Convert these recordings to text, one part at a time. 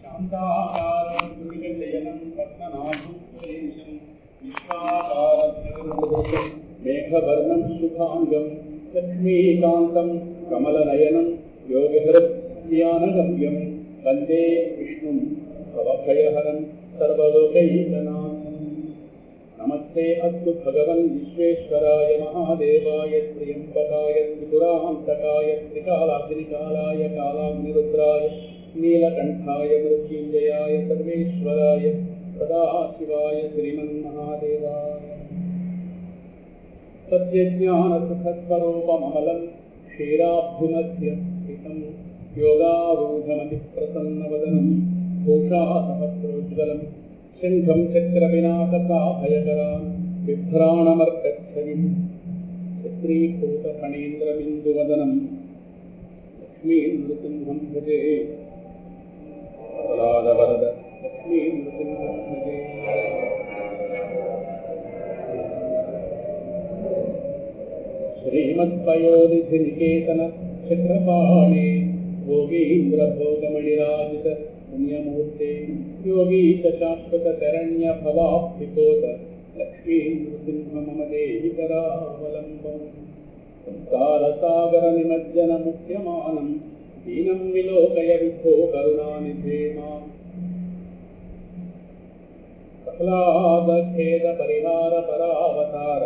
शांताकारं दुर्गशयनं पद्मनाभं सुरेशं विश्वाकारं मेघवर्णं शुभांगं लक्ष्मीकान्तं कमलनयनं योगहृद्यानगम्यं वन्दे विष्णुं भवभयहरं सर्वलोकैकनाथं। नमस्ते अस्तु भगवन् विश्वेश्वराय महादेवाय त्र्यम्बकाय त्रिपुरान्तकाय त्रिकालाग्निकालाय कालाग्निरुद्राय नीलकण्ठाय मृत्युञ्जयाय सर्वेश्वराय सदाशिवाय श्रीमन्महादेवाय। सत्यज्ञानसुखस्वरूपमहलं क्षीराब्धिमध्य स्थितं योगारूढमतिप्रसन्नवदनं भूषासहस्रोज्ज्वलं शङ्खं चक्रविनाशकाभयकरां बिभ्राणमर्कच्छविं चित्रीभूतफणीन्द्रबिन्दुवदनं लक्ष्मीनृसिंहं भजे। प्रह्लादवरद लक्ष्मीनृसिंहं भजे। श्रीमत्पयोनिधिनिकेतन चक्रपाणे भोगीन्द्रभोगमणिराजित पुण्यमूर्ते योगीश शाश्वतशरण्य भवाब्धिकोट लक्ष्मीनृसिंह मम देहि करावलम्बम्। संसारसागरनिमज्जनमुह्यमानं दीनं विलोकय विभो करुणानिधे माम्। प्रह्लादखेदपरिहारपरावतार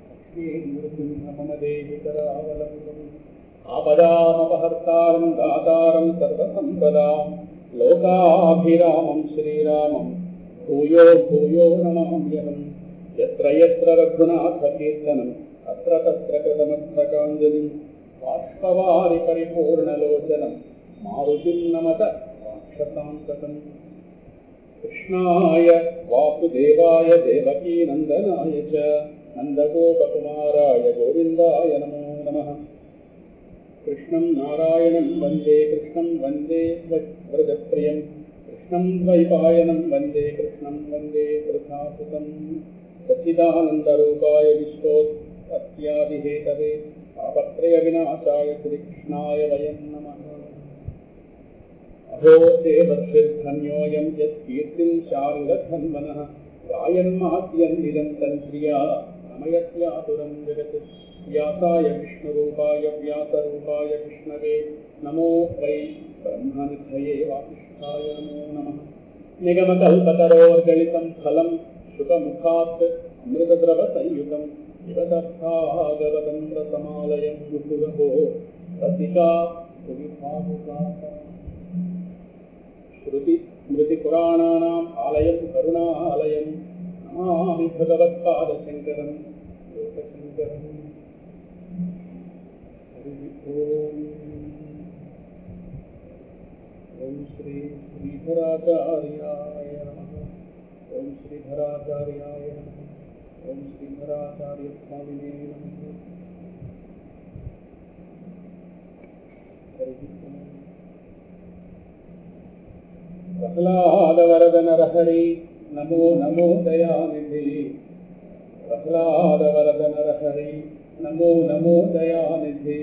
लक्ष्मीनृसिंह मम देहि करावलम्बम्। आपदामपहर्तारं दातारं सर्वसम्पदां लोकाभिरामं श्रीरामं भूयो भूयो नमाम्यहम्। यत्र यत्र रघुनाथकीर्तनं अत्र तत्र कृतमस्तकाञ्जलिं बाष्पवारि परिपूर्णलोचनं मारुतिं नमत राक्षसान्तकम्। कृष्णाय वासुदेवाय देवकीनन्दनाय च नन्दगोपकुमाराय गोविन्दाय नमो नमः। कृष्णं नारायणं वन्दे कृष्णं वन्दे व्रजप्रियं कृष्णं द्वैपायनं वन्दे कृष्णं वन्दे कृष्णासुतं। सच्चिदानन्दरूपाय विश्वोत्पत्त्यादिहेतवे तापत्रयविनाशाय श्रीकृष्णाय वयं नमः। अहो देवर्षिर्धन्योऽयं यत्कीर्तिं शार्ङ्गधन्वनः गायन्माद्यन्निदं तन्त्रिया नमयत्यातुरं जगत्। व्यासाय विष्णुरूपाय व्यासरूपाय विष्णवे नमो वै ब्रह्मनिधये वासिष्ठाय नमो नमः। निगमकल्पतरोर्गलितं फलं शुकमुखात् अमृतद्रवसंयुतं शिवदत्तागवतं रसमालयं मुहुरहो रसिका भुविभावुकाः। श्रुतिस्मृतिपुराणानाम् आलयं करुणालयं नमामि भगवत्पादशङ्करं लोकशङ्करम्। ओम श्री श्रीधराचार्याय नमः। ओम श्रीधराचार्याय नमः। ओम श्रीधराचार्य स्वामिने नमः। प्रह्लादवरद नरहरि नमो नमो दयानिधि। प्रह्लादवरद नरहरि नमो नमो दयानिधि।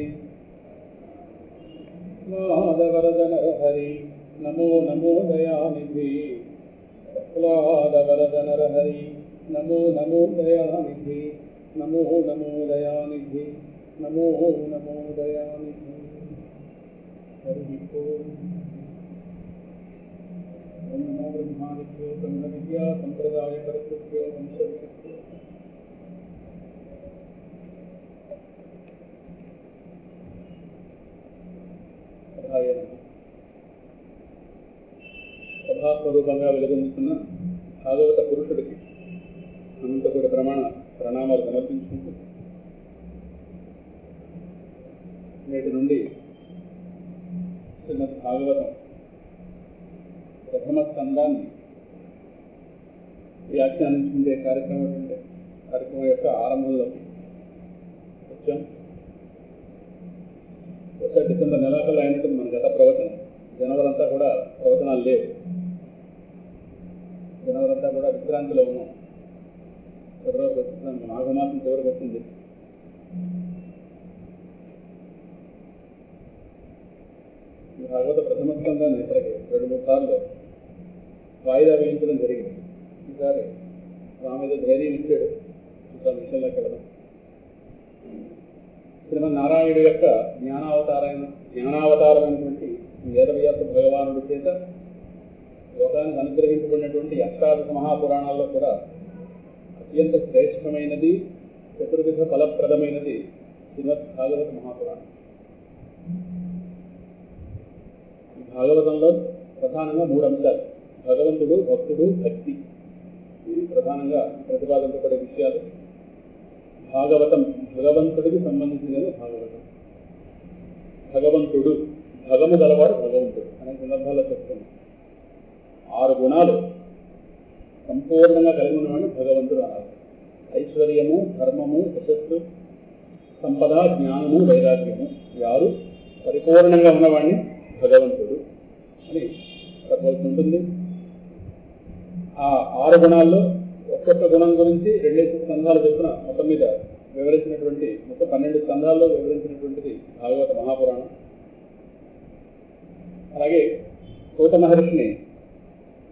प्रह्लादवरद नरहरि नमो नमो दयानिधि। प्रह्लादवरद नरहरि नमो नमो दयानिधि। नमो नमो दयानिधि। नमो नमो दयानिधि। हरि ओम। ओम नमो ब्रह्मादिभ्यो ब्रह्मविद्या संप्रदाय कर्तृभ्यो वंशविद्भ्यो। సభాస్వరూపంగా వెలుగొందుతున్న భాగవత పురుషుడికి అనంతపురి ప్రణామాలు సమర్పించుకుంటూ నేటి నుండి శ్రీమద్ భాగవతం ప్రథమ స్కందాన్ని వ్యాఖ్యానించుకునే కార్యక్రమం యొక్క ఆరంభంలోకి వచ్చాం. వచ్చే డిసెంబర్ నెలాఖరులో అయినట్టుంది మన గత ప్రవచనం. జనవరంతా కూడా ప్రవచనాలు లేవు. జనవరంతా కూడా విశ్రాంతిలో ఉన్నాం. ఫిబ్రవరికి వచ్చింది, మాఘమాసం చివరికి వచ్చింది. ఈ భాగవత ప్రథమ స్కందాన్ని ఇప్పటికే 2-3 సార్లు వాయిదా వేయించడం జరిగింది. ఈసారి స్వామి మీద ధైర్యం ఇచ్చాడు, ఇంకా విషయంలోకి వెళ్ళడం. శ్రీమన్నారాయణుడి యొక్క జ్ఞానావతారమైనటువంటి వేదవ్యాస భగవానుడి చేత లోకానికి అనుగ్రహించబడినటువంటి అష్టాదశ మహాపురాణాల్లో కూడా అత్యంత శ్రేష్టమైనది, చతుర్విధ ఫలప్రదమైనది శ్రీమద్ భాగవత మహాపురాణం. ఈ భాగవతంలో ప్రధానంగా 3 అంశాలు: భగవంతుడు, భక్తుడు, భక్తి. ఇవి ప్రధానంగా ప్రతిపాదించబడే విషయాలు. భాగవతం భగవంతుడికి సంబంధించినది. భాగవతం భగవంతుడు, భగము గలవాడు భగవంతుడు అనే సందర్భాల్లో చెప్తున్నాం. 6 గుణాలు సంపూర్ణంగా కలిగి ఉన్నవాడిని భగవంతుడు అన్నారు. ఐశ్వర్యము, ధర్మము, యశస్సు, సంపద, జ్ఞానము, వైరాగ్యము, 6 పరిపూర్ణంగా ఉన్నవాడిని భగవంతుడు అని చెప్పవలసి ఉంటుంది. ఆ 6 గుణాల్లో ఒక్కొక్క గుణం గురించి 2 స్కంధాలు చొప్పున మొత్తం మీద వివరించినటువంటి, మొత్తం 12 స్కంధాల్లో వివరించినటువంటిది భాగవత మహాపురాణం. అలాగే సూత మహర్షిని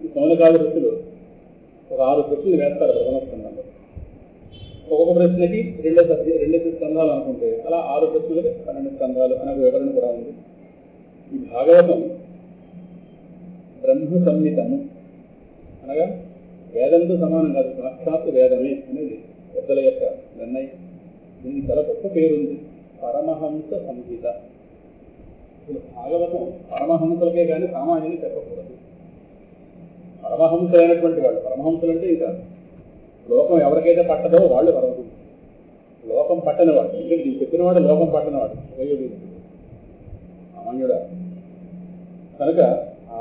ఈ సౌనకాల ఋషులు ఒక 6 ప్రశ్నలు వేస్తారు ప్రథమ స్కంధంలో. ఒక్కొక్క ప్రశ్నకి 2 స్కంధాలు అనుకుంటే అలా 6 ప్రశ్నలకి 12 స్కంధాలు అనే వివరణ కూడా ఉంది. ఈ భాగవతం బ్రహ్మ సంహితము, అనగా వేదంతో సమానం కాదు, సాక్షాత్ వేదమే అనేది పెద్దల యొక్క నిర్ణయం. దీనికి చాలా గొప్ప పేరుంది, పరమహంస సంహిత. ఇప్పుడు భాగవతం పరమహంసలకే కానీ సామాన్యుని చెప్పకూడదు. పరమహంస అయినటువంటి వాళ్ళు, పరమహంసలు అంటే ఇంకా లోకం ఎవరికైతే పట్టదో వాళ్ళు పరమహంస. లోకం పట్టని వాడు, అంటే దీన్ని చెప్పినవాడు లోకం పట్టనివాడు సామాన్యుడా. కనుక ఆ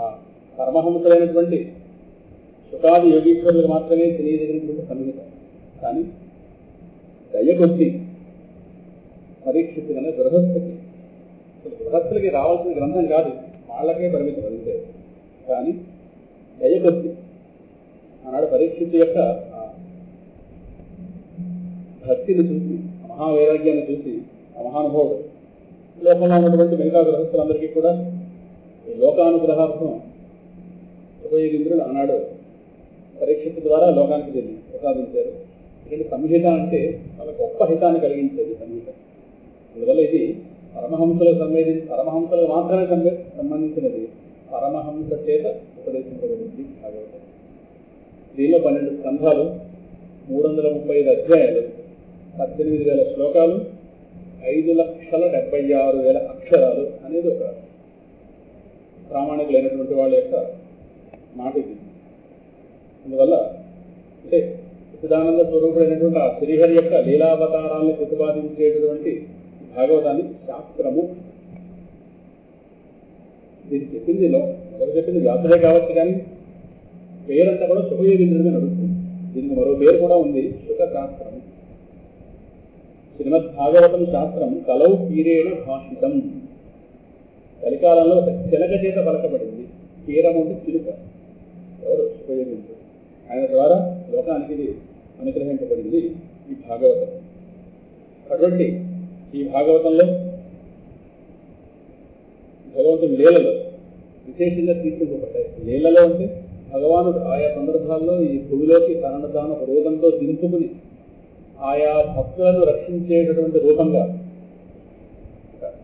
పరమహంసలైనటువంటి సుఖాది యోగీశ్వరులకు మాత్రమే తెలియజేసినటువంటి సంహిత. కానీ దయకొద్ది పరీక్షితులనే గృహస్థులకి రావాల్సిన గ్రంథం కాదు, వాళ్ళకే పరిమితం అంతే. కానీ దయకొద్ది ఆనాడు పరీక్షితు యొక్క భక్తిని చూసి, మహావైరాగ్యాన్ని చూసి ఆ మహానుభావుడు లోకంలో ఉన్నటువంటి మిగతా గృహస్థులందరికీ కూడా ఈ లోకానుగ్రహార్థం ఉపయోగింద్రుడు ఆనాడు పరీక్షితు ద్వారా లోకానికి తెలియ ప్రసాదించారు. ఎందుకంటే సంహిత అంటే చాలా గొప్ప హితాన్ని కలిగించేది సంహిత. అందువల్ల ఇది పరమహంసలకు మాత్రమే సంబంధించినది. పరమహంస చేత ఉపదేశించబడింది భాగవతం. దీనిలో 12 స్కంధాలు, 335 అధ్యాయాలు, 18,000 శ్లోకాలు, 5,76,000 అక్షరాలు అనేది ఒక ప్రామాణికులైనటువంటి వాళ్ళ యొక్క మాట ఇది. అందువల్ల అంటే సచిదానంద స్వరూపుడైనటువంటి ఆ శ్రీహరి యొక్క లీలావతారాన్ని ప్రతిపాదించేటటువంటి భాగవతాన్ని శాస్త్రము. దీన్ని చెప్పిందిలో మొదలు చెప్పింది వ్యాసుడే కావచ్చు, కానీ పేరంతా కూడా సుఖయోగీంద్రుడిగా నడుస్తుంది. దీనికి మరో పేరు కూడా ఉంది, సుఖ శాస్త్రము. శ్రీమద్ భాగవతం శాస్త్రం కలౌ కీరేణ భాషితం. కలికాలంలో ఒక చిలక చేత పలకబడింది. కీరము అంటే చిలుక. ఎవరు? సుఖయోగీంద్రుడు. ఆయన ద్వారా లోకానికి ఇది అనుగ్రహించబడింది ఈ భాగవతం. అటువంటి ఈ భాగవతంలో భగవంతుని లీలలు విశేషంగా తీసుకుంటూ లీలలో అంటే భగవానుడు ఆయా సందర్భాల్లో ఈ భూమిలోకి తనను తాను రూపంతో దింపుకుని ఆయా భక్తులను రక్షించేటటువంటి రూపంగా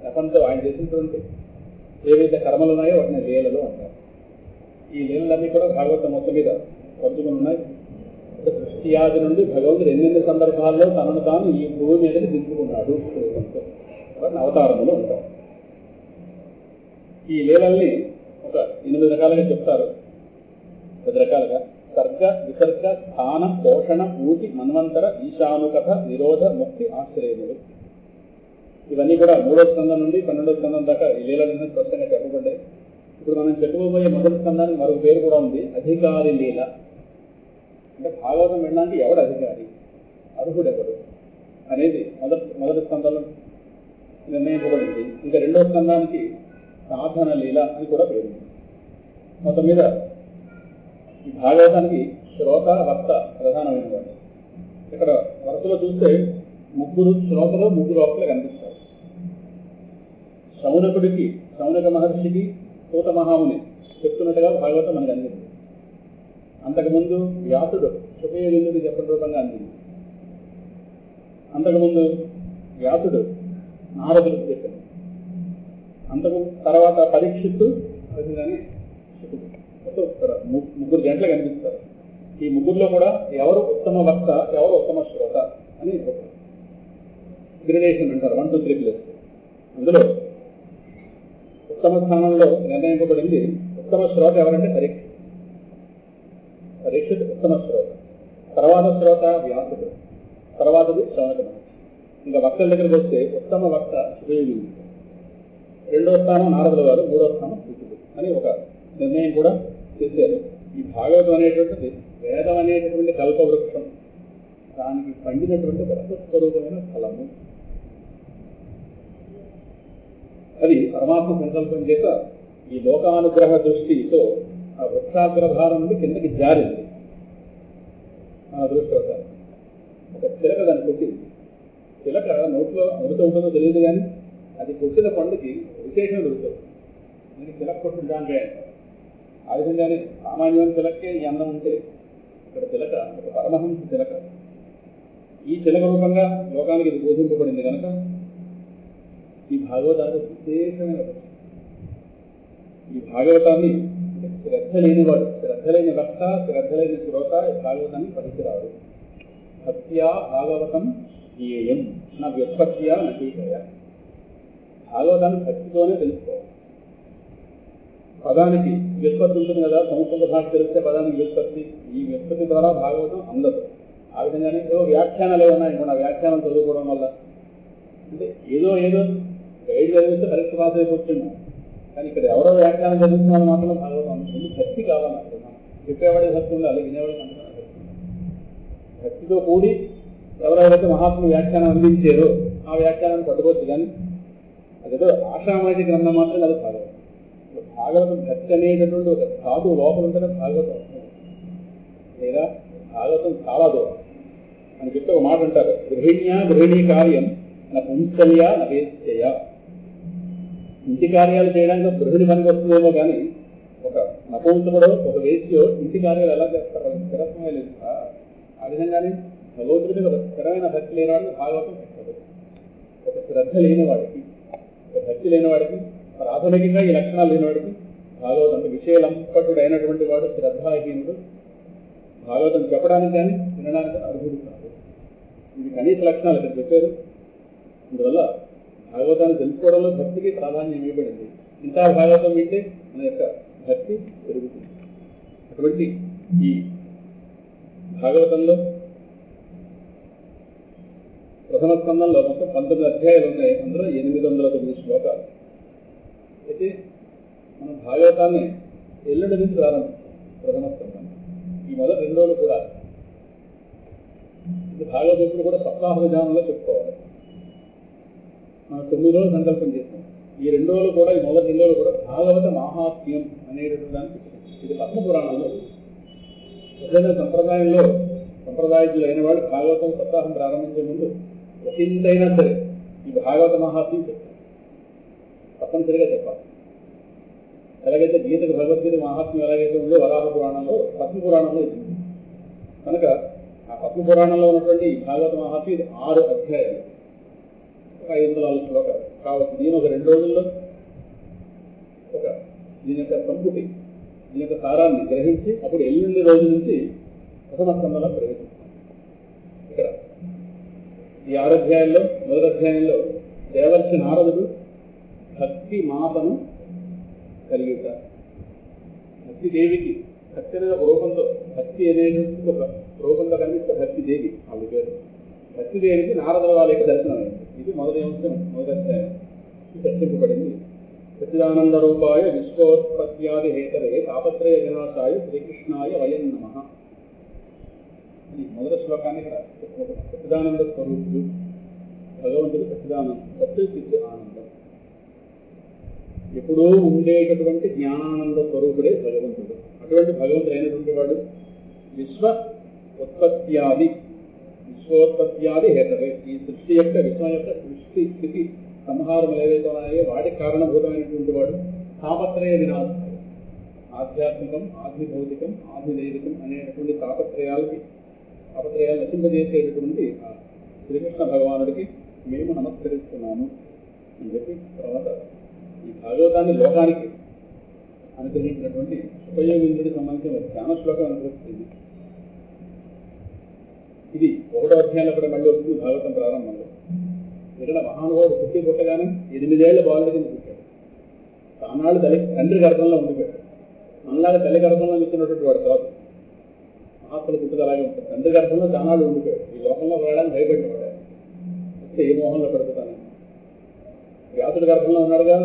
నెపంతో ఆయన చేసినటువంటి ఏవైతే కర్మలు ఉన్నాయో వాటిని లీలలు అంటారు. ఈ లీలలన్నీ కూడా భాగవతం మొత్తం మీద పంచుకుని ఉన్నాయి. సృష్టి ఆది నుండి భగవంతుడు ఎన్నెన్ని సందర్భాల్లో తనను తాను ఈ భూమి మీదకి దింపుకున్నాడు రూపంతో, వాటిని అవతారములు ఉంటాం. ఈ లీలల్ని ఒక 8 రకాలుగా చెప్తారు. 10 రకాలుగా: సర్గ, విసర్గ, స్థాన, పోషణ, ఊటి, మన్వంతర, ఈశానుకథ, నిరోధ, ముక్తి, ఆశ్రయములు. ఇవన్నీ కూడా 3వ స్కందం నుండి 12వ స్కందం దాకా ఈ లీలలన్నీ స్పష్టంగా చెప్పబడ్డాయి. ఇప్పుడు మనం చెప్పుకోబోయే మొదటి స్కందానికి మరొక పేరు కూడా ఉంది, అధికారి లీల. అంటే భాగవతం వినడానికి ఎవడు అధికారి, అర్హుడెవడు అనేది మొదటి స్కందంలో నిర్ణయించబడింది. ఇంకా 2వ స్కందానికి సాధన లీల అని కూడా పేరు. మొత్తం మీద ఈ భాగవతానికి శ్రోత, వక్త ప్రధానమైన వాడు. ఇక్కడ వరుసలో చూస్తే 3 శ్రోతలు 3 వక్తలు కనిపిస్తారు. శౌనకుడికి శౌనక మహర్షికి సూత మహాముని చెప్తున్నట్టుగా భాగవతం మనకు అందింది. అంతకుముందు వ్యాసుడు సుఖయోగిందుడికి చెప్పిన రూపంగా అందింది. అంతకుముందు వ్యాసుడు నారదుడికి చెప్పాడు. అంతకు తర్వాత పరీక్షిత్తు కానీ ముగ్గురు జంటలు కనిపిస్తారు. ఈ ముగ్గురులో కూడా ఎవరు ఉత్తమ వక్త, ఎవరు ఉత్తమ శ్రోత అని గ్రేడేషన్ అంటారు. 1, 2, 3 ప్లేస్. అందులో ఉత్తమ స్థానంలో నిర్ణయింపబడింది ఉత్తమ శ్రోత ఎవరంటే పరీక్షిత్ ఉత్తమ శ్రోత. తర్వాత శ్రోత వ్యాసుడు, తర్వాతది శౌనక మహర్షి. ఇంకా వక్తల దగ్గరికి వస్తే ఉత్తమ వక్త సుఖయోగి, రెండో స్థానం నారదుల వారు, మూడో స్థానం సూతుడు అని ఒక నిర్ణయం కూడా చేశారు. ఈ భాగవతం అనేటువంటిది వేదం అనేటటువంటి కల్పవృక్షం, దానికి పండినటువంటి రసస్వరూపమైన ఫలము. అది పరమాత్మ సంకల్పం చేత ఈ లోకానుగ్రహ దృష్టితో ఆ వృక్షాగ్రభారం నుండి కిందకి జారింది. మన అదృష్టవశాలు ఒక చిలక దాన్ని కొట్టింది. చిలక నోట్లో అమృత ఉంటుందో తెలియదు, కానీ అది కొట్టిన పండుకి విశేషం దొరుకుతుంది. దీనికి చిలక కొట్టింటే ఆ విధంగానే సామాన్యమైన చిలకే ఈ అందం ఉంటే ఇక్కడ చిలక ఒక పరమహంస చిలక. ఈ చిలక రూపంగా లోకానికి ఇది బోధింపబడింది కనుక ఈ భాగవతాన్ని విశేషమైన, ఈ భాగవతాన్ని శ్రద్ధ లేనివాడు, శ్రద్ధ లేని వక్త, శ్రద్ధ లేని శ్రోత ఈ భాగవతాన్ని పనికిరాడు. భక్త్యా భాగవతం జ్ఞేయం నా వ్యుత్పత్తియా నటీకయ. భాగవతాన్ని భక్తితోనే తెలుసుకోవాలి. పదానికి వ్యుత్పత్తి ఉంటుంది కదా, సంస్కృత భాష తెలిస్తే పదానికి వ్యుత్పత్తి. ఈ వ్యుత్పత్తి ద్వారా భాగవతం అందదు. ఆ విధంగానే ఏదో వ్యాఖ్యానాలు ఉన్నాయి, ఆ వ్యాఖ్యానం చదువుకోవడం వల్ల అంటే ఏదో గైడ్ చదివిస్తే పరీక్ష పాస్ అయిపోతున్నాం. కానీ ఇక్కడ ఎవరో వ్యాఖ్యానం చదువుతున్నారో మాత్రం భాగవతం అందుతుంది. భక్తి కావాలనుకున్నాం. చెప్పేవాడే భక్తి ఉండాలి, వినేవాడే అంటున్నా భక్తి. భక్తితో కూడి ఎవరెవరైతే మహాత్ములు వ్యాఖ్యానం అందించారో ఆ వ్యాఖ్యానాన్ని పట్టుకోవచ్చు. కానీ అదేదో ఆషామాజీ గ్రంథం మాత్రం అది భాగవతం. భాగవతం భక్తి అనేటటువంటి ఒక ధాతు లోపల ఉంటేనే భాగవతం వస్తుంది. లేదా భాగవతం చాలా దూరం అని చెప్పి ఒక మాట అంటారు, గృహిణీ కార్యం నా పుంసల్యా నవేశ్చయ. ఇంటి కార్యాలు చేయడానికి గృహిణి పనికి వస్తుందేమో కానీ ఒక నపుంసకుడో ఒక వేశ్యో ఇంటి కార్యాలు ఎలా చేస్తారు, వాళ్ళకి స్థిరత్వమే లేదు. ఆ విధంగానే భగవంతుడి మీద ఒక స్థిరమైన భక్తి లేనివాడికి భాగవతం పెట్టదు. ఒక శ్రద్ధ లేనివాడికి, ఒక భక్తి లేనివాడికి, ప్రాథమికంగా ఈ లక్షణాలు లేనివాడికి భాగవతం అంటే విషయలంపటుడు అయినటువంటి వాడు శ్రద్ధాహీనుడు భాగవతం చెప్పడానికి కానీ వినడానికి అర్హుడు కాదు. ఇది కనీస లక్షణాలు ఇక్కడ చెప్పారు. అందువల్ల భాగవతాన్ని తెలుసుకోవడంలో భక్తికి ప్రాధాన్యం ఇవ్వబడింది. ఇంకా భాగవతం వింటే మన యొక్క భక్తి పెరుగుతుంది. అటువంటి ఈ భాగవతంలో ప్రథమ స్కందంలో మొత్తం 19 అధ్యాయాలు ఉన్నాయి. అందులో 809 శ్లోకాలు. అయితే మనం భాగవతాన్ని ఎల్లుండి నుంచి ప్రారంభించాం. ప్రథమ స్కందం ఈ మొదటి 2 రోజులు కూడా ఇది భాగవతుడు కూడా సప్తాహ విధానంలో చెప్పుకోవాలి. మనం 9 రోజులు సంకల్పం చేస్తాం. ఈ 2 రోజులు కూడా, ఈ మొదటి 2 రోజులు కూడా భాగవత మాహాత్మ్యం అనేటటువంటి దాన్ని ఇది పద్మపురాణంలో ఏదైనా సంప్రదాయజ్ఞులు అయిన వాళ్ళు భాగవతం సప్తాహం ప్రారంభించే ముందు ఒకంతైనా సరే ఈ భాగవత మహాత్మ్యం చెప్తారు. తప్పనిసరిగా చెప్పాలి. ఎలాగైతే గీతకు భగవద్గీత మహాత్మ్యం ఎలాగైతే ఉందో వరాహ పురాణంలో, పద్మపురాణంలో ఇది కనుక ఆ పద్మపురాణంలో ఉన్నటువంటి ఈ భాగవత మహాత్మ్యం ఇది 6 అధ్యాయాలు, 504 శ్లోకాలు కావచ్చు. దీని ఒక 2 రోజుల్లో దీని యొక్క సంపుటి, దీని యొక్క సారాన్ని గ్రహించి అప్పుడు ఎల్లుండి రోజు నుంచి ప్రథమ స్కందంలో ప్రవేశిస్తాం. ఇక్కడ ఈ 6 అధ్యాయాల్లో మొదటి అధ్యాయంలో దేవర్షి నారదుడు భక్తి మాతను కలిగిట, భక్తి దేవికి భక్తి అనేది ఒక రూపంతో, భక్తి అనేది ఒక రూపంలో కనిపిస్తే భక్తి దేవి ఆవిడ పేరు. భక్తి దేవికి నారదుల వాళ్ళకి దర్శనమైంది. ఇది మొదటి అంశం, మొదటి అధ్యాయం చర్చింపబడింది. సచ్చిదానంద రూపాయ విశ్వోత్పత్యాది హేతవే తాపత్రయ వినాశాయ శ్రీకృష్ణాయ వయం నమః. ఇది మొదటి శ్లోకాన్ని ఇక్కడ సచ్చిదానంద స్వరూపుడు భగవంతుడు. సచ్చిదానంద సత్యచిత్తు ఆనందం, ఎప్పుడూ ఉండేటటువంటి జ్ఞానానంద స్వరూపుడే భగవంతుడు. అటువంటి భగవంతుడు అయినటువంటి వాడు విశ్వోత్పత్యాది హేతవే, ఈ సృష్టి యొక్క విశ్వం యొక్క సృష్టి స్థితి సంహారములు ఏవైతే ఉన్నాయో వాటికి కారణభూతమైనటువంటి వాడు తాపత్రయ వినాశం. ఆధ్యాత్మికం, ఆధిభౌతికం, ఆధిదైవికం అనేటువంటి తాపత్రయాలు నశింపజేసేటటువంటి శ్రీకృష్ణ భగవానుడికి మేము నమస్కరిస్తున్నాము అని చెప్పి తర్వాత ఈ భాగవతాన్ని లోకానికి అనుగ్రహించినటువంటి ఉపయోగించుడికి సంబంధించిన ధ్యాన శ్లోకం అనుగ్రహిస్తుంది. ఇది 1వ అధ్యాయంలో కూడా మళ్ళీ వస్తుంది భాగవతం ప్రారంభంలో. ఇక్కడ మహానుభావుడు పుట్టి పుట్టగానే 8 ఏళ్ల బాలుడి కింద పుట్టాడు. తానాడు తండ్రి గర్భంలో ఉండిపోయాడు. మనలాగా తల్లి గర్భంలో ఇచ్చినటువంటి వాడు కాదు. మహాత్ములు పుట్టుక అలాగే ఉంటుంది. తండ్రి గర్భంలో తానాడు ఉండిపోయాడు. ఈ లోకంలో వెళ్ళడానికి భయపడినవాడు. వస్తే ఏ మోహంలో పడుతున్నాను. వ్యాసుడు గర్భంలో ఉన్నాడుగా,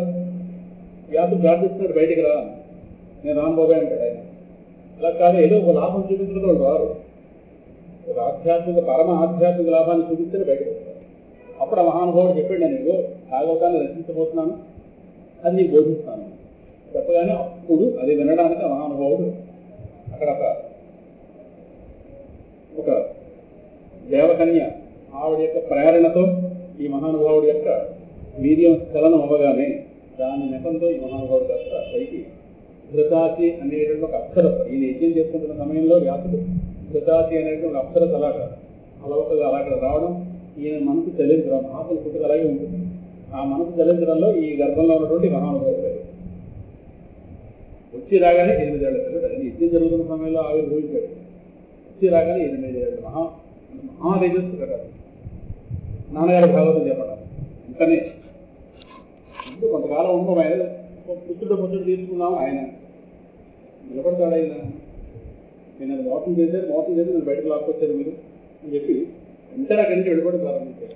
వ్యాసుడు ప్రార్థిస్తున్నాడు బయటికి రా, నేను రానుపోగా అంటాడు ఆయన. అలా కాదు, ఏదో ఒక లాభం చూపించిన వాళ్ళు రారు. ఒక పరమ ఆధ్యాత్మిక లాభాన్ని చూపిస్తే బయటకు వస్తారు. అప్పుడు ఆ మహానుభావుడు చెప్పాడు, నేను ఏదో భాగవతాన్ని రచించబోతున్నాను, అది నీకు బోధిస్తాను చెప్పగానే అప్పుడు అది వినడానికి ఆ మహానుభావుడు అక్కడ ఒక దేవకన్య ఆవిడ యొక్క ప్రేరణతో ఈ మహానుభావుడి యొక్క వీర్యం స్థలనం అవ్వగానే దాని నెపంతో ఈ మహానుభావుడు కాస్త పైకి ధృతాచి అనేటువంటి ఒక అప్సరస, ఈయన యజ్ఞం చేసుకుంటున్న సమయంలో వ్యాసుడు ధృతాచి అనేటువంటి ఒక అప్సరస అలవకగా అలాగ రావడం, ఈయన మనసు చెల్లించడం, మహాత్ములు పుట్టుక అలాగే ఉంటుంది. ఆ మనసు చెల్లించడంలో ఈ గర్భంలో ఉన్నటువంటి మహానుభావుడు వచ్చి రాగానే 8 ఏళ్ల పిల్లడు. అది యజ్ఞం జరుగుతున్న సమయంలో ఆవిర్భవించాడు. వచ్చి రాగానే 8 ఏళ్ళు మహాతేజస్సు కదా నాన్నగారి భాగవతం చెప్పడం. వెంటనే ఇప్పుడు కొంతకాలం ఉండడం ఆయన పుత్రుడు తీసుకున్నాం. ఆయన నిలబడతాడు. ఆయన నేను అది మోసం చేసి నేను బయటకు లాక్కొచ్చారు మీరు అని చెప్పి వెంటనే అక్కడి నుంచి వెళ్ళిపోవడం ప్రారంభించారు.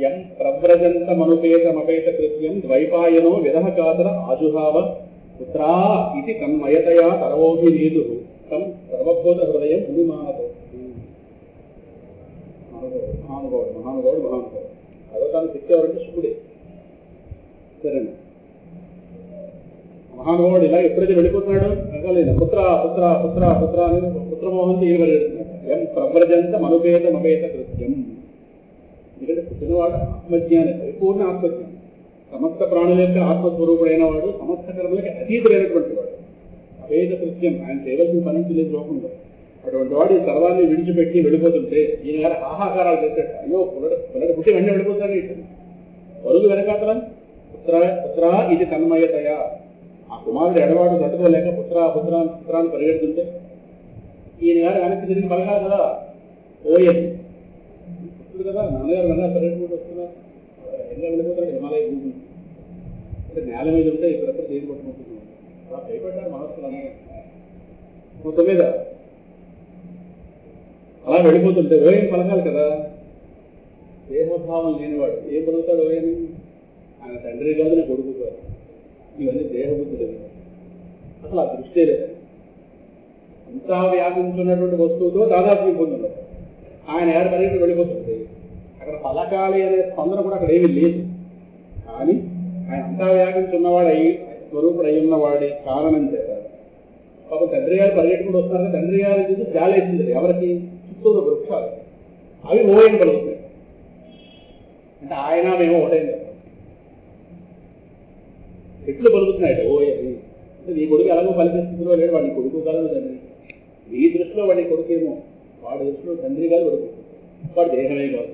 ఎం ప్రవ్రజంత మనుపేతమపేత కృత్యం ద్వైపాయనో విరహ కాతర ఆజుహావ పుత్రా ఇది తన్మయతయా తరవోభినీదు తం సర్వభూత హృదయం మునిమానతో. మహానుభావుడు భగవతాన్ని తెచ్చేవారంటే శుకుడే. సరేనా, మహానుభావుడు ఇలా ఎప్పుడైతే వెళ్ళిపోతున్నాడో అనగాలేదు పుత్ర పుత్ర పుత్ర పుత్ర అని పుత్రమోహంతో ఈయన వెళ్ళిపోతున్నాడు. ఎం ప్రవ్రజంత మనుపేతమపేత కృత్యం. ఎందుకంటే పుట్టినవాడు ఆత్మజ్ఞాని, పరిపూర్ణ ఆత్మజ్ఞానం. సమస్త ప్రాణుల యొక్క ఆత్మస్వరూపుడైన వాడు, సమస్త కర్మలకి అతీతుడైనటువంటి వాడు. అపేత కృత్యం, ఆయన చేయవలసిన పని లేదు లోకంలో. అటువంటి వాడు ఈ సర్వాన్ని విడిచిపెట్టి వెళ్ళిపోతుంటే ఈయన గారు ఆహాకారాలు చేశాడు. అయ్యో పిల్లడు పుట్టి వెంటనే వెళ్ళిపోతాడు. పరుగు వెనకాతలం పుత్ర ఇది తన్మయతయా. ఆ కుమారుడు ఎడవాడు తట్టుకోలేక పుత్రాన్ని పరిగెడుతుంటే ఈయన గారు వెనక్కి తిరిగి పలకాలి కదా, ఓయది పుత్రుడు కదా, నాన్నగారు వెనక పరిగెట్టుకుంటూ వస్తున్నారు. ఎన్నో వెళ్ళిపోతాడు హిమాలయ భూమి అంటే నేల మీద ఉంటే ఇక్కడెక్కడ చేతి పట్టుకుంటున్నాడు. అలా భయపడ్డారు మహర్షులు అన్నారు. మొత్తం మీద అలా వెళ్ళిపోతుంటే ఓయని పలకాలి కదా. దేహోద్భావం లేనివాడు ఏం పలుకుతాడు ఓయని? ఆయన తండ్రి కాదు, నా కొడుకు కాదు. ఇవన్నీ దేహబుద్ధులు. అసలు ఆ దృష్టి లేదు. అంతా వ్యాపించున్నటువంటి వస్తువుతో దాదాపు పొందుతాడు. ఆయన ఏడ పరిగెత్తి వెళ్ళిపోతుంది. అక్కడ పలకాలి అనే స్పందన కూడా అక్కడ ఏమీ లేదు. కానీ ఆయన అంతా వ్యాపించున్నవాడు స్వరూపుడు అయి ఉన్నవాడి కారణం చేశారు. పాపం తండ్రి గారు పరిగెట్టుకుంటూ వస్తున్నారు. తండ్రి గారి చూసి జాలేసింది ఎవరికి? చుట్టూ వృక్షాలు అవి ఓయని కలుగుతాయి. అంటే ఆయన మేము ఒకటైంది ఎట్లు పలుకుతున్నాయట ఓయని. అంటే నీ కొడుకు ఎలాగో పలికిస్తుందో లేడు, వాడి కొడుకు కాదు తండ్రి. నీ దృష్టిలో వాడి కొడుకేమో, వాడి దృష్టిలో తండ్రి కాదు కొడుకు, వాడు దేహమే కాదు.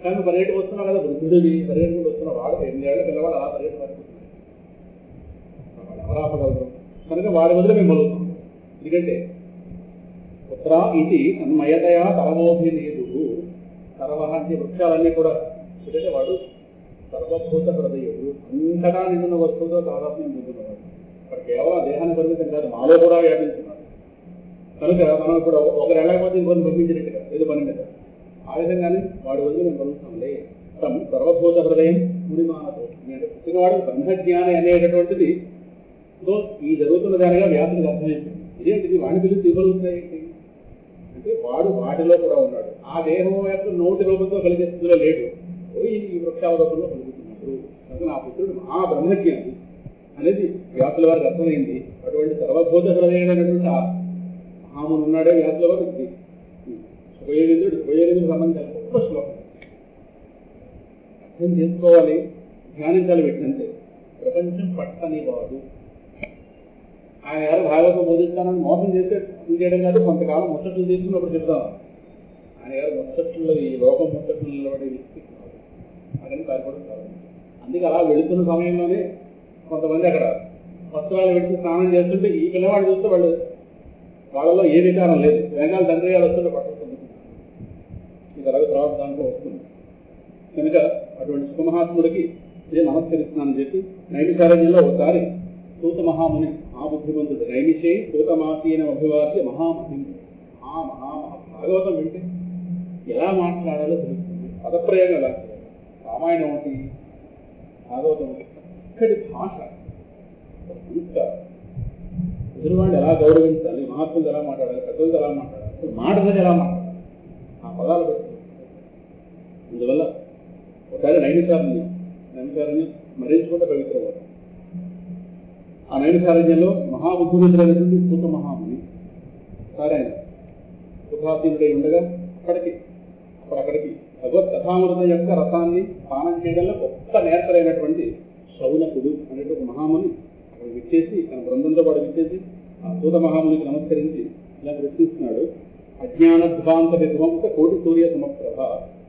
కానీ పరిగెట్టుకు వస్తున్నావు కదా, వృద్ధుడివి పరిగెట్టుకుంటూ వస్తున్నావు. వాడు 8 ఏళ్ల పిల్లవాడు అలా పరిగెట్టుకుంటున్నాడు. ఎవరు ఆపగలరు? కనుక వాడి వదిలే మేము పలుకుతాం. ఎందుకంటే పుత్ర ఇది తన్మయతయా తరవోభినీదు. తరవ అంటే వృక్షాలన్నీ కూడా. ఎందుకంటే వాడు సర్వభూత హృదయుడు, అంతటా నిండిన వస్తువుతో తాదాత్మ్యం పొందుతున్నవాడు. అక్కడ కేవలం దేహాన్ని పరిమితం కాదు, మాలో కూడా వ్యాపించున్నాడు. కనుక మనం ఇప్పుడు ఒకరు ఎలాగైపోతే ఇంకొన్ని పంపించినట్టుగా ఏదో పని మీద ఆ విధంగానే వాడి వదిలి మేము కలుగుతాంలే. తమ్ సర్వభూత హృదయం మునిమానతో. అంటే పుట్టినవాడు బ్రహ్మజ్ఞాని అనేటటువంటిది ఈ జరుగుతున్న దానిగా వ్యాసులకు అర్థమైంది. ఇదేంటిది వాడిని పిలిచి ఇవ్వగలుగుతాయి అంటే వాడు వాటిలో కూడా ఉన్నాడు. ఆ దేహం యొక్క నోటి రూపంతో కలిగే స్థితిలో లేడు, ఈ వృక్షాల రూపంలో కలుగుతున్నాడు. కనుక నా పుత్రుడు ఆ బ్రహ్మజ్ఞాని అనేది వ్యాసుల వారికి అర్థమైంది. అటువంటి సర్వభూత హృదయమైనటువంటి మహామును ఉన్నాడే వ్యాసుల వారికి. ఉపయోగించుడు సంబంధించిన గొప్ప శ్లోకం అర్థం చేసుకోవాలి. ధ్యానించాలి పెట్టినంతే. ప్రపంచం పట్టని వాడు ఆయన గారు భాగవతం బోధిస్తానని మోసం చేస్తే చేయడం కాదు, కొంతకాలం ముచ్చట్లు తీసుకున్నప్పుడు చెప్తాం. ఆయన గారు ముచ్చట్లు ఈ లోకం ముచ్చట్లు నిలబడే వ్యక్తి అదని పారిపోవడం కాదు. అందుకే అలా వెళుతున్న సమయంలోనే కొంతమంది అక్కడ వస్త్రాలు పెట్టి స్నానం చేస్తుంటే ఈ పిల్లవాడు చూస్తే వాళ్ళలో ఏ వికారం లేదు. వెంగాల తండ్రి గారు వస్తుంటే పట్టుకుంటుంది. ఇది అలాగే తర్వాత దాంట్లో వస్తుంది కనుక అటువంటి సుఖమహాత్ముడికి నేను నమస్కరిస్తున్నానని చెప్పి నైమిషారణ్యంలో ఒకసారి సూత మహాముని మహాబుద్ధిమంతుడు నైమిషే సూతమాసీన అభివాద్య మహామహిం భాగవతం వింటే ఎలా మాట్లాడాలో తెలుస్తుంది. పదప్రయోగం ఎలా చేయాలి, రామాయణం ఒకటి భాగవతం ఇక్కడి భాష ఎదురువాడిని ఎలా గౌరవించాలి, మహాత్ములు ఎలా మాట్లాడాలి, పెద్దలతో ఎలా మాట్లాడాలి, మాటలు ఎలా మాట్లాడాలి, ఆ పదాలు పెట్టి. అందువల్ల ఒకసారి నైమిషారణ్యం మరించుకుంటే పవిత్రం అవుతాం. ఆ నైమిషారణ్యంలో మహాబుద్ధిమంతుడైనటువంటి సూత మహాముని ఒకసారి ఆయన సుఖాసీనుడై ఉండగా అక్కడికి భగవత్ కథామృతం యొక్క రసాన్ని పానం చేయడంలో గొప్ప నేర్పరైనటువంటి శౌనకుడు అనేటువంటి ఒక మహాముని అక్కడ విచ్చేసి తన బృందంతో పాటు విచ్చేసి ఆ సూత మహామునికి నమస్కరించి ఇలా ప్రశ్నిస్తున్నాడు. అజ్ఞానధ్వాంత విధ్వంస కోటి సూర్య సమప్రభ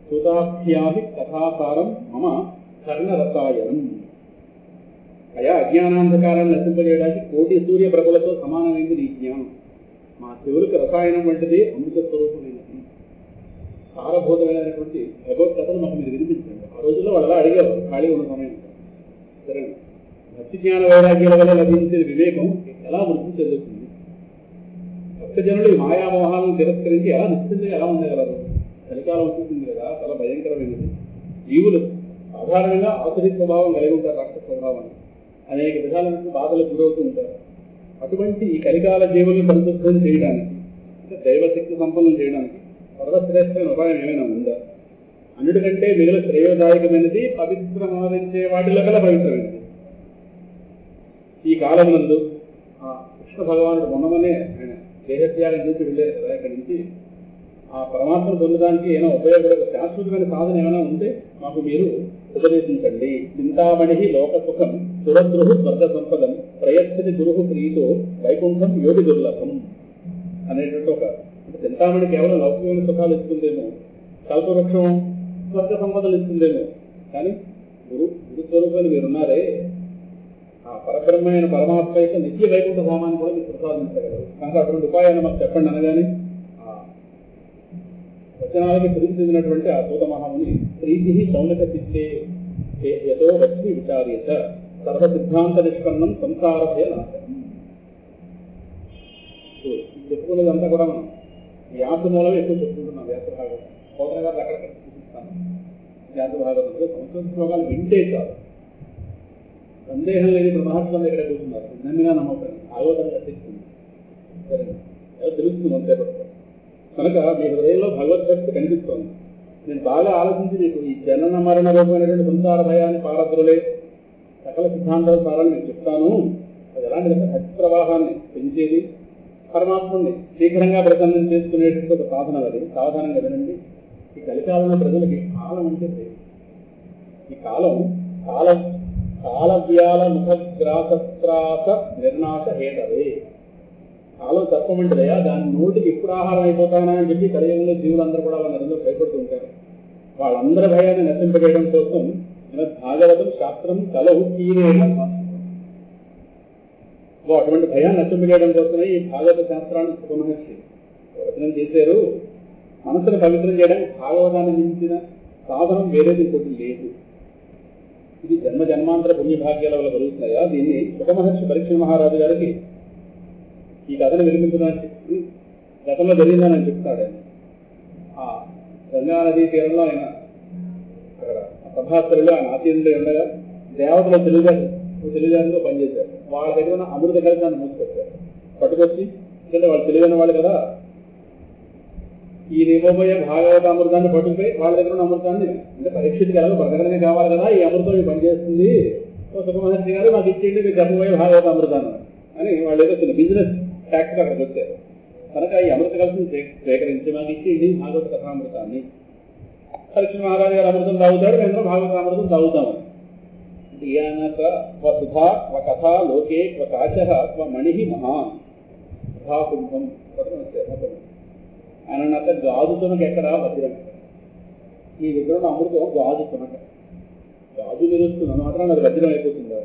సూతాఖ్యాది కథాసారం మమ కర్ణరసాయనం. అయా అజ్ఞానాంధకారాన్ని నశింపజేయడానికి కోటి సూర్య ప్రభలతో సమానమైంది నీ జ్ఞానం. మా చెవులకు రసాయనం వంటిది అమృత స్వరూపమైనది. సారభూతమైనటువంటి భగవద్గీతను మాకు మీరు వినిపించండి. ఆ రోజుల్లో వాళ్ళు అలా అడిగారు ఖాళీ ఉన్న సమయం. సరే, భక్తి జ్ఞాన వైరాగ్యాల వల్ల లభించే వివేకం ఎలా వృద్ధి చెందుతుంది? భక్తజనులు ఈ మాయామోహాలను తిరస్కరించి ఎలా నిశ్చింతగా ఎలా ఉండగలరు? చలికాలం వస్తుంది కదా, చాలా భయంకరమైనది. జీవులు సాధారణంగా ఆసురీ స్వభావం కలిగి ఉంటారు, రక్త స్వభావాన్ని అనేక విధాలైన బాధలకు గురవుతూ ఉంటారు. అటువంటి ఈ కలికాల జీవులను సంతృప్తం చేయడానికి, అంటే దైవశక్తి సంపన్నం చేయడానికి సర్వశ్రేష్టమైన ఉపాయం ఏమైనా ఉందా? అన్నిటికంటే మిగిలిన శ్రేయోదాయకమైనది పవిత్రమారించే వాటిలో కల పవిత్రమైనది. ఈ కాలం నందు ఆ కృష్ణ భగవానుడు మొన్నమనే ఆయన దేహత్యాగం చేసి వెళ్ళారు కదా, ఇక్కడి నుంచి ఆ పరమాత్మను పొందడానికి ఏమైనా ఉపయోగపడే శాశ్వతమైన సాధన ఏమైనా ఉంటే మాకు మీరు ఉపదేశించండి. చింతామణి లోక సుఖం సురద్రుహు స్వర్గ సంపదం ప్రయత్ని గురుహు ప్రీతో వైకుంఠం యోగి దుర్లభం అనేటువంటి ఒక చింతామణి కేవలం లౌకికమైన సుఖాలు ఇస్తుందేమో, కల్పవృక్షం స్వర్గ సంపదలు ఇస్తుందేమో, కానీ గురుస్వరూపాన్ని మీరున్నారే, ఆ పరబ్రహ్మైన పరమాత్మ యొక్క నిత్య వైకుంఠ ధామాన్ని కూడా మీరు ప్రసాదించగలరు. కనుక అటువంటి ఉపాయాన్ని మాకు చెప్పండి అనగానే వచనాలకి తిరిగి చెందినటువంటి ఆ సూత మహాముని ప్రీతి శౌనక చిత్తే యతో వచ్చి విచార్యత సర్వ సిద్ధాంత నిష్పన్నం సంసారభయ నాశనం. చెప్పుకునేదంతా కూడా మనం వ్యాస మూలం ఎక్కువ చెప్పుకుంటున్నాం. వ్యాసభాగం కోటన గారు అక్కడక్కడ చూపిస్తాను. వ్యాసభాగంలో సంస్కృత శ్లోకాలు వింటే చాలు, సందేహం లేని ఇప్పుడు మహాత్ములు ఇక్కడ కూర్చున్నారు. నమ్మినా నమ్మకం ఆలోచన కట్టిస్తుంది, సరే తెలుస్తుంది అంతేపడుతుంది. కనుక మీ హృదయంలో భగవద్భక్తి కనిపిస్తోంది. నేను బాగా ఆలోచించి మీకు ఈ జనన మరణ రూపమైనటువంటి సంసార భయాన్ని పారద్రులే సకల సిద్ధాంతాల సారాన్ని నేను చెప్తాను. అది ఎలాంటిదంటే భక్తి ప్రవాహాన్ని పెంచేది, పరమాత్మని శీఘ్రంగా ప్రసన్నం చేసుకునేటువంటి ఒక సాధన. అది సాధారణంగా వినండి. ఈ కలికాలంలో ప్రజలకి కాలం అంటే ఈ కాలవ్యాల ముఖగ్రాసత్రాస నిర్నాశ హేతవే. కాలం తప్పమంటదయా, దాని నోటికి ఎప్పుడు ఆహారం అయిపోతానా అని చెప్పి కలియుగంలో జీవులందరూ కూడా వాళ్ళందరూ భయపడుతూ ఉంటారు. వాళ్ళందరి భయాన్ని నశింపజేయడం కోసం భాగవతం శాస్త్రం కలవు కీరేణ అటువంటి భయాన్ని నశింపజేయడం కోసమే ఈ భాగవత శాస్త్రాన్ని సుఖమహర్షి ప్రవచనం చేశారు. మనసును పవిత్రం చేయడానికి భాగవతాన్ని మించిన సాధనం వేరేది ఇంకోటి లేదు. ఇది జన్మ జన్మాంతర పుణ్యభాగ్యాల వల్ల కలుగుతున్నాయా? దీన్ని సుఖమహర్షి పరీక్ష మహారాజు గారికి ఈ కథను వినిపించడానికి గతంలో జరిగిందని చెప్తాడు. ఆయన ఆ గంగా నదీ తీరంలో ఆయన అక్కడ ప్రభాస్కరులు ఆయన ఆచీనులై ఉండగా దేవతలు తెలుగుదారిలో పనిచేశారు. వాళ్ళ దగ్గర ఉన్న అమృత కలశాన్ని మూసుకొచ్చారు. పట్టుకొచ్చి ఎందుకంటే వాళ్ళు తెలివైన వాళ్ళు కదా, ఈ నిమోబోయే భాగవత అమృతాన్ని పట్టుకుపోయి వాళ్ళ దగ్గర ఉన్న అమృతాన్ని అంటే పరీక్షితులు ఎలాగో బ్రతకడమే కావాలి కదా, ఈ అమృతం పనిచేస్తుంది, సుఖమహర్షి గారు మాకు ఇచ్చేయండి మీరు చెప్పబోయే భాగవత అమృతాన్ని అని వాళ్ళు ఏదో చిన్న బిజినెస్ ఫ్యాక్టరీ అక్కడికి వచ్చారు. కనుక ఈ అమృత కలశం సేకరించి మాకు ఇచ్చేయండి భాగవత కథామృతాన్ని. పరీక్ష మహారాజు గారు అమృతం తాగుతాడు, మేము భాగవత అమృతం తాగుతామని ధ్యానక స్వ సుధా స్వ కథా లోకే స్వ కాశ స్వ మణి మహాన్ సుధాకుంభం ఆయన అన్నట్ట గాజు తునక ఎక్కడా వజ్రం. ఈ విగ్రహం అమృతం గాజు తునక, గాజు నిలుస్తున్నాను మాత్రం అది వజ్రం అయిపోతుందా?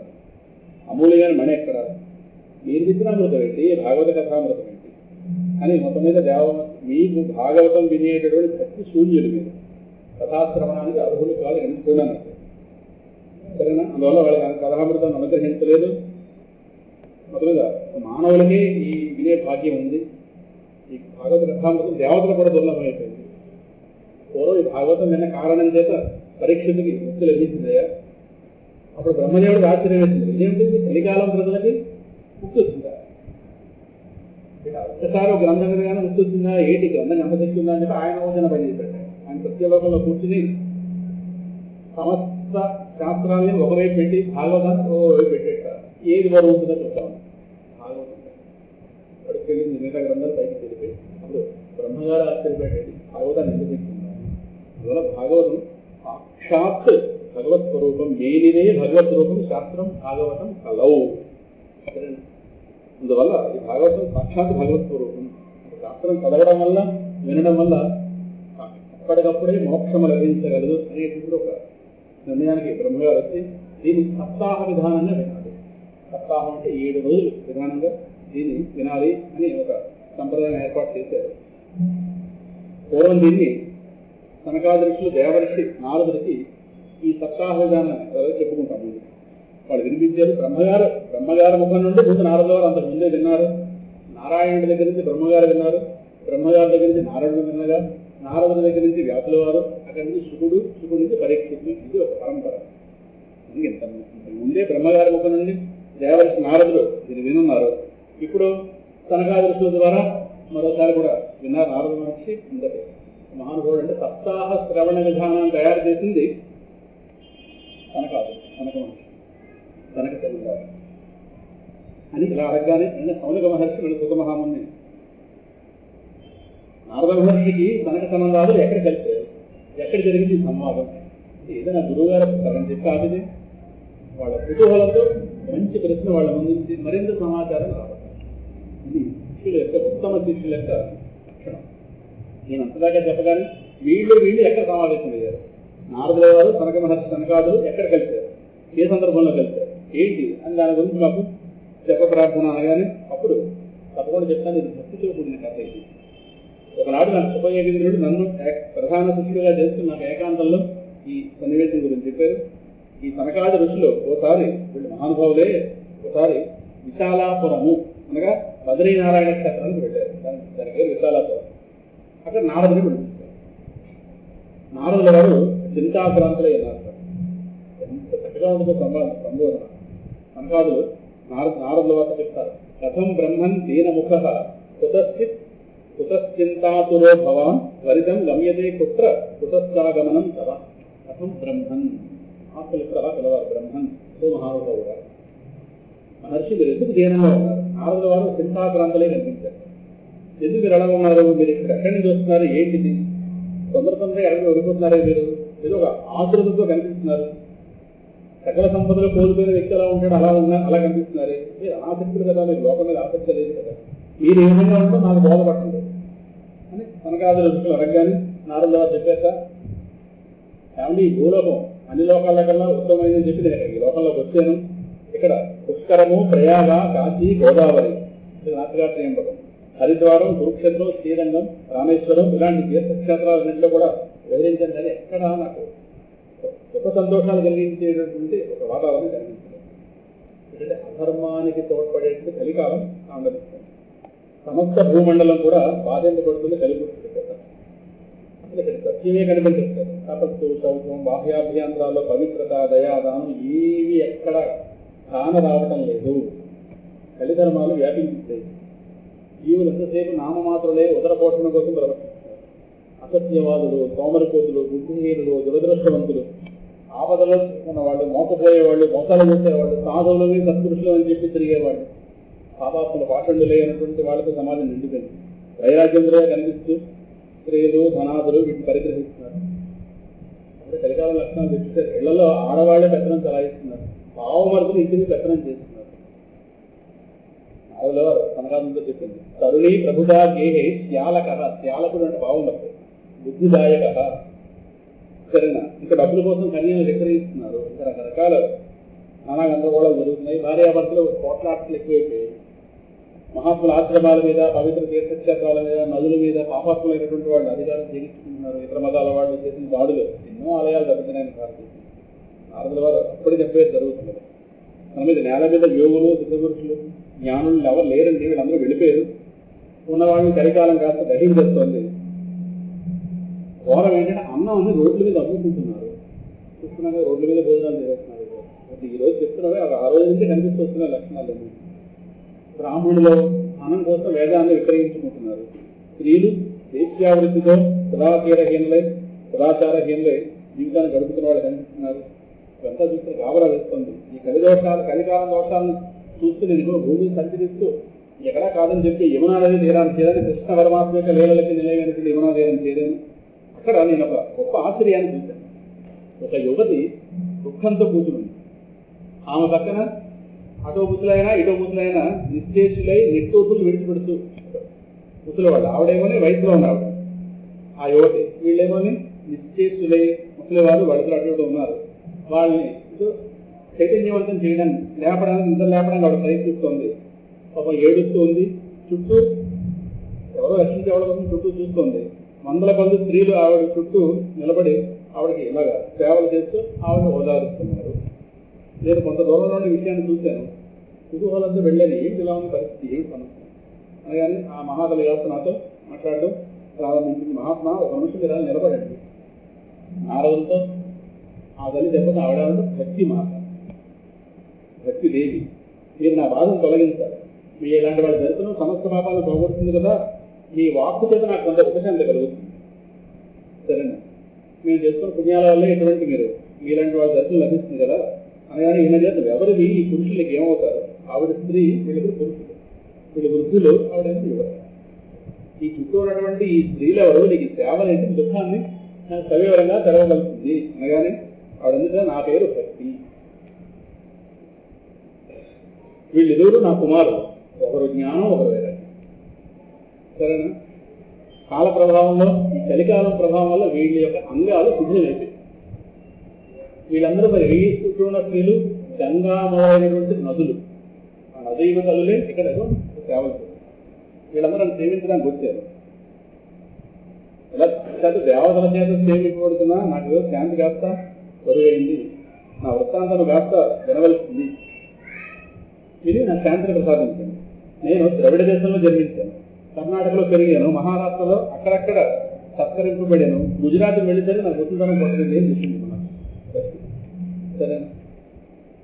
అమూల్యమైన మణి ఎక్కడ? మీరు చెప్పిన అమృతం ఏంటి, భాగవత కథామృతం ఏంటి అని మొత్తం మీద మీకు భాగవతం వినేటటువంటి భక్తి శూన్యులు, మీరు కథాశ్రవణానికి అర్హులు కాదు ఎంచుకోవడానికి. సరేనా? అందువల్ల వాళ్ళకి కథామృతాన్ని అనుగ్రహించలేదు. మొదలుగా మానవులకి ఈ వినే భాగ్యం ఉంది. ఈ భాగవత కథామృతం దేవతలు కూడా దుర్లభమైపోయింది. పూర్వం ఈ భాగవతం విన్న కారణం చేత పరీక్షకి ముక్తి లభించిందయ్యా. అప్పుడు బ్రహ్మదేవుడికి ఆశ్చర్యం వేసింది, ఇదేంటి కలికాలం ప్రజలకి ముక్తి వచ్చిందా? ఒక్కసారి గ్రంథం వినగానే ముక్తి వచ్చిందా? ఏంటి గ్రంథం నమ్మశక్తుందా అని చెప్పి ఆయన ఓజన పనిచేశాడు. ఆయన సత్యలోకంలో కూర్చుని సమస్త శాస్త్రాన్ని ఒకవైపు పెట్టి భాగవతాన్ని ఒకవైపు పెట్టేట ఏది బరువు ఉంటుందో చూస్తాను. భాగవతం అక్కడికి వెళ్ళి మిగతా గ్రంథాలు పైకి తెలిపి అప్పుడు బ్రహ్మగారు ఆశ్చర్యపెట్టేది భాగవతాన్ని ఎందుకు పెట్టుకున్నారు. అందువల్ల భాగవతం సాక్షాత్ భగవత్ స్వరూపం, మేనిదే భగవత్ స్వరూపం శాస్త్రం భాగవతం కలవు. అందువల్ల ఈ భాగవతం సాక్షాత్ భగవత్ స్వరూపం. శాస్త్రం చదవడం వల్ల వినడం వల్ల అప్పటికప్పుడే మోక్షము లభించగలదు అనేటువంటి ఒక నిర్ణయానికి బ్రహ్మగారు వచ్చి దీన్ని సప్తాహ విధానంగా వినాలి. సప్తాహం అంటే 7 రోజులు విధానంగా దీన్ని వినాలి అని ఒక సంప్రదాయం ఏర్పాటు చేశారు. పూర్వం దీన్ని సనకాదృష్టులు దేవర్షి నారదుడికి ఈ సప్తాహ విధానాన్ని చెప్పుకుంటాం. వాళ్ళు వినిపించారు. బ్రహ్మగారి ముఖం నుండి ముందు నారదుల వారు అంతకు ముందే విన్నారు. నారాయణుడి దగ్గర నుంచి బ్రహ్మగారు విన్నారు. బ్రహ్మగారి దగ్గర నుంచి నారాయణుడు విన్నగా, నారదుడి దగ్గర నుంచి వ్యాసుల వారు, అక్కడి నుంచి శుకుడు నుంచి పరీక్షించి, ఇది ఒక పరంపర. ఇంత ముందే బ్రహ్మగారి ముఖం నుండి దేవర్షి నారదుడు దీన్ని వినున్నారు. ఇప్పుడు సనకాదృష్టుల ద్వారా మరోసారి కూడా విన్నారు నారదు మహర్షి. ఇంతటి మహానుభావుడు అంటే సప్తాహ శ్రవణ విధానం తయారు చేసింది సనక మహర్షి, సనక తెలుగువారు అని ఇలా అడగగానే సౌనక మహర్షి వీళ్ళు సుఖ మహాముని. నారద మహర్షికి సనక సంబంధాలు ఎక్కడ కలిపారు, ఎక్కడ జరిగింది సంవాదం? ఏదైనా గురువుగారు పుస్తకం చెప్పి ఆపిది వాళ్ళ కుతూహలంతో మంచి ప్రశ్న వాళ్ళ ముందు మరింత సమాచారం రావాలి. ఇది శిష్యుల యొక్క ఉత్తమ శిష్యుల యొక్క లక్షణం. నేను అంతదాకా చెప్పగానే వీళ్ళు ఎక్కడ సమావేశం అయ్యారు, నారదుల వారు సనక మహర్షి సనకాదులు ఎక్కడ కలిపారు, ఏ సందర్భంలో కలిపారు, ఏంటి అని దాని గురించి మాకు చెప్ప ప్రార్థన అనగానే అప్పుడు తప్పకుండా చెప్తాను. ఇది భక్తితో కూడిన కథ. ఇది ఒకనాడు నాకు సుభయోగేంద్రుడు నన్ను ప్రధాన శిష్యుడిగా చేస్తూ నాకు ఏకాంతంలో ఈ సన్నివేశం గురించి చెప్పారు. ఈ సనకాది ఋషులు ఓసారి వీళ్ళు మహానుభావులే ఒకసారి విశాలాపురము అనగా బద్రీనారాయణ క్షేత్రానికి వెళ్ళారు. దాని పేరు విశాలాపురం. అక్కడ నారదుని పిలిపించారు. నారదుల వారు చింతాక్రాంతులే ఉన్నారు. ఎంత చక్కగా ఉంటుందో సంబోధన. సనకాదులు నారదుల వారు చెప్తారు, కథం బ్రహ్మన్ దీనముఖ కుతశ్చింతాతురో భవాన్ వరిదం గమ్యతే కుత్ర కుతశ్చాగమనం తవ. కథం బ్రహ్మన్ ఆత్మలు అలా పిలవారు. బ్రహ్మన్ ఓ మహానుభావుడు మహర్షి మీరు ఎందుకు దీనంగా ఉన్నారు? నారదుల వారు చింతాక్రాంతులే కనిపించారు. ఎందుకు మీరు ఎలా ఉన్నారు, మీరు ఇక్కడ ఎక్కడి నుంచి వస్తున్నారు, ఏంటిది తొందరగా ఎక్కడికి వెళ్ళిపోతున్నారే, మీరు ఏదో ఒక ఆతృతతో కనిపిస్తున్నారు. సకల సంపదలు కోల్పోయిన వ్యక్తి ఎలా ఉంటాడు అలా కనిపిస్తున్నారే, మీరు ఆసక్తులు కదా, మీరు లోకం మీద ఆసక్తి లేదు కదా, మీరు ఏ విధంగా ఉంటో నాకు బోధపట్టండి అని సనకాదుల ఋషులు అడగగానే నారదుల వారు చెప్పాక, ఫ్యామిలీ భూలోకం అన్ని లోకాల కన్నా ఉత్తమమైందని చెప్పి నేను ఈ లోకంలోకి వచ్చాను. ఇక్కడ పుష్కరము, ప్రయాగ, కాశీ, గోదావరి, నాథగాత్రియంబకం, హరిద్వారం, కురుక్షేత్రం, శ్రీరంగం, రామేశ్వరం ఇలాంటి తీర్థక్షేత్రాలన్నింటిలో కూడా వివరించండి అని ఎక్కడ నాకు గొప్ప సంతోషాలు కలిగించేటటువంటి ఒక వాతావరణం కలిగించింది. ఎందుకంటే అధర్మానికి తోడ్పడేటువంటి కలికాలం ఆంధ్రప్రదేశ్. సమస్త భూమండలం కూడా బాధింపబడుతుంది కలిపుస్తుంది. అసలు ఇక్కడ సత్యమే కనిపించట్లేదు. తపస్సు, శౌచం, బాహ్యాభ్యంతరాల్లో పవిత్రత, దయాదానం ఏవి ఎక్కడ కాన రావటం లేదు. కలిధర్మాలు వ్యాపించాయి. జీవులు ఎంతసేపు నామమాత్రులే ఉదర పోషణ కోసం ప్రవర్తిస్తారు. అసత్యవాదులు, సోమరిపోతులు, బుద్ధిహీనులు, దురదృష్టవంతులు, ఆపదలో ఉన్నవాళ్ళు, మోసపోయేవాళ్ళు, మోసాలు చేసేవాళ్ళు, సాధువులని సత్పురుషులు అని చెప్పి తిరిగేవాళ్ళు, పాపాత్మలు, పాషండులే అయినటువంటి వాళ్ళతో సమాజం నిండిపోయింది. వైరాగ్యంలో కనిపిస్తూ స్త్రీలు, ధనాదులు వీటిని పరిగ్రహిస్తున్నారు. అంటే కలికాల లక్షణాలు తెచ్చితే ఇళ్లలో ఆడవాళ్లే పెత్తనం చలాయిస్తున్నారు. భావమర్దులు ఇంటిని పెత్తనం చేస్తున్నారు. నాలుగులో కనకాలంతో చెప్పింది తరుణి ప్రభుగా గేహే శ్యాలక, శ్యాలకుడు అంటే భావమర్దు, బుద్ధిదాయక. సరేనా? ఇంకా డబ్బుల కోసం కన్యను విక్రయిస్తున్నారు. ఇంకా రకరకాల నానా గందరగోళాలు జరుగుతున్నాయి. భార్యాభర్తలు పోట్లాటలు ఎక్కువైపోయాయి. మహాత్ముల ఆశ్రమాల మీద, పవిత్ర తీర్థక్షేత్రాల మీద, నదుల మీద పాపాత్ములైనటువంటి వాళ్ళు అధికారం చేయించుకుంటున్నారు. ఇతర మతాల వాళ్ళు చేసిన దాడులు ఎన్నో ఆలయాలు దెబ్బతిన్నాయని కారణం నారదుల వారు అప్పటి చెప్పేది జరుగుతున్నది. మన మీద నేల మీద యోగులు, సిద్ధపురుషులు, జ్ఞానులు ఎవరు లేరండి, వీళ్ళందరూ వెళ్ళిపోయారు. ఉన్నవాళ్ళని కలికాలం కాస్త దహించేస్తోంది. ఘోరం ఏంటంటే అన్నం అని రోడ్ల మీద అమ్ముకుంటున్నారు. చూస్తున్నాగా రోడ్ల మీద భోజనాలు చేస్తున్నారు. ఈ రోజు చెప్తున్నావే ఆ రోజు నుంచి కనిపిస్తూ వస్తున్న లక్షణాలు. బ్రాహ్మణులు అన్నం కోసం వేదాన్ని విక్రయించుకుంటున్నారు. స్త్రీలు వేశ్యావృత్తితో సదాచారహీనులై జీవితాన్ని గడుపుతున్న వాళ్ళు కనిపిస్తున్నారు. ఇదంతా చూస్తే గాబరా వేస్తుంది. ఈ కలికాలం దోషాలను చూస్తూ నేను భూమిని సంచరిస్తూ ఎక్కడా కాదని చెప్పి యమునా నది తీరాన్ని చేరాను. కృష్ణ పరమాత్మ యొక్క లీలలకి నిలయమైనటువంటి యమునా తీరాన్ని చేరాను. అక్కడ నేను ఒక గొప్ప ఆశ్చర్యాన్ని చూశాను. ఒక యువతి దుఃఖంతో కూర్చుంది. ఆమె పక్కన అటో ముసలైనా ఇటో ముసలైనా నిశ్చేషులై నిట్టూర్పులు విడిచిపెడుతూ ముసలివాళ్ళు. ఆవిడేమోని వయసులో ఉన్న ఆవిడ ఆ యువతి, వీళ్ళేమోని నిశ్చేషులై ముసలివాళ్ళు వడతలు అటు ఉన్నారు. వాళ్ళని చైతన్యవంతం చేయడానికి లేపడానికి నిద్ర లేపడానికి ఆవిడ ప్రయత్నిస్తోంది. పాపం ఏడుస్తూ ఉంది. చుట్టూ ఎవరో రక్షించేవాళ్ళ కోసం చుట్టూ చూస్తోంది. వందల కొద్ది స్త్రీలు ఆవిడ చుట్టూ నిలబడి ఆవిడకి ఇలాగా సేవలు చేస్తూ ఆవిడ ఓదారుస్తున్నారు. నేను కొంత దూరంలోని విషయాన్ని చూశాను. కుతూహలంతో వెళ్ళాను. ఏంటి ఇలా ఉన్న పరిస్థితి, ఏం సమస్య అనగానే ఆ మహాతలి గారితో నాతో మాట్లాడడం ప్రారంభించింది. మహాత్మా, ఒక మనుషులు ఇలా నిలబడండి. నారదులతో ఆ తల్లి చెప్పిన ఆవిడ భక్తి మాత, భక్తి దేవి, మీరు నా బాధను తొలగించాలి. మీ ఇలాంటి వాళ్ళ దర్శనం సమస్త పాపాలను పోగొడుతుంది కదా. మీ వాక్కు చేత నాకు కొంత ఉపశాంతి కలుగుతుంది. సరేనా? మేము చేసుకున్న పుణ్యాల వల్ల ఎటువంటి మీలాంటి వాళ్ళ దర్శనం లభిస్తుంది కదా అనగానే ఈయన చేత ఎవరివి ఈ పురుషులకి ఏమవుతారు? ఆవిడ స్త్రీ, వీళ్ళకి పురుషులు, వీళ్ళ వృద్ధులు, ఆవిడేమో యువత. ఈ చుట్టూ ఉన్నటువంటి ఈ స్త్రీలు ఎవరు నీకు సేవలేంటి దుఃఖాన్ని సవివరంగా తెరవగలుగుతుంది అనగానే ఆవిడందుకే నా పేరు భక్తి. వీళ్ళిద్దరు నా కుమారులు, ఒకరు జ్ఞానం, ఒకరు వేరే. సరేనా? కాల ప్రభావంలో, ఈ చలికాలం ప్రభావం వల్ల వీళ్ళ యొక్క అంగాలు శిథిలమైపోయి వీళ్ళందరూ మరి చుట్టూ ఉన్న స్త్రీలు గంగామయమైనటువంటి నదులు, ఆ నదీమ తల్లులే ఇక్కడ సేవలు. వీళ్ళందరూ నన్ను సేవించడానికి వచ్చారు. ఇలా దేవతల చేత సేవించబడుతున్నా నాకు శాంతి కాస్త బరువైంది. నా వృత్తాంతాలు కాస్త వినవలసింది. ఇది నా శాంతిని ప్రసాదించండి. నేను ద్రవిడ దేశంలో జన్మించాను, కర్ణాటకలో పెరిగాను, మహారాష్ట్రలో అక్కడక్కడ సత్కరింపబడాను, గుజరాత్కి వెళితే నాకు గుర్తుందనం పడుతుంది అని చెప్పించుకున్నాను. సరేనా?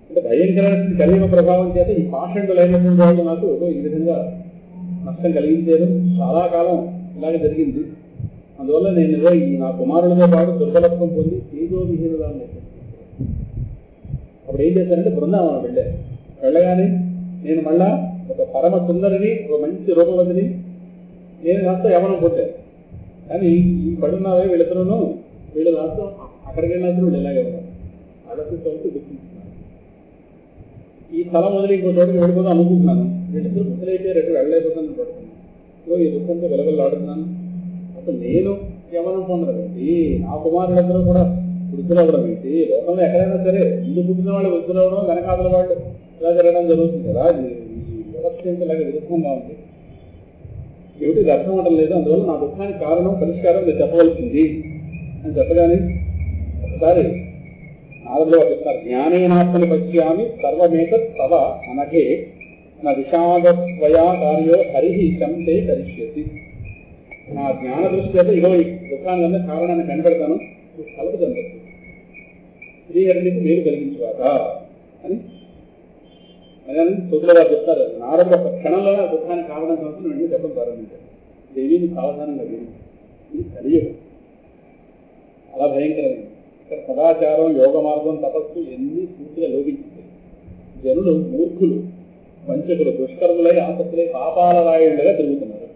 అంటే భయంకరమైన కలియుగ ప్రభావం చేత ఈ పాషండులైనటువంటి వాళ్ళు నాకు ఈ విధంగా నష్టం కలిగించారు. చాలా కాలం ఇలాగే జరిగింది. అందువల్ల నేను ఈ నా కుమారులతో పాటు దుర్బలత్వం పొంది తేజోవిహీనులను అప్పుడు ఏం చేశానంటే బృందావనం వెళ్ళగానే నేను మళ్ళా ఒక పరమ సుందరిని, ఒక మంచి రూపవతిని నేను కాస్త యవనం పొందాను. కానీ ఈ పడున్నావే వీళ్ళిద్దరూ వీళ్ళు కాస్త అక్కడికి వెళ్ళినప్పుడు వీళ్ళు ఇలాగే ఉన్నారు. ఆలోచిస్తూ గుర్తించుకున్నాను. ఈ స్థలం వదిలి ఇంకో చోటుకి వెళ్ళిపోతాను అనుకుంటున్నాను. వీళ్ళిద్దరు ముసలైతే రెట్టు వెళ్ళలేకపోతాను పడుతున్నాను. ఈ దుఃఖంతో వెలవెల్లాడుతున్నాను. అసలు నేను యవనం పొందడం ఏంటి, నా కుమారులందరూ కూడా వృద్ధులు అవ్వడం ఏంటి? లోకంలో ఎక్కడైనా సరే ముందు పుట్టిన వాళ్ళు వృద్ధులు అవ్వడం, వెనకాదుల వాళ్ళు ఇలా జరగడం జరుగుతుంది కదా. ఈ వ్యవస్థ ఇలాగే విరుద్ధంగా ఉంది. ఏమిటి ఇది అర్థం అవడం లేదు. అందువల్ల నా దుఃఖానికి కారణం, పరిష్కారం మీరు చెప్పవలసింది అని చెప్పగానే ఒకసారి నారదులు చెప్తారు, జ్ఞానేనాత్మని పశ్యామి సర్వమేత తవ అనగే నా విషాదత్వయా కార్యో హరి శంతే కరిష్యతి. నా జ్ఞాన దృష్టి చేత ఇగో ఈ దుఃఖానికన్నా కారణాన్ని కనిపెడతాను, కలపదు అని చెప్తుంది. శ్రీహరికి మేలు కలిగించువాక అని శుద్ధుల వారు చెప్తారు. నారదులు ఒక క్షణంలో దుఃఖానికి కారణం కోసం వెంటనే చెప్పడం ప్రారంభించారు. దేవిని సావధానంగా విని, ఇది కలియుగం, అలా భయంకరమైంది. ఇక్కడ సదాచారం, యోగ మార్గం, తపస్సు ఎన్ని పూర్తిగా లోపించింది. జనులు మూర్ఖులు, వంచకులు, దుష్కర్ములై, ఆసక్తులై, పాపాల రాయుడుగా తిరుగుతున్నారు.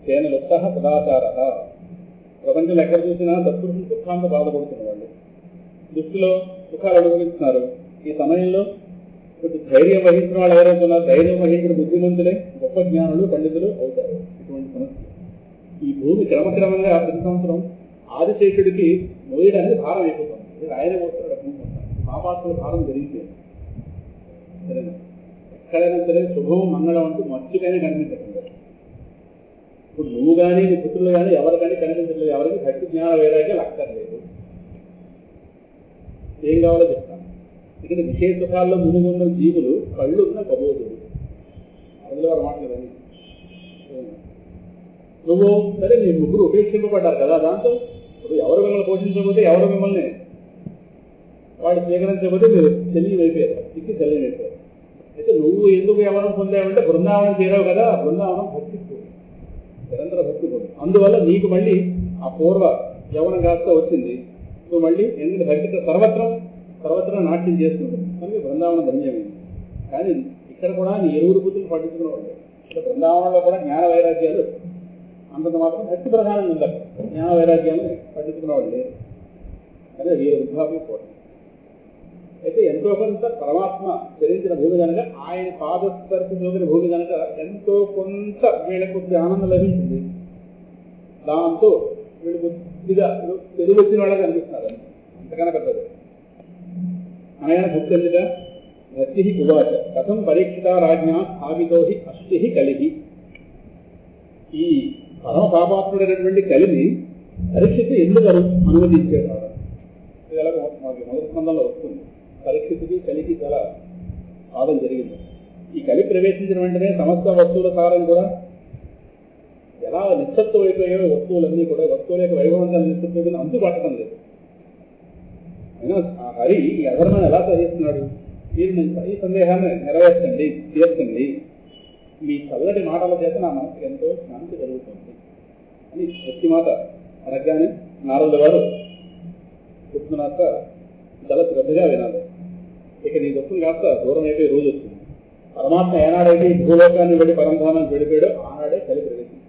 తేన లుప్త సదాచార. ప్రపంచంలో ఎక్కడ చూసినా సత్పురుషులు దుఃఖాంతో బాధపడుతున్న వాళ్ళు, దృష్టిలో సుఖాలు అనుభవిస్తున్నారు. ఈ సమయంలో కొంచెం ధైర్యం వహించిన వాళ్ళు ఎవరైతే ఉన్నారు, ధైర్యం వహించిన బుద్ధిమంతులే గొప్ప జ్ఞానులు పండితులు అవుతారు. ఇటువంటి సమస్య ఈ భూమి క్రమక్రమంగా ప్రతి సంవత్సరం ఆదిశేషుడికి మోయడానికి భారం అయిపోతుంది. ఇది ఆయన పోతున్నాడు భూమి పాపాత్మల భారం జరిగితే సరేనా. ఎక్కడైనా సరే శుభం మంగళం అంటూ మర్చికైనా కనిపించట్లేదు. ఇప్పుడు నువ్వు కానీ నీ పుత్రులు కానీ ఎవరికైనా కనిపించట్లేదు. ఎవరికి భక్తి జ్ఞాన వైరాగ్యాలు అక్కర్లేదు. ఏం కావాలో చెప్తాను. ఇక్కడ విశేష సుఖాల్లో మునిగి ఉన్న జీవులు కళ్ళు ఉన్న కబోదులు అందులో వారు మాట్లాడని నువ్వు సరే మీ ముగ్గురు ఉపేక్షింపబడ్డారు కదా. దాంతో ఇప్పుడు ఎవరు మిమ్మల్ని పోషించకపోతే ఎవరు మిమ్మల్ని వాడు స్వీకరించకపోతే మీరు చెల్లి అయిపోయారు, చిక్కి చెల్లి అయిపోయారు. అయితే నువ్వు ఎందుకు ఎవరం పొందావంటే బృందావనం చేరావు కదా. బృందావనం భక్తి నిరంతర భక్తి పొంది అందువల్ల నీకు మళ్ళీ ఆ పూర్వ యవనం కాస్త వచ్చింది. నువ్వు మళ్ళీ ఎందుకు భక్తి సర్వత్రం నాట్యం చేస్తుంది కనుక బృందావనం ధన్యమైంది. కానీ ఇక్కడ కూడా నీ ఎరువురు బుద్ధులు పట్టించుకున్న వాళ్ళు ఇక్కడ బృందావనంలో కూడా జ్ఞాన వైరాగ్యాలు అంతంత మాత్రం భక్తి ప్రధానంగా ఉండాలి. జ్ఞాన వైరాగ్యాలను పట్టించుకున్న వాళ్ళు లేరు. అదే వీరు వృద్ధాప్యం పోవడం. అయితే ఎంతో కొంత పరమాత్మ ధరించిన భూమి కనుక ఆయన పాదస్పర్శ చూపిన భూమి కనుక ఎంతో కొంత వీళ్ళకు ఆనందం లభించింది. దాంతో వీళ్ళు కొద్దిగా తెలివి వచ్చిన వాళ్ళకి అనిపిస్తున్నారు. అంతకన్నా పెద్దది ఆయన గుర్తెందుక భక్తి ఉవాచ కథం పరీక్షిత రాజ్ఞా స్థాపితో అష్టి కలిగి. ఈ పరమ పాపాత్ముడైనటువంటి కలిని పరీక్షిత ఎందుకు అనుమతించారు? ఇది ఎలాగో మాకు మొదటి స్కందంలో వస్తుంది. పరీక్షితుకి కలికి చాలా వాదం జరిగింది. ఈ కలి ప్రవేశించిన వెంటనే సమస్త వస్తువుల సారం కూడా ఎలా నిశ్శబ్దం అయిపోయాయో వస్తువులన్నీ కూడా వస్తువుల యొక్క వైభవంతాన్ని నిశ్శబ్దం అంతుపట్టడం లేదు. అయినా ఆ హరి ఈ అధర్మాన్ని ఎలా సహిస్తున్నాడు? మీరు ఈ సందేహాన్ని నెరవేర్చండి, తీర్చండి. మీ చల్లటి మాటల చేత నా మనసుకి ఎంతో శాంతి కలుగుతుంది అని శక్తిమాత అనగానే నారదుల వారు చెప్తున్నాక చాలా శ్రద్ధగా వినాలి. ఇక నీ దుఃఖం కాస్త దూరం అయిపోయి రోజు వస్తుంది. పరమాత్మ ఏనాడైతే భూలోకాన్ని వెళ్ళి పరంధానాన్ని వెళ్ళిపోయాడో ఆనాడే కలి ప్రవేశించింది.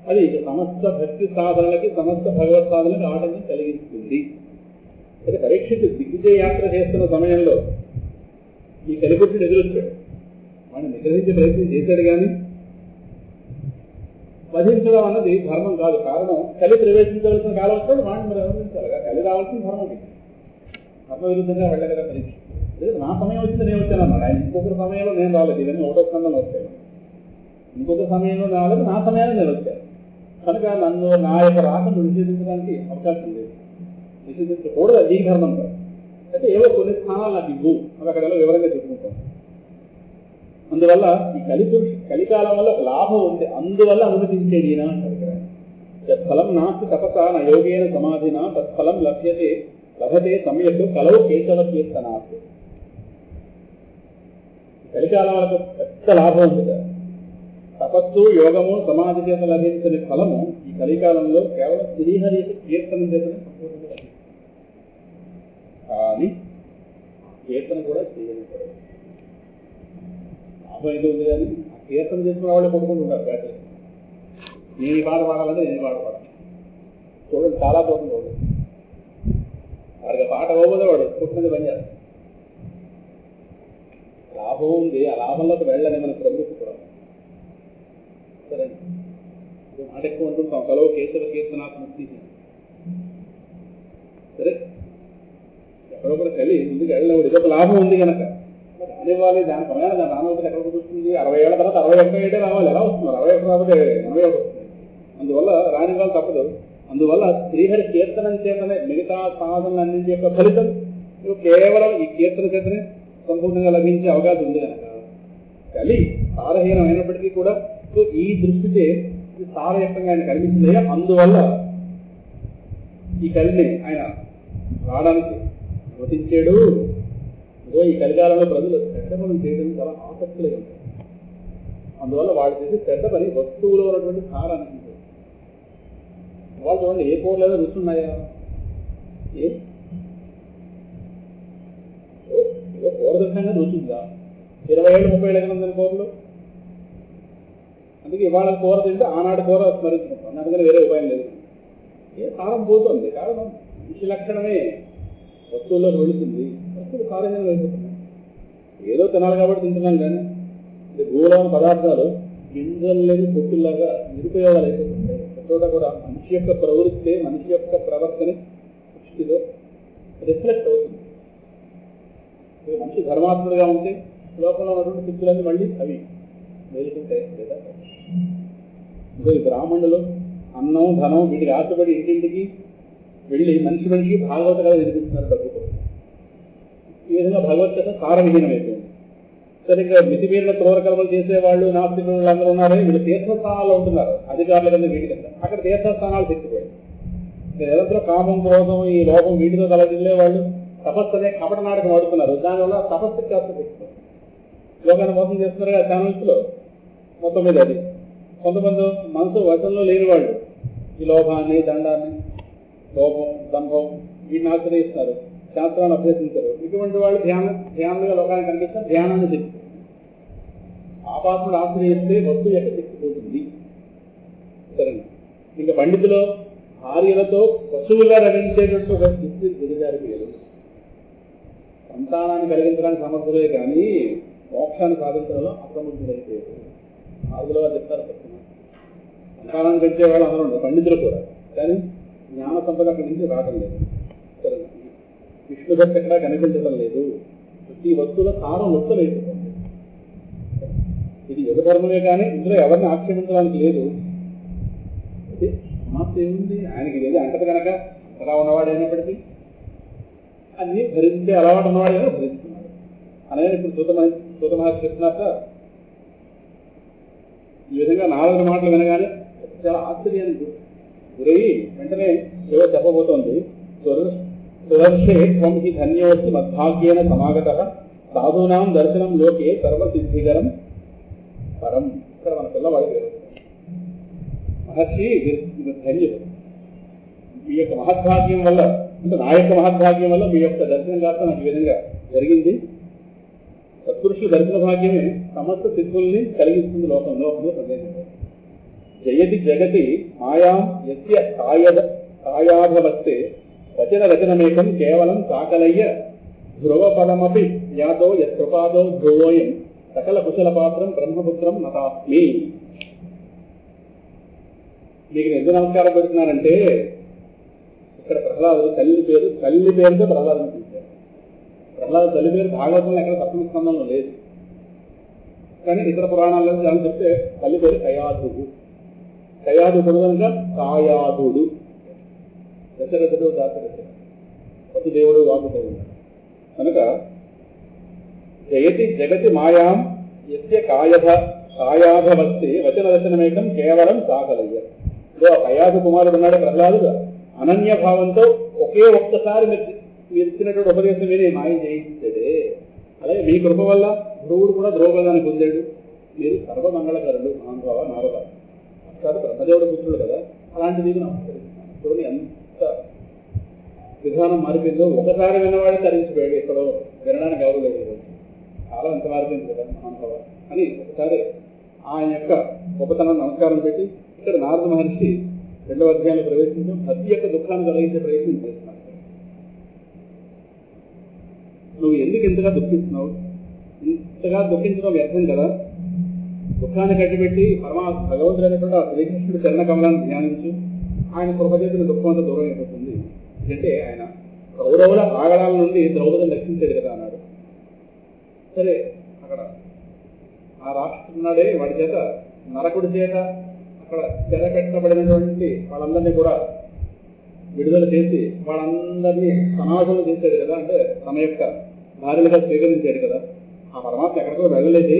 అది ఇక సమస్త భక్తి సాధనలకి సమస్త భగవత్ సాధనకి ఆటంకం కలిగిస్తుంది. అయితే పరీక్షితు దిగ్విజయ యాత్ర చేస్తున్న సమయంలో ఈ కలిపురుషుడు ఎదురొచ్చాడు. వాడిని నిగ్రహించే ప్రయత్నం చేశాడు కానీ వధించడం అన్నది ధర్మం కాదు. కారణం కలి ప్రవేశించవలసిన కాలం వస్తాడు వాడిని మరి అనుభవించాలి. కలి రావాల్సిన ధర్మం ధర్మ విరుద్ధంగా వెళ్ళే కదా పరీక్ష. లేదు నా సమయం వచ్చింది నేను వచ్చాను అన్నాడు. ఆయన ఇంకొకరి సమయంలో నేను రాలేదు. ఇవన్నీ ఒకటో స్కందంలో వచ్చాను. ఇంకొక సమయంలో రాలేదు, నా సమయాన్ని నేను వచ్చాను కనుక నన్ను నా యొక్క రాకను నిషేధించడానికి అవకాశం లేదు. నిషేధించకూడదు, అది ధర్మం కాదు. అయితే ఏవో కొన్ని స్థానాలు నాకు ఇవ్వు అది అక్కడ వివరంగా చెప్పుకుంటాం. అందువల్ల ఈ కలికాలం వల్ల ఒక లాభం ఉంది, అందువల్ల అనుమతించేది ఈయన అంటారు ఇక్కడ. తత్ఫలం నాస్తి తపసా నా యోగేన సమాధిన తత్ఫలం లభతే సమయత్తు కలవు కేశవ కీర్తనాత్. కలికాలం వల్ల పెద్ద లాభం ఉంది కదా. తపస్సు యోగము సమాధి చేత లభించిన ఫలము ఈ కలికాలంలో కేవలం శ్రీహరి కీర్తనం చేతనే సంపూర్ణంగా లభిస్తుంది. కానీ కీర్తన కూడా చేయలేదు. లాభం ఏదో ఉంది కానీ ఆ కీర్తన చేసిన వాళ్ళే కొట్టుకుంటున్నారు. బ్యాటరీ నేను ఈ పాట పాడాలంటే నేను పాట పాడాలి. చూడండి చాలా దూరం చూడండి. వాడికి పాట అవ్వబోదే వాడు పుట్టినది పని చేస్తాడు. లాభం ఉంది, ఆ లాభంలోకి వెళ్ళని మన ప్రవృత్తి కూడా సరే. మాట ఎక్కువ ఉంటుంటాం కలవ కేశవ కీర్తనాత్మక్తి సరే. ఎక్కడో కూడా కలి ముందుకు వెళ్ళినప్పుడు ఇదొక లాభం ఉంది కనుక రానివ్వాలి. దాని సమయాన్ని దాని రానవద్దు ఎక్కడ కుదురుతుంది. 60 ఏళ్ల తర్వాత 61 ఏటే రావాలి. ఎలా వస్తున్నారు? 61 రాకపోతే 81 వస్తుంది. అందువల్ల రానివ్వాలి తప్పదు. అందువల్ల శ్రీహరి కీర్తనం చేతనే మిగతా సాధనలన్నింటి యొక్క ఫలితం కేవలం ఈ కీర్తన చేతనే సంపూర్ణంగా లభించే అవకాశం ఉంది కనుక కలి సారహీనం అయినప్పటికీ కూడా ఈ దృష్టితే సారయుక్తంగా ఆయన కనిపించింది. అందువల్ల ఈ కలిని ఆయన రావడానికి అనుమతించాడు. ఈ కలికాలంలో ప్రజలు చెడ్డ పనులు చేయడం చాలా ఆసక్తులుగా ఉంటారు. అందువల్ల వాళ్ళు చేసే చెడ్డ పని వస్తువులో ఉన్నటువంటి సారాన్ని వాళ్ళు చూడండి. ఏ కూరలో రుచి ఉన్నాయా? కూర దర్శనంగా రుచి ఉందా? 20 ఏళ్ళు 30 ఏళ్ళు ఎక్కడ కూరలు. అందుకే ఇవాళ కూర తింటే ఆనాడు కూర స్మరించుకుంటాం. అందుకని వేరే ఉపాయం లేదు. ఏ సారం పోతుంది. కారణం మనిషి లక్షణమే వస్తువుల్లో వెళుతుంది. వస్తువులు సారహీనం అయిపోతున్నాయి. ఏదో తినాలి కాబట్టి తింటున్నాం, కానీ భూలోని పదార్థాలు గింజలు లేని పొట్టులాగా నిరుపయోగాలు అయిపోతుంటాయి. చోట కూడా మనిషి యొక్క ప్రవృత్తి, మనిషి యొక్క ప్రవర్తన దృష్టిలో రిఫ్లెక్ట్ అవుతుంది. మనిషి ధర్మాత్ముడిగా ఉంటే లోకంలో ఉన్నటువంటి శక్తులన్నీ మళ్ళీ అవి వెలుగుతాయి. లేదా ఇంకా ఈ బ్రాహ్మణులు అన్నం ధనం వీటికి ఆశపడి ఇంటింటికి వెళ్ళి మనిషికి భాగవత కథ వినిపిస్తున్నారు డబ్బుతో. ఈ విధంగా భగవద్గీత సారవిహీనమైపోయింది. సరిగ్గా మితిమీరిన క్రూరకర్మలు చేసేవాళ్ళు, నాస్తికులు అందరూ ఉన్నారని వీళ్ళు తీర్థస్థానాల్లో ఉంటున్నారు, అధికారుల కింద వీటి కింద. అక్కడ తీర్థస్థానాలు తెచ్చిపోయాయి. నిరంతరం కామం, క్రోధం, ఈ లోపం వీటితో తలదిల్లే వాళ్ళు తపస్సు అనే కపట నాటకం ఆడుతున్నారు. దానివల్ల తపస్సు కాస్త తెచ్చుకున్నారు. లోకాన్ని మోసం చేస్తున్నారు కదా ఛానల్స్లో. మొత్తం మీద అది కొంతమంది మనసు వచనంలో లేని వాళ్ళు ఈ లోభాన్ని, దండాన్ని, లోపం, దంభం వీటిని ఆశ్రయిస్తారు, శాస్త్రాన్ని అభ్యసించారు. ఇటువంటి వాళ్ళు ధ్యానంగా లోకాన్ని కనిపిస్తారు, ధ్యానాన్ని తెచ్చుకుంటారు. ఆపాత్మను ఆశ్రయిస్తే వస్తువు ఎక్కడ తెచ్చిపోతుంది. సరే, ఇంకా పండితులు భార్యలతో పశువులా రచించేటట్టు ఒక స్థితి దిగజారిపోయారు. సంతానాన్ని కలిగించడానికి సమర్థులే కానీ మోక్షాన్ని సాధించడంలో అసమర్థులైపోయారు. ఆదులో చెప్తారు. సంతానాన్ని పెంచే వాళ్ళు అందరూ ఉండరు, పండితులు కూడా. కానీ జ్ఞాన సంపద అక్కడి నుంచి రావడం లేదు. సరే, విష్ణు భక్తి ఎక్కడా కనిపించడం లేదు. ప్రతి వస్తువుల సారం వస్తలేదు. ఇది యుగ ధర్మమే కానీ ఇందులో ఎవరిని ఆక్షేపించడానికి లేదు. సమస్య ఏముంది? ఆయనకి లేదు అంటది కనుక ఎలా ఉన్నవాడైనప్పటికీ అన్ని భరించే అలవాటు ఉన్నవాడైనా భరిస్తున్నాడు. అలాగే ఇప్పుడు సూత మహర్షి చెప్తున్నాక ఈ విధంగా 4 మాటలు వినగానే చాలా ఆశ్చర్యానికి గురయ్యి వెంటనే ఏవో చెప్పబోతోంది. సుదర్శే త్వం హి ధన్యోస్తి మద్భాగ్యేన సమాగతః సాధూనాం దర్శనం లోకే సర్వసిద్ధికరం పరం. ఇక్కడ మన పిల్లవాడికి మహర్షి ధన్యుడు. మీ యొక్క మహద్భాగ్యం వల్ల, అంటే నా యొక్క మహద్భాగ్యం వల్ల మీ యొక్క దర్శనం కాస్త నాకు ఈ విధంగా జరిగింది. సత్పురుషుల దర్శన భాగ్యమే సమస్త సిద్ధుల్ని కలిగిస్తుంది లోకంలో సందేశం. జయతి జగతి మాయాం యస్య కాయాభవస్తే వచన రచనమేకం కేవలం సాకలయ్య ధ్రువపదమపి యాతో యత్కృపాదో ధ్రువోయం సకల కుశల పాత్రం బ్రహ్మపుత్రం నతాస్మి. మీకు ఎందుకు నమస్కారం పెడుతున్నానంటే ఇక్కడ ప్రహ్లాదుడు తల్లి పేరుతో ప్రహ్లాదుని పిలిచారు. ప్రహ్లాదు తల్లి పేరు భాగవతంలో ఎక్కడ సప్తమ స్కంధంలో లేదు, కానీ ఇతర పురాణాల్లో దాన్ని చెప్తే తల్లి పేరు కయాదుడు. కయాదుడు కనుక కాయాదుడు. దశరథుడు దాశరథుడు వసుదేవుడు వాసుదేవుడు కనుక జయతి జగతి మాయాం యస్య కాయాభవస్తే వచన రచనమేకం కేవలం సాకలయ్య. ఆ కయాదు కుమారుడు ఉన్నాడు ప్రహ్లాదుడు, అనన్య భావంతో ఒకే ఒక్కసారి మీరు ఇచ్చినటువంటి ఉపదేశం విని మాయం చేయించాడే. అలాగే మీ కృప వల్ల ధ్రువుడు కూడా ధ్రువపదాన్ని పొందాడు. మీరు సర్వమంగళకరుడు మహానుభావ నారద. కాదు బ్రహ్మదేవుడు పుత్రుడు కదా, అలాంటి మీకు నమస్కరిస్తున్నాను. చూడండి ఎంత విధానం మారిపోయిందో. ఒకసారి విన్నవాడే తరించిపోయాడు, ఎక్కడో వినడానికి ఎవరు లేదు. చాలా ఎంత మారిపోయింది కదా మహానుభావ అని ఒకసారి ఆయన యొక్క గొప్పతనం నమస్కారం పెట్టి ఇక్కడ నారద మహర్షి 2వ అధ్యాయంలో ప్రవేశించడం భక్తి యొక్క దుఃఖాన్ని కలిగించే ప్రయత్నం చేస్తున్నాడు. నువ్వు ఎందుకు ఇంతగా దుఃఖిస్తున్నావు? ఇంతగా దుఃఖించడం వ్యర్థం కదా. దుఃఖాన్ని కట్టిపెట్టి భగవంతుడు అనేటువంటి ఆ శ్రీకృష్ణుడు చరణ కమలాన్ని ధ్యానించు. ఆయన కృపచేతుల దుఃఖం అంతా దూరం అయిపోతుంది. అంటే ఆయన కౌరవుల ఆగడాల నుండి ద్రౌపదిని రక్షించేది కదా అన్నాడు. సరే, అక్కడ ఆ రాక్షసున్నాడే వాడి చేత నరకుడి చేత అక్కడ చెరపెట్టబడినటువంటి వాళ్ళందరినీ కూడా విడుదల చేసి వాళ్ళందరినీ సనాశనం చేశాడు కదా. అంటే తన యొక్క భార్యలుగా స్వీకరించాడు కదా. ఆ పరమాత్మ ఎక్కడికో వెళ్ళలేదు.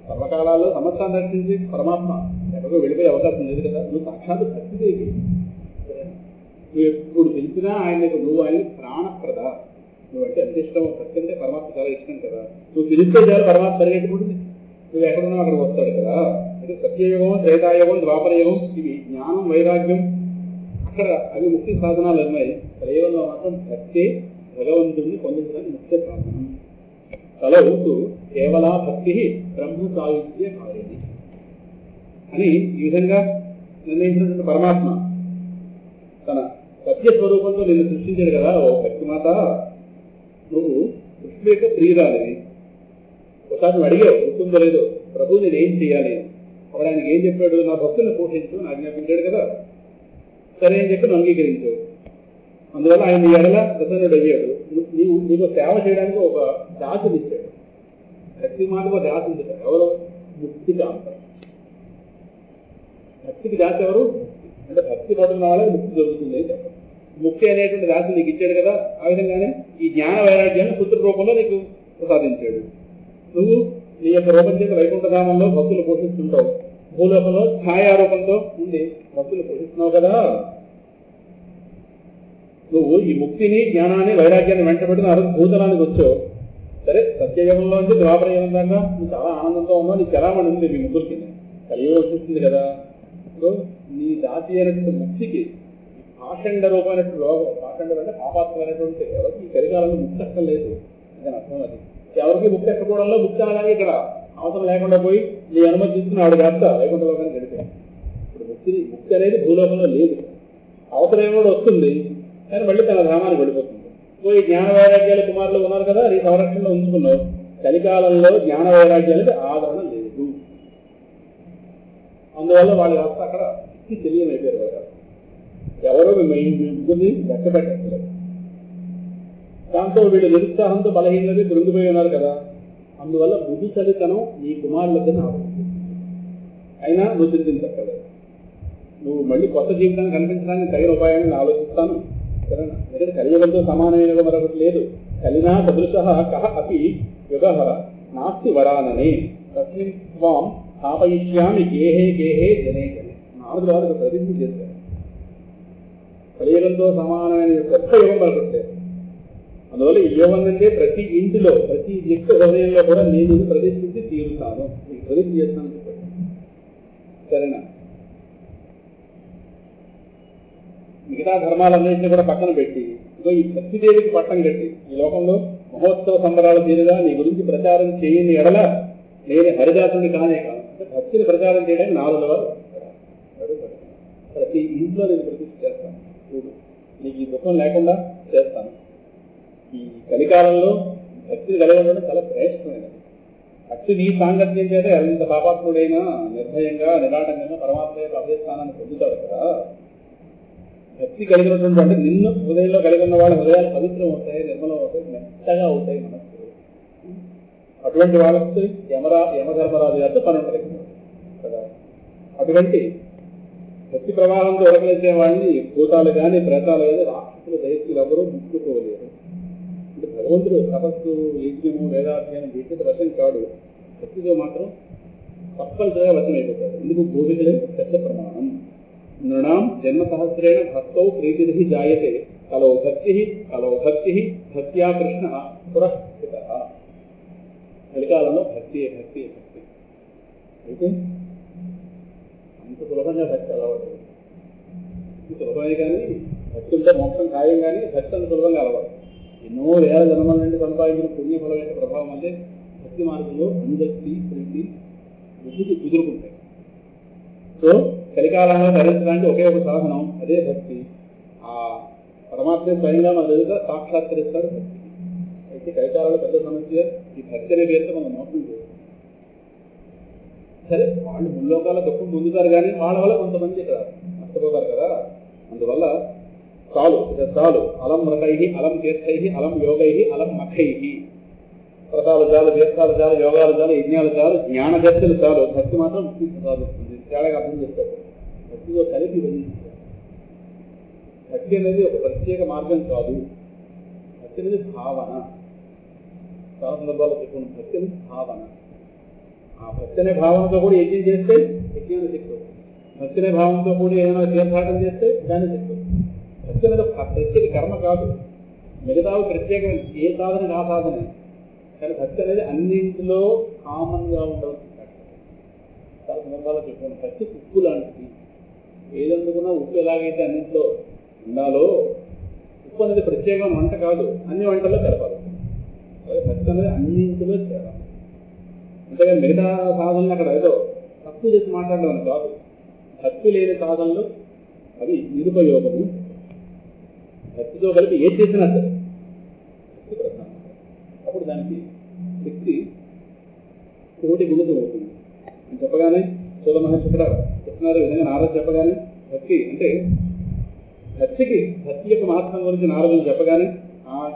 సర్వకాలాల్లో సమస్తాన్ని రక్షించి పరమాత్మ ఎక్కడికో వెళ్ళిపోయే అవకాశం లేదు కదా. నువ్వు సాక్షాత్తు భక్తిదేవి. నువ్వు ఎప్పుడు పిలిచినా నువ్వు ఆయన ప్రాణప్రద. నువ్వంటే ఎంత ఇష్టం, భక్తి అంటే పరమాత్మ చాలా ఇష్టం కదా. నువ్వు పిలిస్తే చాలు పరమాత్మ పరిగెట్టుకుంటుంది. నువ్వు ఎక్కడున్నా అక్కడికి వస్తాడు కదా. అంటే సత్యయుగం, త్రేతాయుగం, ద్వాపరయుగం ఇవి జ్ఞానం, వైరాగ్యం, అక్కడ అవి ముఖ్య సాధనాలు ఉన్నాయి. కలియుగంలో మాత్రం భక్తి భగవంతుడిని పొందించడానికి ముఖ్య సాధనం. తలవుతూ కేవలా భక్తి బ్రహ్మ సాయుధ్య కార్యది అని ఈ విధంగా నిర్ణయించినటువంటి పరమాత్మ తన సత్య స్వరూపంతో నిన్ను సృష్టించాడు కదా. ఓ భక్తి మాత, నువ్వు కృష్ణుడి యొక్క ప్రియురాలివి. ఒకసారి నువ్వు అడిగావు ఉంటుందో లేదో, ప్రభు నేను ఏం చేయాలి? అప్పుడు ఆయనకి ఏం చెప్పాడు? నా భక్తులను పోషించు, నా జ్ఞాపించాడు కదా. సరే అని చెప్పి నువ్వు అంగీకరించావు. అందువల్ల ఆయన నీ ఎడల ప్రసన్నుడు అయ్యాడు. నీకు సేవ చేయడానికి ఒక దాసుని ఇచ్చాడు. భక్తి మాటకు ఒక దాసు ఉంది. ఎవరు? ముక్తికి అంతం. భక్తికి దాసి ఎవరు అంటే భక్తి పడుతున్న వాళ్ళకి ముక్తి దొరుకుతుంది అని చెప్పారు. ముక్తి అనేటువంటి దాసి నీకు ఇచ్చాడు కదా. ఆ విధంగానే ఈ జ్ఞాన వైరాగ్యాన్ని పుత్ర రూపంలో నీకు ప్రసాదించాడు. నువ్వు నీ యొక్క రూపం చేత వైకుంఠధామంలో భక్తులు పోషిస్తుంటావు. భూలోకంలో ఛాయారూపంతో ఉండి భక్తులు పోషిస్తున్నావు కదా. నువ్వు ఈ ముక్తిని, జ్ఞానాన్ని, వైరాగ్యాన్ని వెంటబెట్టిన భూతలానికి వచ్చావు. సరే, సత్యయుగంలో నుంచి ద్వాపర యుగం దాకా నువ్వు చాలా ఆనందంతో ఉన్నావు. నీ చలామణి ఉంది మీ ముగ్గురికి. కలియుగం వచ్చేస్తుంది కదా. సో నీ దాసి అయినటువంటి ముక్తికి పాషండ రూపమైనటువంటి లోకం, పాషండం అంటే పాపాత్మైనటువంటి ఎవరికి ఈ కలికాలంలో ముక్తి ఎక్కలేదు అని అర్థం. అది ఎవరికి ముక్తి ఎక్కకపోవడంలో ముక్తి అనగానే ఇక్కడ అవసరం లేకుండా పోయి నీ అనుమతి తీసుకుని ఆవిడ కాస్త వైకుంఠ లోకానికి గడిపాడు. ఇప్పుడు ముక్తి అనేది భూలోకంలో లేదు. అవసరం కూడా వస్తుంది, కానీ మళ్ళీ తన ధామానికి వెళ్ళిపోతుంది. సో ఈ జ్ఞాన వైరాగ్యాల కుమారులు ఉన్నారు కదా, ఈ సంరక్షణలో ఉంచుకున్నావు. కలికాలంలో జ్ఞాన వైరాగ్యాలకి ఆదరణ లేదు. అందువల్ల వాళ్ళు కాస్త అక్కడ తెలియమైపోయారు కదా. ఎవరో ముగ్గురిని లెక్కపెట్టలేదు. దాంతో వీళ్ళు నిరుత్సాహంతో బలహీనది కృంగిపోయి ఉన్నారు కదా. అందువల్ల బుద్ధి చలితనం ఈ కుమారులకి ఆవరించింది. అయినా నువ్వు చింతించక్కర్లేదు. నువ్వు మళ్ళీ కొత్త జీవితాన్ని కనిపించడానికి తగిన ఉపాయాన్ని నేను ఆలోచిస్తాను. సరేనా? ఎందుకంటే కలియుగంతో సమానమైన మరొకటి లేదు. కలినా సదృశ కహ అపి యుగ నాస్తి వరానని తస్మిన్ స్వాం స్థాపయిష్యామి గేహే గేహే జనే జనే. నాలుగు వారికి ప్రతిజ్ఞ చేశారు. కలియుగంతో సమానమైన కొత్త యుగం మరొకటి. అందువల్ల ఈ యుగం అంటే ప్రతి ఇంటిలో, ప్రతి వ్యక్తి హృదయంలో కూడా నేను ప్రతిష్ఠించి తీరుతాను, నీకు ప్రతిజ్ఞ చేస్తాను చెప్పాడు. సరేనా? మిగతా ధర్మాలన్నింటినీ కూడా పక్కన పెట్టి ఇదో ఈ భక్తిదేవికి పట్టం కట్టి ఈ లోకంలో మహోత్సవ సంబరాల తీరుగా నీ గురించి ప్రచారం చేయని ఎడల నేను హరిదాసుని కానే కాదు. అంటే భక్తిని ప్రచారం చేయడానికి 4 వారు ప్రతి ఇంట్లో నేను ప్రతిష్ఠ చేస్తాను. చూడు, నీకు ఈ దుఃఖం లేకుండా చేస్తాను. ఈ కలికాలంలో భక్తిని కలగడం చాలా శ్రేష్టమైనది. భక్తి నీ సాంగత్యం చేత ఎంత పాపాత్ముడైనా నిర్భయంగా, నిరాటంగా పరమాత్మ యొక్క అభయస్థానాన్ని పొందుతాడు కదా. భక్తి కలిగినటువంటి అంటే నిన్ను హృదయంలో కలిగి ఉన్న వాళ్ళ హృదయాలు పవిత్రం అవుతాయి, నిర్మలం అవుతాయి, మెత్తగా అవుతాయి మనస్సు. అటువంటి వాళ్ళకి యమధర్మరాజు గారితో పని ఉంటుంది కదా. అటువంటి భక్తి ప్రవాహంతో ఉరకలేసే వాళ్ళని భూతాలు కానీ, ప్రేతాలు కానీ, రాక్షసులు, దైత్యులు ఎవరూ ముట్టుకోలేరు. అంటే భగవంతుడు తపస్సు, యజ్ఞము, వేదాధ్యయనం వీటితో వశం కాడు. భక్తితో మాత్రం తప్పనిసరిగా వశం అయిపోతాడు. ఎందుకు? భూమికలే పెద్ద ప్రమాణం. నృణాం జన్మ సహస్రేణ భక్తౌ ప్రీతిర్హి జాయతే కలౌ భక్తి భక్త్యా కృష్ణ పురస్కృత. కలికాలంలో భక్తి అయితే అంత సులభంగా భక్తి అలవాటు. సులభమే కానీ భక్తి ఉంటే మోక్షం ఖాయం, కానీ భక్తి అంత సులభంగా అలవాటు. ఎన్నో వేల జన్మల నుండి సంపాదించిన పుణ్యఫలం యొక్క ప్రభావం అంటే భక్తి మార్గంలో అనుభక్తి, ప్రీతి, బుద్ధికి కుదురుకుంటాయి. సో కలికాలంలో ధరించడానికి ఒకే ఒక సాధనం, అదే భక్తి. ఆ పరమాత్మ స్వయంగా మన ఎదుట సాక్షాత్కరిస్తాడు భక్తి. అయితే కలికాలంలో పెద్ద సమస్య ఈ భక్తి అనే పేరుతో మనం మోసం చేస్తాం. సరే, వాళ్ళు ముల్లోకాల దుఃఖం పొందుతారు, కానీ వాళ్ళ వల్ల కొంతమంది ఇక్కడ నష్టపోతారు కదా. అందువల్ల చాలు అలం వ్రతై, అలం తీర్థై, అలం యోగై, అలం మఖై. వ్రతాలు చాలు, తీర్థాలు చాలు, యోగాలు చాలు, యజ్ఞాలు చాలు, జ్ఞాన దర్శలు చాలు. భక్తి మాత్రం ముక్తి ప్రసాదిస్తుంది. తేడాగా అర్థం చేసుకోవాలి. భక్తితో కలిపి వర్ణించారు. భక్తి అనేది ఒక ప్రత్యేక మార్గం కాదు. భక్తి అనేది భావన. చాలా సందర్భాల్లో చెప్పుకున్నాం, భక్తి అనేది భావన. ఆ భక్తి అనే భావనతో కూడా యజ్ఞం చేస్తే యజ్ఞాన్ని శక్తి. భక్తి అనే భావంతో కూడా ఏదైనా తీర్థాటం చేస్తే దాన్ని శక్తి. భక్తి అనేది ప్రత్యేక కర్మ కాదు. మిగతావి ప్రత్యేకమైన ఏ సాధన ఆ సాధన. కానీ భక్తి అనేది అన్నింటిలో కామన్గా ఉండవచ్చు. చాలా సందర్భాల్లో చెప్పుకున్నాం, భక్తి ఉప్పు లాంటిది. ఏదందుకున్నా ఉప్పు ఎలాగైతే అన్నింటిలో ఉండాలో, ఉప్పు అనేది ప్రత్యేకమైన వంట కాదు, అన్ని వంటల్లో కలపాలి. భక్తి అనేది అన్నింటిలో చేరాలి. అంతేగాని మిగతా సాధనలు అక్కడ ఏదో తప్పు చేసి మాట్లాడడం కాదు. భక్తి లేని సాధనలు అవి నిరుపయోగము. భక్తితో కలిపి ఏది చేసినా సరే భక్తి ప్రధానం. అప్పుడు దానికి శక్తి కోటి గుణితం అవుతుంది అని చెప్పగానే సూత మహర్షి కూడా చెప్తున్నారు. ఈ విధంగా నారదు చెప్పగానే భక్తి అంటే భక్తి యొక్క మహత్వం గురించి నారదులు చెప్పగానే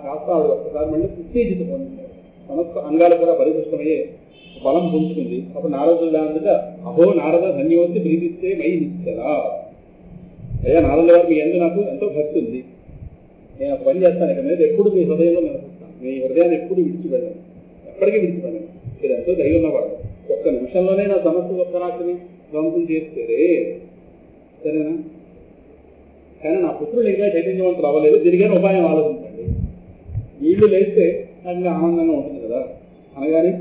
కాస్త ఆవిడ ఒక్కసారి మళ్ళీ ఉత్తేజిత పొందుతున్నారు. సమస్త అంగాలు కూడా పరిపుష్టమయ్యే బలం పుంజుకుంది. అప్పుడు నారదులు దానిగా అహో నారద ధన్యోతి ప్రీతిస్తే మై నిశ్చలా. అయ్యా నారదుల గారు మీ ఎందు నాకు ఎంతో భక్తి ఉంది, నేను ఒక పని చేస్తాను, ఇక మీద ఎప్పుడు మీ హృదయంలో నివసిస్తాను, మీ హృదయాన్ని ఎప్పుడు విడిచిపెట్టాను, ఎప్పటికీ విడిచిపెట్టాను. మీరు ఎంతో ధైర్యం ఉన్నవాడు, ఒక్క నిమిషంలోనే నా సమస్త గొప్పరాశిని ధ్వంసం చేస్తే సరేనా, కానీ నా పుత్రులు ఇంకా చైతన్యవంతులు అవ్వలేదు, దీనికైనా ఉపాయం ఆలోచించండి. వీళ్ళు లేస్తే నాకు ఆనందంగా ఉంటుంది కదా అనగానే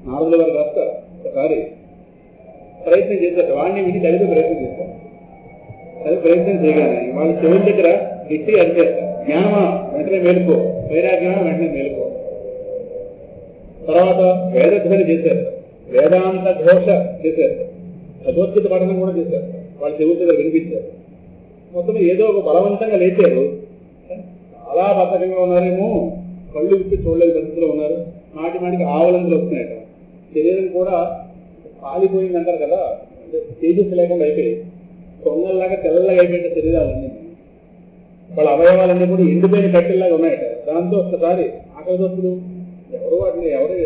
నారదుల వారు కాస్త ఒకసారి ప్రయత్నం చేశారు. వాడిని విని కలిపి ప్రయత్నం చేశారు. అది ప్రయత్నం చేయగానే వాళ్ళ చెవుల దగ్గర గట్టి అరిచేస్తారు. జ్ఞానమా వెంటనే మేలుకో, వైరాగ్యమా వెంటనే మేలుకో. తర్వాత వేదధ్వని చేశారు, వేదాంత ఘోష చేశారు, భగవద్గీత పఠనం కూడా చేశారు. వాళ్ళ చెవుల దగ్గర వినిపించారు. మొత్తం ఏదో ఒక బలవంతంగా లేచారు. చాలా బద్ధకంగా ఉన్నారేమో, కళ్ళు విప్పి చూడలేని పరిస్థితిలో ఉన్నారు. మాటి మాటికి ఆవలంతులు వస్తున్నాయట. శరీరం కూడా పాలిపోయింది అంటారు కదా, తేజస్సు లేకుండా అయిపోయి కొంగల్లాగా తెల్లగా అయిపోయిన శరీరాలన్నీ, వాళ్ళ అవయవాలన్నీ కూడా ఎండిపోయిన కట్టెల్లాగా ఉన్నాయట. దాంతో ఒక్కసారి ఆకలి దప్పులు ఎవరు వాటిని ఎవరు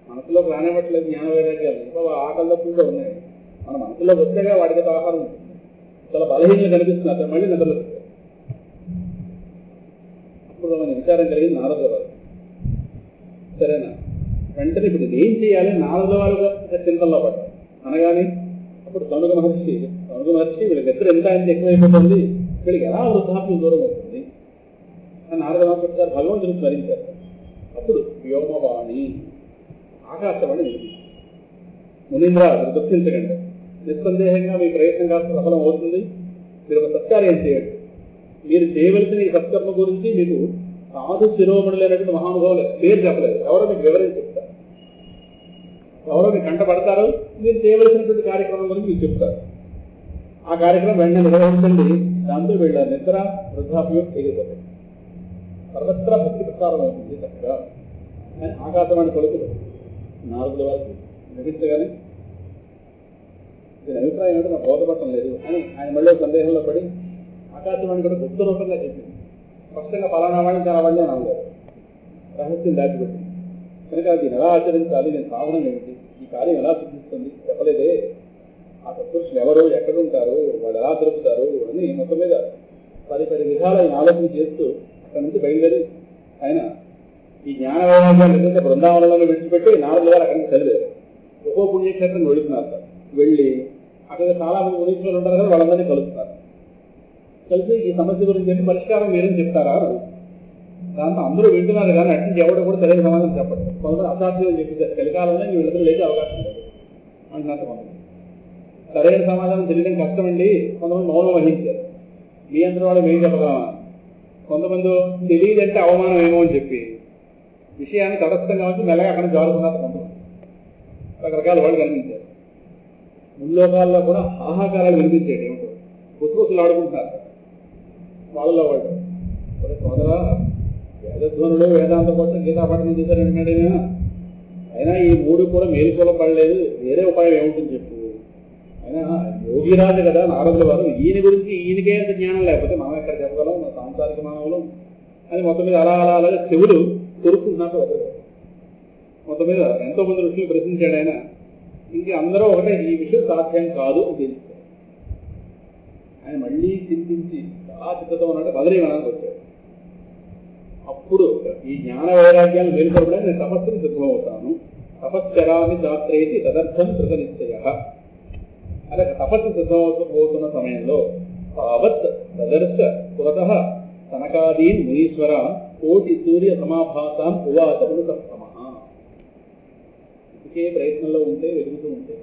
మనసులోకి రానివ్వట్లేదు. జ్ఞాన వైరాగ్యాలు ఇంకా ఆకలి దప్పులు కూడా ఉన్నాయి. మన మనసులోకి వస్తేగా వాటికి ఆహారం ఉంటుంది. చాలా బలహీనంగా కనిపిస్తున్నారు. మళ్ళీ నిద్రలో అప్పుడు మన విచారం కలిగింది నారదుల వారు. సరేనా, వెంటనే ఇప్పుడు ఏం చేయాలి నారదుల వారు చింతనలో పడ్డారు. అనగానే అప్పుడు సౌనక మహర్షి వీళ్ళకి నిద్ర ఎంత ఆయన ఎక్కువైపోతుంది, వీళ్ళకి ఎలా వృద్ధాప్యం దూరం అవుతుంది అని నారద మహర్షి గారు భగవంతుని స్మరించారు. అప్పుడు వ్యోమవాణి ఆకాశవాణి వినిపించింది. మునీంద్ర దుఃఖించకండి, నిస్సందేహంగా మీ ప్రయత్నం కాస్త సఫలం అవుతుంది. మీరు ఒక సత్కార్యం చేయండి. మీరు చేయవలసిన ఈ సత్కర్మ గురించి మీకు సాధు శిరోమణులైనటువంటి మహానుభావులు పేరు చెప్పలేదు, ఎవరో మీకు వివరించి చెప్తారు. ఎవరో మీకు కంటపడతారు, మీరు చేయవలసినటువంటి కార్యక్రమం గురించి మీకు చెప్తారు. ఆ కార్యక్రమం వెంటనే నిర్వహించండి. దాంతో వీళ్ళ నిద్ర వృద్ధాప్యం ఎగిరిపోతుంది, సర్వత్ర భక్తి ప్రసారం అవుతుంది చక్కగా అని ఆకాశవాణి కొడుకులు నారదుల వారికి గ్రహించగానే దీని అభిప్రాయం ఏంటో నాకు బోధపడటం లేదు అని ఆయన మళ్ళీ సందేహంలో పడి ఆకాశవాణి కూడా గుప్త రూపంగా చెప్పింది. స్పష్టంగా ఫలానా వాడిని చాలా వాడిని అని అనలేదు, రహస్యం దాచిపెట్టింది. కనుక దీన్ని ఎలా ఆచరించాలి, నేను సాధనం ఏమిటి, ఈ కార్యం ఎలా సిద్ధిస్తుంది చెప్పలేదే. ఆ సత్పురుషులు ఎవరు, ఎక్కడుంటారు, వాళ్ళు ఎలా దొరుకుతారు అని మొత్తం మీద 10 విధాలు ఆయన ఆలోచన చేస్తూ అక్కడి నుంచి బయలుదేరి ఆయన ఈ జ్ఞాన వైరాగ్యాలు ఏదైతే బృందావనంలో విడిచిపెట్టి నారదుల గారు అక్కడి నుంచి చదివారు. ఒక్కో పుణ్యక్షేత్రం వెళుతున్నారు. వెళ్ళి అక్కడ చాలా మంది మునీశ్వరులు ఉంటారు కదా, వాళ్ళందరినీ కలుస్తున్నారు. కలిసి ఈ సమస్య గురించి చెప్పి పరిష్కారం మీరేం చెప్తారా అని. దాంతో అందరూ వింటున్నారు కానీ అట్నుంచి ఎవరు కూడా సరైన సమాధానం చెప్పండి. కొంతమంది అసాధ్యం అని చెప్పేసారు, కలికాలంలో వీళ్ళందరూ లేచే అవకాశం లేదు అంటున్నారు. కొంతమంది సరైన సమాధానం తెలియడం కష్టమండి, కొంతమంది మౌనం వహించారు. మీ అందరూ వాళ్ళు మేము చెప్పగలమా. కొంతమంది తెలియదంటే అవమానం ఏమో అని చెప్పి విషయాన్ని తటస్థంగా వచ్చి మెల్లగా అక్కడ జారుకున్నారు. కొంతమంది రకరకాల వాళ్ళు కనిపించారు. ముల్లోకాల్లో కూడా ఆహాకారాలు వినిపించేది ఏమిటో గుసగుసలు ఆడుకుంటున్నారు వాళ్ళలో వాళ్ళు. సోదరా, వేదధ్వనులు వేదాంత కోసం గీతాపఠనం చేశారంటున్నాడైనా, అయినా ఈ 3 కూడా మేలుకోవడం పడలేదు, వేరే ఉపాయం ఏముంటుంది చెప్పు. అయినా యోగిరాజు కదా నారదుల వారు, ఈయన గురించి ఈయనకే అంత జ్ఞానం లేకపోతే మనం ఎక్కడ చెప్పగలం, మన సాంసారిక మానవులు అని మొత్తం మీద అలా అలాగే చెవులు కొరుకుంటున్నారు. ఒకరు మొత్తం మీద ఎంతో మంది ఋషులు ప్రశ్నించాడు ఆయన. ఇంక అందరూ ఒకటే, ఈ విషయం సాధ్యం కాదు అని తెలుసు. ఆయన మళ్ళీ చింతించి చాలా చిత్తతో ఉన్నట్టు బదరీవనానికి వచ్చాడు. అప్పుడు ఈ జ్ఞాన వైరాగ్యాలు మేలుకోవడానికి నేను తపస్సుని సిద్ధమవుతాను. తపశ్చరాన్ని శాస్త్రేతి తదర్థం కృతనిశ్చయ. అలా తపస్సు సిద్ధమవుతున్న సమయంలో తావత్ ప్రదర్శ పురతః సనకాదీన్ మునీశ్వర కోటి సూర్య సమాభాసాన్ ఉవాచ మనుసత్తమ. ఇదికే ప్రయత్నంలో ఉంటే, వెలుగుతూ ఉంటే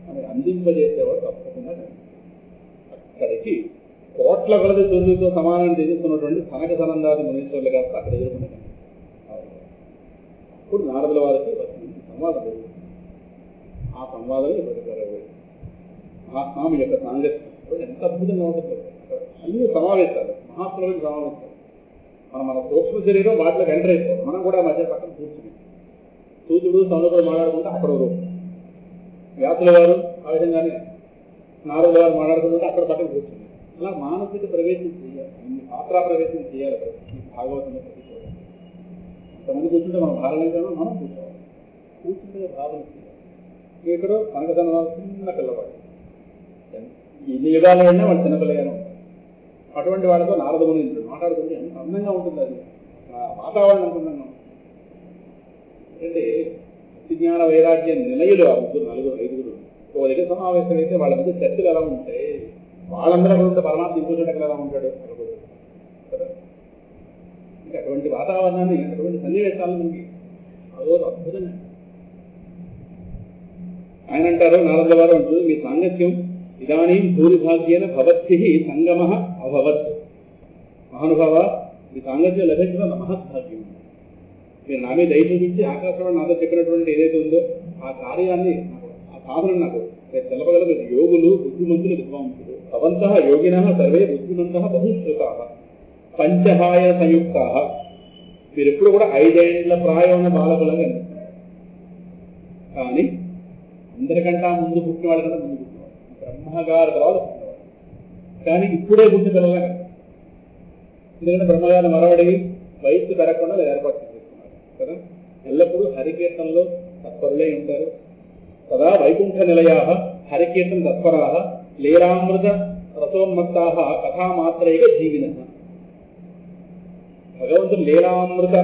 ఆమె అందింపజేసేవాడు తప్పకుండా. అక్కడికి కోట్ల కొలది సూర్యుడితో సమానం చేస్తున్నటువంటి సనక సనందాది మునీశ్వరులు కాస్త అక్కడ ఎదుర్కొన్నాయి. అప్పుడు నారదుల వారికి సంవాదం జరిగింది. ఆ సంవాదం ఇప్పటికీ ఆ స్వామి యొక్క సాంగత్యం ఎంత అద్భుతంగా ఉంటుంది. అన్ని సమావేశాలు, మహాత్ములకి సమావేశాలు, మన సూక్ష్మ శరీరం వాటిలోకి ఎంటర్ అయిపోవాలి. మనం కూడా మధ్య పక్కన కూర్చుని సూర్యుడు సౌనకుడు మాట్లాడుకుంటే అక్కడ రూపం, వ్యాసుల వారు ఆ విధంగానే నారదుల వారు మాట్లాడుకుంటే అక్కడ పక్కన కూర్చుని, అలా మానసిక ప్రవేశం చేయాలి, పాత్రా ప్రవేశం చేయాలి. భాగవతంలో ప్రతి చోట కొంతమంది కూర్చుంటే మనం భారలంగా మనం కూర్చోవాలి, కూర్చుంటే భావన చేయాలి. ఇక్కడ కనకదన చిన్న పిల్లవాడు, ఎన్ని యుగాలు అయినా వాడు చిన్నపిల్లగానే ఉంటాడు. అటువంటి వాడితో నారదముని మాట్లాడుతుంటే ఎంత అందంగా ఉంటుంది, అది వాతావరణం అందంగా ఉంటుంది. అంటే జ్ఞాన వైరాగ్య నిలయులు ఆ ముగ్గురు నలుగురు ఐదుగురు ఒక దగ్గర సమావేశం అయితే వాళ్ళ మధ్య చర్చలు ఎలా ఉంటాయి, వాళ్ళందరూ అక్కడ ఉంటే పరమాత్మ ఇంకో చోట ఎలా ఉంటాడు కదా. ఇంకా అటువంటి వాతావరణాన్ని, అటువంటి సన్నివేశాలను మనకి అదో అద్భుతంగా ఆయన అంటారు. నారదుల వారు అంటూ మీ సాంగత్యం ఇదానీ భూరిభాగ్యేన భవద్భిః సంగమః అభవత్. మహానుభావ, మీ సాంగత్యం లభించడం మహద్భాగ్యం. మీరు నా మీద దయ చూపించి ఆకాశవాణి నాతో చెప్పినటువంటి ఏదైతే ఉందో ఆ కార్యాన్ని, ఆ సాధన నాకు తెలపగలరు. యోగులు, బుద్ధిమంతులు, విద్వాంసులు. భవంతః యోగినః సర్వే బుద్ధిమంతః బహుశ్రుతాః పంచహాయ సంయుక్తాః. మీరు ఎప్పుడు కూడా 5 ఏళ్ల ప్రాయమైన బాలకులుగా కనిపిస్తారు. కానీ అందరికంటా ముందు పుట్టినవాడు కన్నా ముందు పుట్టినవాడు, బ్రహ్మగారి తర్వాత పుట్టినవాడు. కానీ ఇప్పుడే పుట్టిన పిల్లలుగా, ఎందుకంటే బ్రహ్మగారిని మరవడి వయస్సు పెరగకుండా ఏర్పాటు చేస్తున్నారు కదా. ఎల్లప్పుడూ హరికీర్తనలో తత్పరులై ఉంటారు. సదా వైకుంఠ నిలయాః హరికీర్తన తత్పరాః లీలామృత రసోన్మత్తాః కథామాత్రైక జీవినః. భగవంతుడు లీలామృత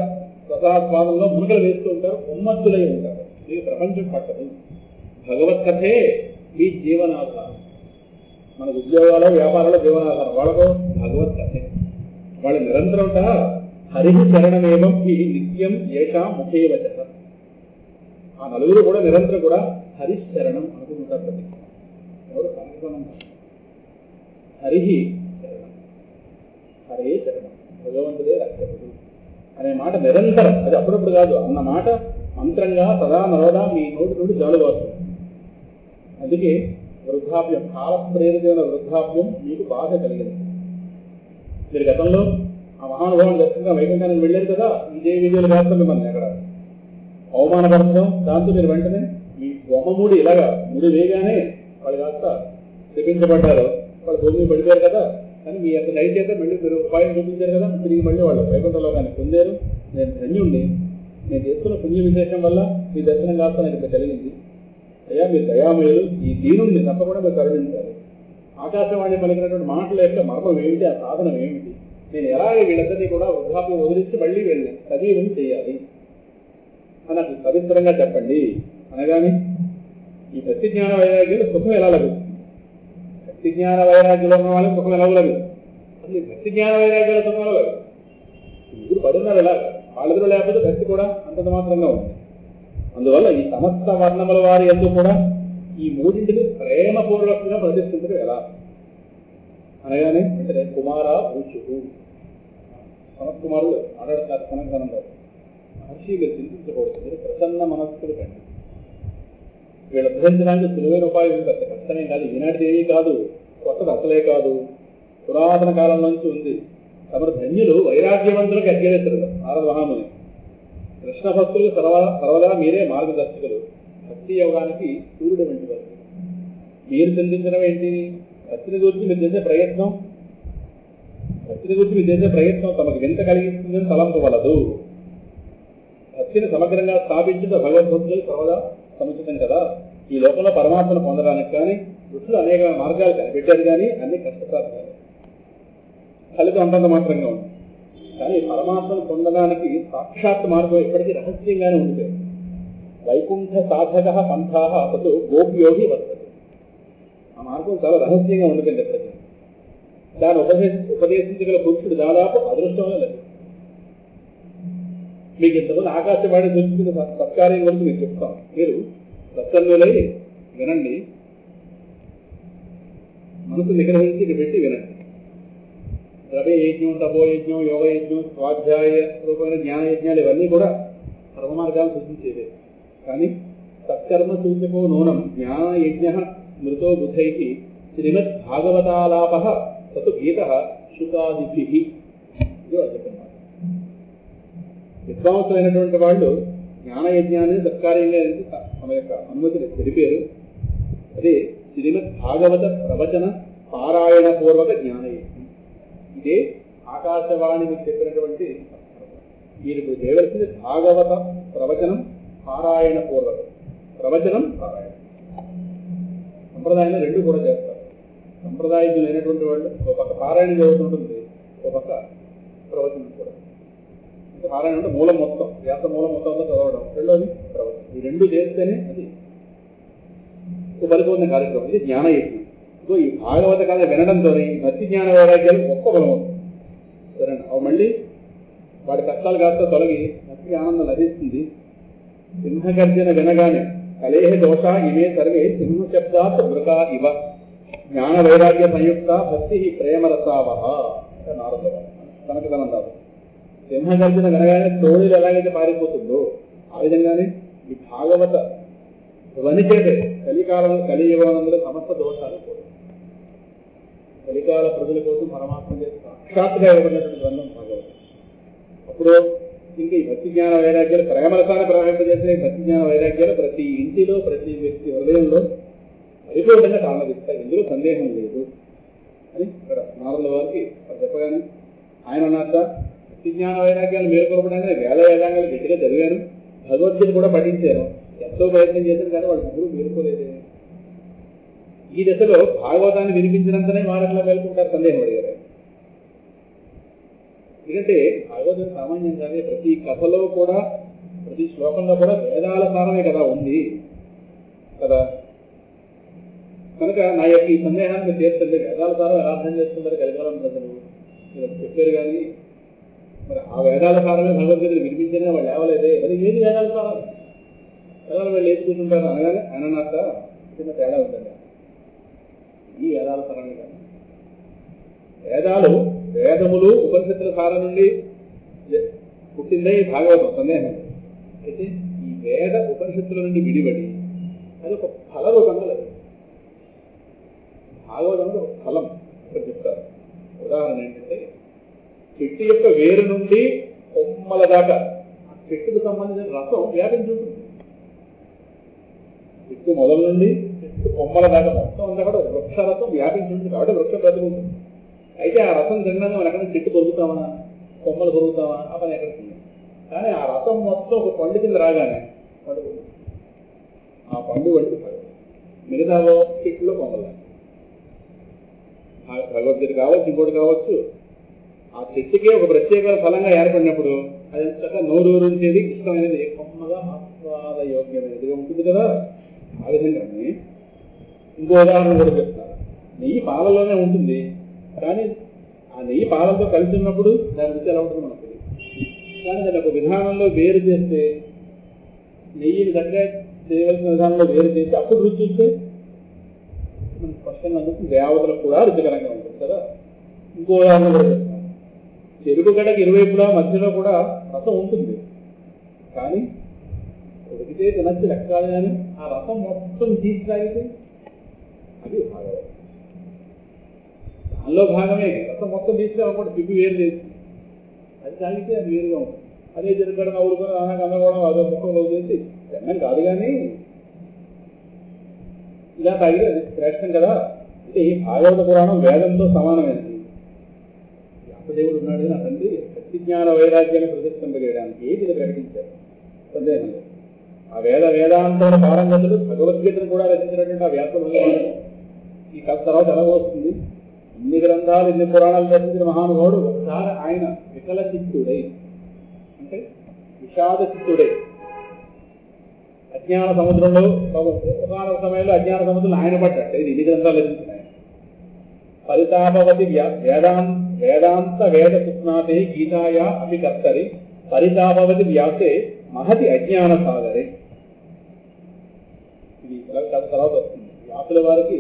రసాస్వాదంలో మునుకలు వేస్తూ ఉంటారు, ఉన్మత్తులై ఉంటారు. మీకు ప్రపంచం పట్టదు, భగవత్ కథే మీ జీవనాధారం. మన ఉద్యోగాలు, వ్యాపారాలు జీవనాధారం, వాళ్ళకు భగవత్ కథే. వాళ్ళు నిరంతరం హరిహి శరణమేవం ఈ నిత్యం ఏషా ముఖేవచ. ఆ నలుగురు కూడా నిరంతరం కూడా హరిశరణం అనుకుంటారు. ప్రతి ఎవరు సంకల్పం హరిహి శరణం, హరే శరణం, భగవంతుడే రక్షకుడు అనే మాట నిరంతరం, అది అప్పుడప్పుడు కాదు అన్న మాట మంత్రంగా సదా నరోదా మీ నోటి నుండి జాలువాస్తుంది. అందుకే వృద్ధాప్యం, కాలప్రేరితమైన వృద్ధాప్యం మీకు బాగా కలిగింది. మీరు గతంలో ఆ మహానుభావుని దర్శనంగా వైకుంఠానికి వెళ్ళారు కదా, ఇదే విజయాలు కాస్త మిమ్మల్ని ఎక్కడ అవమానపరచడం, దాంతో మీరు వెంటనే ఈ బొమ్మముడి ఇలాగా ముడి వేగానే వాళ్ళు కాస్త శపించబడ్డారు, వాళ్ళు భూమి పడిపోయారు కదా. కానీ మీ యొక్క దయచేత మళ్ళీ మీరు ఉపాయం చూపించారు కదా, తిరిగి మళ్ళీ వాళ్ళు వైకుంఠంలో కానీ పొందారు. నేను ధన్యుణ్ణి, నేను చేస్తున్న పుణ్య విశేషం వల్ల మీ దర్శనం కాస్త నాకు ఇక్కడ కలిగింది. అయ్యా మీరు దయామయులు, ఈ దీనుడిని తప్పకుండా మీరు కరుణించాలి. ఆకాశవాణి పలికినటువంటి మాటల యొక్క మర్మం ఏమిటి, ఆ సాధనం ఏమిటి, నేను ఎలాగే వీళ్ళందరినీ కూడా వృద్ధాప్యం వదిలించి మళ్ళీ వెళ్ళి సజీవం చేయాలి అని నాకు పవిత్రంగా చెప్పండి అనగానే ఈ భక్తిజ్ఞాన వైరాగ్యంలో సుఖం ఎలా లభిస్తుంది? భక్తిజ్ఞాన వైరాగ్యంలో ఉన్న వాళ్ళకి సుఖం ఎలా లభిస్తుంది? అసలు ఈ భక్తిజ్ఞాన వైరాగ్యాల సుఖం ఎలా లభిస్తుంది? ముగ్గురు పడున్నారు ఎలా, వాళ్ళిద్దరూ లేకపోతే భక్తి కూడా అంతంత మాత్రంగా ఉంది. అందువల్ల ఈ సమస్త వర్ణముల వారి ఎందు కూడా ఈ మూడింటిని ప్రేమపూర్వకంగా ప్రదర్శించడం ఎలా అనగానే అంటే కుమారా భూషుడు సమకుమారుడు ఆడాడతారు. కనకనంలో మహర్షి మీరు చింతించకూడదు, మీరు ప్రసన్న మనస్సులు కండి. వీళ్ళు అభ్యర్థించడానికి సులువైన ఉపాయం పెద్ద కష్టమే కాదు, ఈనాటిది ఏమీ కాదు, కొత్తది అసలే కాదు, పురాతన కాలం నుంచి ఉంది. తమరు ధన్యులు వైరాగ్యవంతులకు అగ్గేస్తారు నారద మహాముని. కృష్ణ భక్తులు సర్వదా మీరే మార్గదర్శకులు. భక్తి యోగానికి సూర్యుడు వంటి వారు. మీరు చింతించడం ఏంటి? భక్తిని గురించి మీరు చేసే ప్రయత్నం, తమకు వింత కలిగిస్తుందని తలంపవలదు. భక్తిని సమగ్రంగా స్థాపించిన భగవద్భక్తులు సర్వదా సముచితం కదా. ఈ లోకంలో పరమాత్మను పొందడానికి కానీ ఋషులు అనేక మార్గాలు కనిపెట్టారు, కానీ అన్ని కష్టసాధ్యాలు, ఫలితం అంతంత మాత్రంగా ఉంది. కానీ పరమాత్మను పొందడానికి సాక్షాత్ మార్గం ఎప్పటికీ రహస్యంగానే ఉండిపోయింది. వైకుంఠ సాధక పంథా అసలు గోప్యోగి వర్తది. ఆ మార్గం చాలా రహస్యంగా ఉండిపోయింది ఎప్పటికీ. దాన్ని ఉపదేశించగల పురుషుడు దాదాపు అదృష్టంలో లేదు. మీకు ఇంతకుముందు ఆకాశవాణి చూసుకున్న సత్కార్యం గురించి మీకు చెప్తాం. మీరు ప్రసన్నులై వినండి, మనసు నిగ్రహించి పెట్టి వినండి. ద్రవ్య యజ్ఞం, తపోయజ్ఞం, యోగయజ్ఞం, స్వాధ్యాయ రూపమైన జ్ఞాన యజ్ఞాలు ఇవన్నీ కూడా సర్వ మార్గాలను సూచించేదే. కానీ సత్కర్మ సూచకో నూనం జ్ఞాన యజ్ఞ మృతో బుద్ధై శ్రీమద్ భాగవతాలాప సతు గీత శుకాదిభి. ఇది వాళ్ళు చెప్పిన మాట. విద్వాంసులైనటువంటి వాళ్ళు జ్ఞానయజ్ఞాన్ని సత్కార్యంగా తమ యొక్క అనుమతిని తెలిపారు. అదే శ్రీమద్ భాగవత ప్రవచన పారాయణ పూర్వక జ్ఞానయజ్ఞం. ఇదే ఆకాశవాణి మీకు చెప్పినటువంటి మీరు చేయవలసింది భాగవత ప్రవచనం పారాయణ పూర్వక. ప్రవచనం పారాయణ సంప్రదాయంలో రెండు కూడా చేస్తారు. సంప్రదాయజ్ఞులైనటువంటి వాళ్ళు ఒక పక్క పారాయణ జరుగుతుంటుంది, ఒక పక్క ప్రవచనం కూడా. అంటే పారాయణ అంటే మూలం మొత్తం, వ్యాస మూలం మొత్తం చదవడం, రెండోది ప్రవచనం. ఈ రెండు చేస్తేనే అది పరిపూర్ణ కార్యక్రమం. ఇది జ్ఞానయజ్ఞం. సో ఈ భాగవత కథ వినడంతో ఈ భక్తి జ్ఞాన వైరాగ్యాలు గొప్ప బలం అవుతుంది. సరేనా? అవి మళ్ళీ వాడి కష్టాలు కాస్త తొలగి భక్తి ఆనందం లభిస్తుంది. సింహగర్జన వినగానే కలేహ దోష ఇమే సర్వే సింహ శబ్దాత్ మృగా ఇవ జ్ఞాన వైరాగ్య సంయుక్త భక్తి ప్రేమరసావహ. నారద కనకదనందారు. సింహగర్జన వినగానే తోడులు ఎలాగైతే పారిపోతుందో ఆ విధంగానే ఈ భాగవత ధ్వనిచేతే కలియుగంలో సమస్త దోషాలు పోయి కలికాల ప్రజల కోసం పరమాత్మ సాక్షాత్గా ఇవ్వబడినటువంటి గ్రంథం భాగవతం. అప్పుడు ఇంకా ఈ భక్తి జ్ఞాన వైరాగ్యాలు ప్రేమరసాన్ని ప్రవహింపజేసే భక్తి జ్ఞాన వైరాగ్యాలు ప్రతి ఇంటిలో ప్రతి వ్యక్తి హృదయంలో పరిపూర్ణంగా తాళదిస్తాయి. ఇందులో సందేహం లేదు అని ఇక్కడ నారదుల వారికి చెప్పగానే ఆయన అన్నాక భక్తి జ్ఞాన వైరాగ్యాలు మేలుకొల్పడానికి వేల వేదాంగాలు గట్టిగా చదివాను, భగవద్గీత కూడా పఠించాను, ఎంతో ప్రయత్నం చేశాను, కానీ వాళ్ళు ముగ్గురు మేలుకోలేదు. ఈ దశలో భాగవతాన్ని వినిపించినంతనే వారట్లా మేలుకుంటారు సందేహం అడిగారు. ఎందుకంటే భాగవతం సామాన్యంగానే ప్రతి కథలో కూడా ప్రతి శ్లోకంలో కూడా వేదాల సారమే కదా ఉంది కదా. కనుక నా యొక్క ఈ సందేహాన్ని చేస్తుంది, వేదాల సారం ఎలా అర్థం చేస్తుంటారు కలికాలం ప్రజలు చెప్పారు. కానీ మరి ఆ వేదాల సారమే భగవద్గీతలు వినిపించినా వాళ్ళు లేవలేదే, మరి ఏది వేదాల సారం? వేదాలు వాళ్ళు ఏది కూర్చుంటారు అనగానే అననాక చిన్న తేడా ఉందండి. ఈ వేదాల సారమే కాదు, వేదములు ఉపనిషత్తుల సారం నుండి పుట్టిందే ఈ భాగవతం, సందేహం. అయితే ఈ వేద ఉపనిషత్తుల నుండి విడిబడి అది ఒక ఫల రూపంగా లేదు. భాగవతం ఒక ఫలం ఇక్కడ చెప్తారు. ఉదాహరణ ఏంటంటే చెట్టు యొక్క వేరు నుండి కొమ్మల దాకా ఆ చెట్టుకు సంబంధించిన రసం వ్యాపించి ఉంటుంది. చెట్టు మొదల నుండి చెట్టు కొమ్మల దాకా మొత్తం అంతా కూడా వృక్ష రసం వ్యాపించి ఉంటుంది. కాబట్టి వృక్షం బ్రతుకుంటుంది. అయితే ఆ రసం తినడానికి మనం ఎక్కడ చెట్టు కొరుకుతామా, కొమ్మలు కొరుకుతామా, ఆ పని ఎక్కడికి. కానీ ఆ రసం మొత్తం ఒక పండు కింద రాగానే పండు ఆ పండు వంటి మిగతాలో చెట్టులో కొమ్మలు. భగవద్గీత కావచ్చు, ఇంకోటి కావచ్చు, ఆ చెట్టుకే ఒక ప్రత్యేక ఫలంగా ఏర్పడినప్పుడు అది చక్కగా నోరూరించేది, ఇష్టమైనది, కొమ్మగా ఆస్వాద యోగ్యమైనదిగా ఉంటుంది కదా. ఆ విధంగానే ఇంకో ఉదాహరణ కూడా చెప్తున్నారు. నెయ్యి పాలలోనే ఉంటుంది, కానీ ఆ నెయ్యి పాలతో కలిసి ఉన్నప్పుడు దాని రుచి ఎలా ఉంటుంది మనకు తెలియదు. కానీ దాన్ని ఒక విధానంలో వేరు చేస్తే, నెయ్యిని దగ్గర చేయవలసిన విధానంలో వేరు చేసి అప్పుడు రుచి చూస్తే మనకు స్పష్టంగా అందుకు దేవతలకు కూడా రుచికరంగా ఉంటుంది కదా. ఇంకో ఉదాహరణ కూడా చెప్తాను. చెరుకు గడకి ఇరువైపులా మధ్యలో కూడా రసం ఉంటుంది, కానీ ఉడికితే తినచ్చి లెక్క కాదు. కానీ ఆ రసం మొత్తం తీసి తాగితే అది భాగవతం. దానిలో భాగమే రసం మొత్తం తీసుకురాకుండా పిప్పి వేరు చేసి అది తాగితే అది వేరుగా ఉంటుంది. అదే చెరుకడ నవ్వులుకొని అన్నగొడం అదో ముఖంలో చేసి తిన్నాం కాదు, కానీ ఇలా తాగితే అది శ్రేష్టం కదా. అంటే ఈ భాగవత పురాణం వేదంతో సమానమైనది. వ్యాసదేవుడు ఉన్నాడు నా తండ్రి భక్తి జ్ఞాన వైరాగ్యాన్ని ప్రతిష్ఠింపజేయడానికి ఇది ప్రకటించారు, సందేహం లేదు. ఆ వేదాంతమైన పారంగతుడు భగవద్గీతను కూడా రచించినటువంటి ఆ వ్యాస భగవాను ఈ కథ తర్వాత ఎలా వస్తుంది? ఇన్ని గ్రంథాలు ఇన్ని పురాణాలు రచించిన మహానుభావుడు ఒకసారి ఆయన వికల చిత్తుడై, అంటే విషాద చిత్తుడై అజ్ఞాన సముద్రంలో ఒకనొక సమయంలో అజ్ఞాన సముద్రంలో ఆయన పడ్డాడు. ఇది ఇన్ని గ్రంథాలు రచించిన ఆయన పరితాపవతి వేదాంత వేద సుస్నాతే గీతాయా అపి కర్తరి పరితాపవతి వ్యాసే మహతి అజ్ఞాన సాగరే. ఇది తర్వాత వస్తుంది. వ్యాసుల వారికి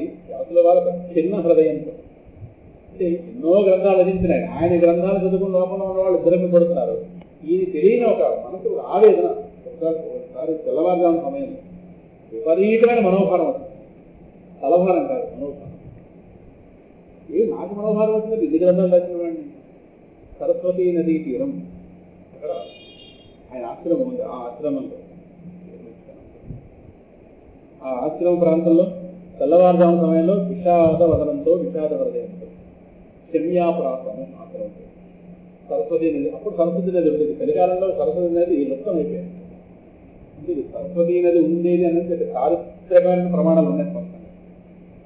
చిన్న హృదయంతో, అంటే ఎన్నో గ్రంథాలు రచించినాయి. ఆయన గ్రంథాలు చదువుకుని లోపల ఉన్న వాళ్ళు ఇద్దరు పడుతున్నారు. ఈయన తెలియని ఒక మనసు ఆవేదన. ఒకసారి తెల్లవారుజాము సమయంలో విపరీతమైన మనోభారం వచ్చింది. తలభారం కాదు, మనోభారం. నాకు మనోభారం వచ్చింది. ఇన్ని గ్రంథాలు రచించండి. సరస్వతీ నదీ తీరం అక్కడ ఆయన ఆశ్రమం ఉంది. ఆ ఆశ్రమ ప్రాంతంలో తెల్లవారుజాము సమయంలో విషాద వదనంతో విషాద హృదయంతో శమ్యాప్రాసము ఆశ్రమం. సరస్వతి నది, అప్పుడు సరస్వతి నది ఉండేది. చలికాలంలో సరస్వతి నది మొత్తం అయిపోయింది. సరస్వతి నది ఉండేది అనేది చారిత్రకమైన ప్రమాణాలు ఉన్నాయి.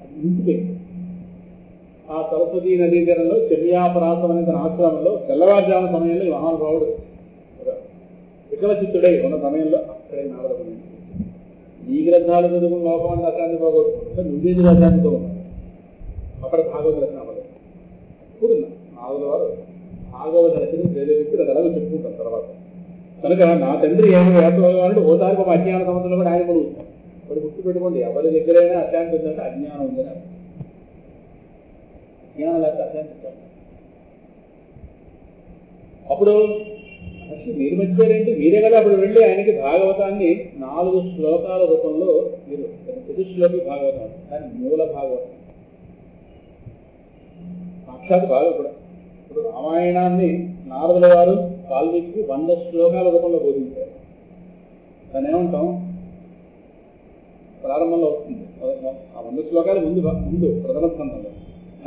అది ఇంటిపోయింది. ఆ సరస్వతీ నదీ తీరంలో శమ్యాపరాసం అనే తన ఆశ్రమంలో తెల్లవారుజాము సమయంలో ఈ మహానుభావుడు వికలచిత్తుడై ఉన్న సమయంలో అక్కడే నారదముని ఈ గ్రంథాలు చదువుకున్న లోకం అని అశాంతి పోగొట్టుకుంటే నువ్వేది అశాంతితో ఉన్నాడు. అక్కడ భాగవత రచన అవ్వలేదు. ఇప్పుడు నాలుగు వారు భాగవత రచన ప్రేరేపించి అలాగే చెప్పుకుంటాం తర్వాత. కనుక నా తండ్రి ఏమో వేసవాడు ఓసారి ఒక అజ్ఞాన సంబంధంలో కూడా ఆయన పొలుగుతాం. ఇప్పుడు గుర్తు పెట్టుకోండి, ఎవరి దగ్గరైనా అశాంతి ఉందంటే అజ్ఞానం ఉందని అజ్ఞానం లేకపోతే అశాంతి. అప్పుడు మనిషి మీరు మర్చిపోయారేంటి, మీరే కదా అప్పుడు వెళ్ళి ఆయనకి భాగవతాన్ని 4 శ్లోకాల రూపంలో మీరు చతుశ్లోకి భాగవతం, దాని మూల భాగవతం సాక్షాత్ భాగవతుడు. ఇప్పుడు రామాయణాన్ని నారదుల వారు వాల్మీకి 100 శ్లోకాల రూపంలో బోధించారు. దాన్ని ఏమంటాం, ప్రారంభంలో వస్తుంది ఆ 100 శ్లోకాలు ముందు ప్రథమ స్కంధంలో.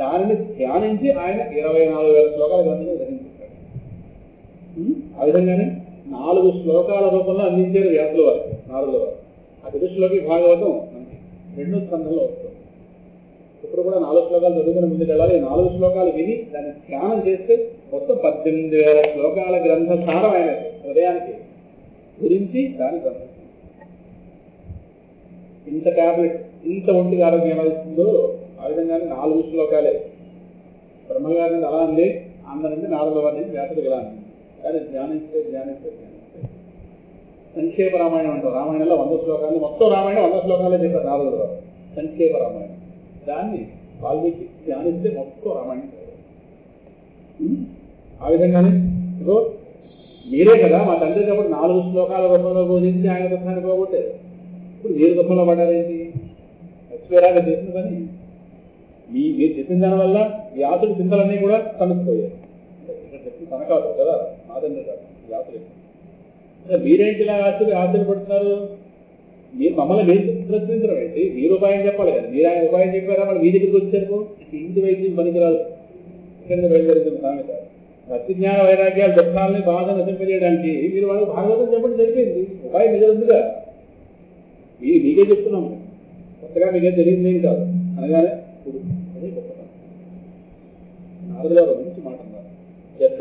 దానిని ధ్యానించి ఆయన 24,000 శ్లోకాల గ్రంథంలో గ్రహించారు. ఆ విధంగానే 4 శ్లోకాల రూపంలో అందించారు వ్యాసుల వారు, నారదుల వారు. ఆ చతుశ్లోకి భాగవతం 2వ స్కంధంలో వస్తుంది. ఇప్పుడు కూడా 4 శ్లోకాలు చదువుకుని ముందుకు వెళ్ళాలి. 4 శ్లోకాలు విని దాన్ని ధ్యానం చేస్తే మొత్తం 18,000 శ్లోకాల గ్రంథ సారం ఆయన హృదయానికి గురించి దాని గ్రంథం. ఇంత టాబ్లెట్, ఇంత ఒంటికి ఆరోగ్యం ఎలా ఇస్తుందో ఆ విధంగానే 4 శ్లోకాలే బ్రహ్మగారిని అలా అంది, అందరి నారదుల వారిని వ్యాసుడికి ఎలా అంది. కానీ ధ్యానిస్తే సంక్షేప రామాయణం అంటారు. రామాయణంలో 100 శ్లోకాలు, మొత్తం రామాయణం 100 శ్లోకాలే చెప్పారు నారదుల వారు. సంక్షేప రామాయణం, దాన్ని వాల్మీకి ధ్యానిస్తే మొత్తం రామాయణం. ఆ విధంగానే ఇగో మీరే కదా మా తండ్రి కాబట్టి 4 శ్లోకాల రూపంలో బోధించి ఆయన దుఃఖాన్ని పోగొట్టారు. ఇప్పుడు మీరు దుఃఖంలో పడ్డారేంటి? లక్ష్మీరాగా చేసిన పని మీరు చెప్పిన దానివల్ల వ్యాసుడి చింతలన్నీ కూడా తనుకుపోయారు. ఇక్కడ చెప్పి తనకాదు కదా, మా తండ్రి కాదు వ్యాసుడు. మీరేంటి ఇలా ఆశ్చర్యపడుతున్నారు? మీరు మమ్మల్ని మీరు ప్రశ్నించడం ఏంటి? మీరు ఉపాయం చెప్పాలి కదా. మీరు ఆయన ఉపాయం చెప్పారా? మళ్ళీ మీ దగ్గరికి వచ్చారు. ఇంటి వైద్యం పనికిరాదు. ఇక్కడికి బయలుదేరుతుంది సామెత. భక్తి జ్ఞాన వైరాగ్యాలు దుఃఖాలని బాధ నశింపజేయడానికి మీరు వాళ్ళకి భాగవతం చెప్పండి, సరిపోయింది. ఉపాయం నిజంగా మీకే చెప్తున్నాము, కొత్తగా మీకేం తెలియదు ఏం కాదు అనగానే అదే గొప్పతనం. నారదుల గురించి మాట్లాడారు.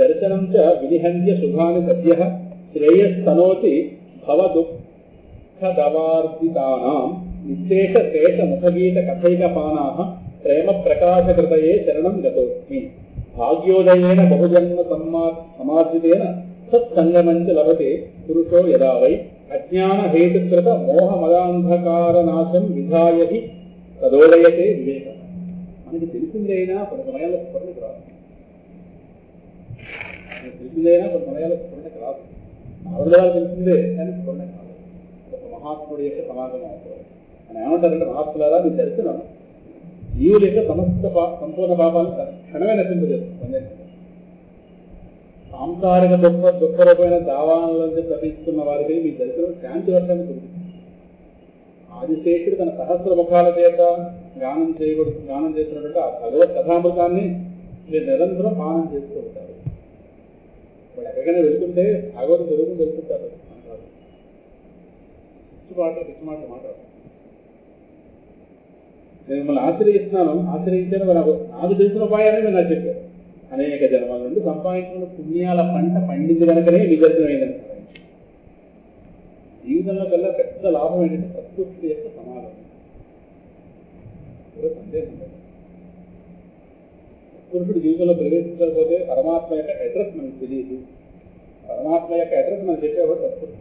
దర్శనం చ వినిహంత్య శుభాని సద్య శ్రేయస్తనోతి భవదుఃఖదవార్జితానాం నిశేష శేష ముఖగీత కథైకపానాః ప్రేమ ప్రకాశకృతయే శరణం గతోస్మి. భాగ్యోదయేన బహుజన్మ సమార్జితేన సత్సంగమంచ లభతే పురుషో యదా వై అజ్ఞాన హేతుకృత మోహమదాంధకార నాశం విధాయహి తదోదయతే వివేక. మనకి తెలిసిందైనా కొన్ని సమయాల్లో స్ఫురణకు రాదు. నారదుల తెలిసిందే కానీ స్ఫురణకు రాదు. ఒక మహాత్ముడి యొక్క సమాగమం అవుతుంది. అని ఏమంటారంటే, మహాత్ములారా మీ దర్శనం జీవుల యొక్క సమస్త సంపూర్ణ పాపాలను క్షణమే నశింపజేస్తుంది. సాంసారిక దుఃఖరూపమైన దావాలలోంచి తప్పిస్తున్న వారికి మీ దర్శనం శాంతి వర్షాన్ని కురిపిస్తుంది. ఆదిశేషుడు తన సహస్ర ముఖాల చేత గానం చేసినటువంటి ఆ భగవత్ కథామృతాన్ని మీరు నిరంతరం పానం చేస్తూ ఉంటారు. వాళ్ళు ఎక్కడికైనా వెళ్తుంటే భగవత్ చదువుకుని వెళ్తుంటారు. పిచ్చి మాటలు మాట్లాడు. నేను మిమ్మల్ని ఆశ్రయించాను నాకు తెలిసిన ఉపాయాన్ని మీరు నాకు చెప్పారు. అనేక జన్మల నుండి సంపాదించిన పుణ్యాల పంట పండింది కనుకనే నిదర్శనమైందని. జీవితంలో కల్లా పెద్ద లాభం ఏంటంటే ప్రకృతి యొక్క సమాధానం. సందేహం లేదు. పురుషుడు జీవితంలో ప్రవేశించకపోతే పరమాత్మ యొక్క అడ్రస్ మనకు తెలియదు. పరమాత్మ యొక్క అడ్రస్ మనకు చెప్పేవాడు ప్రకృతి.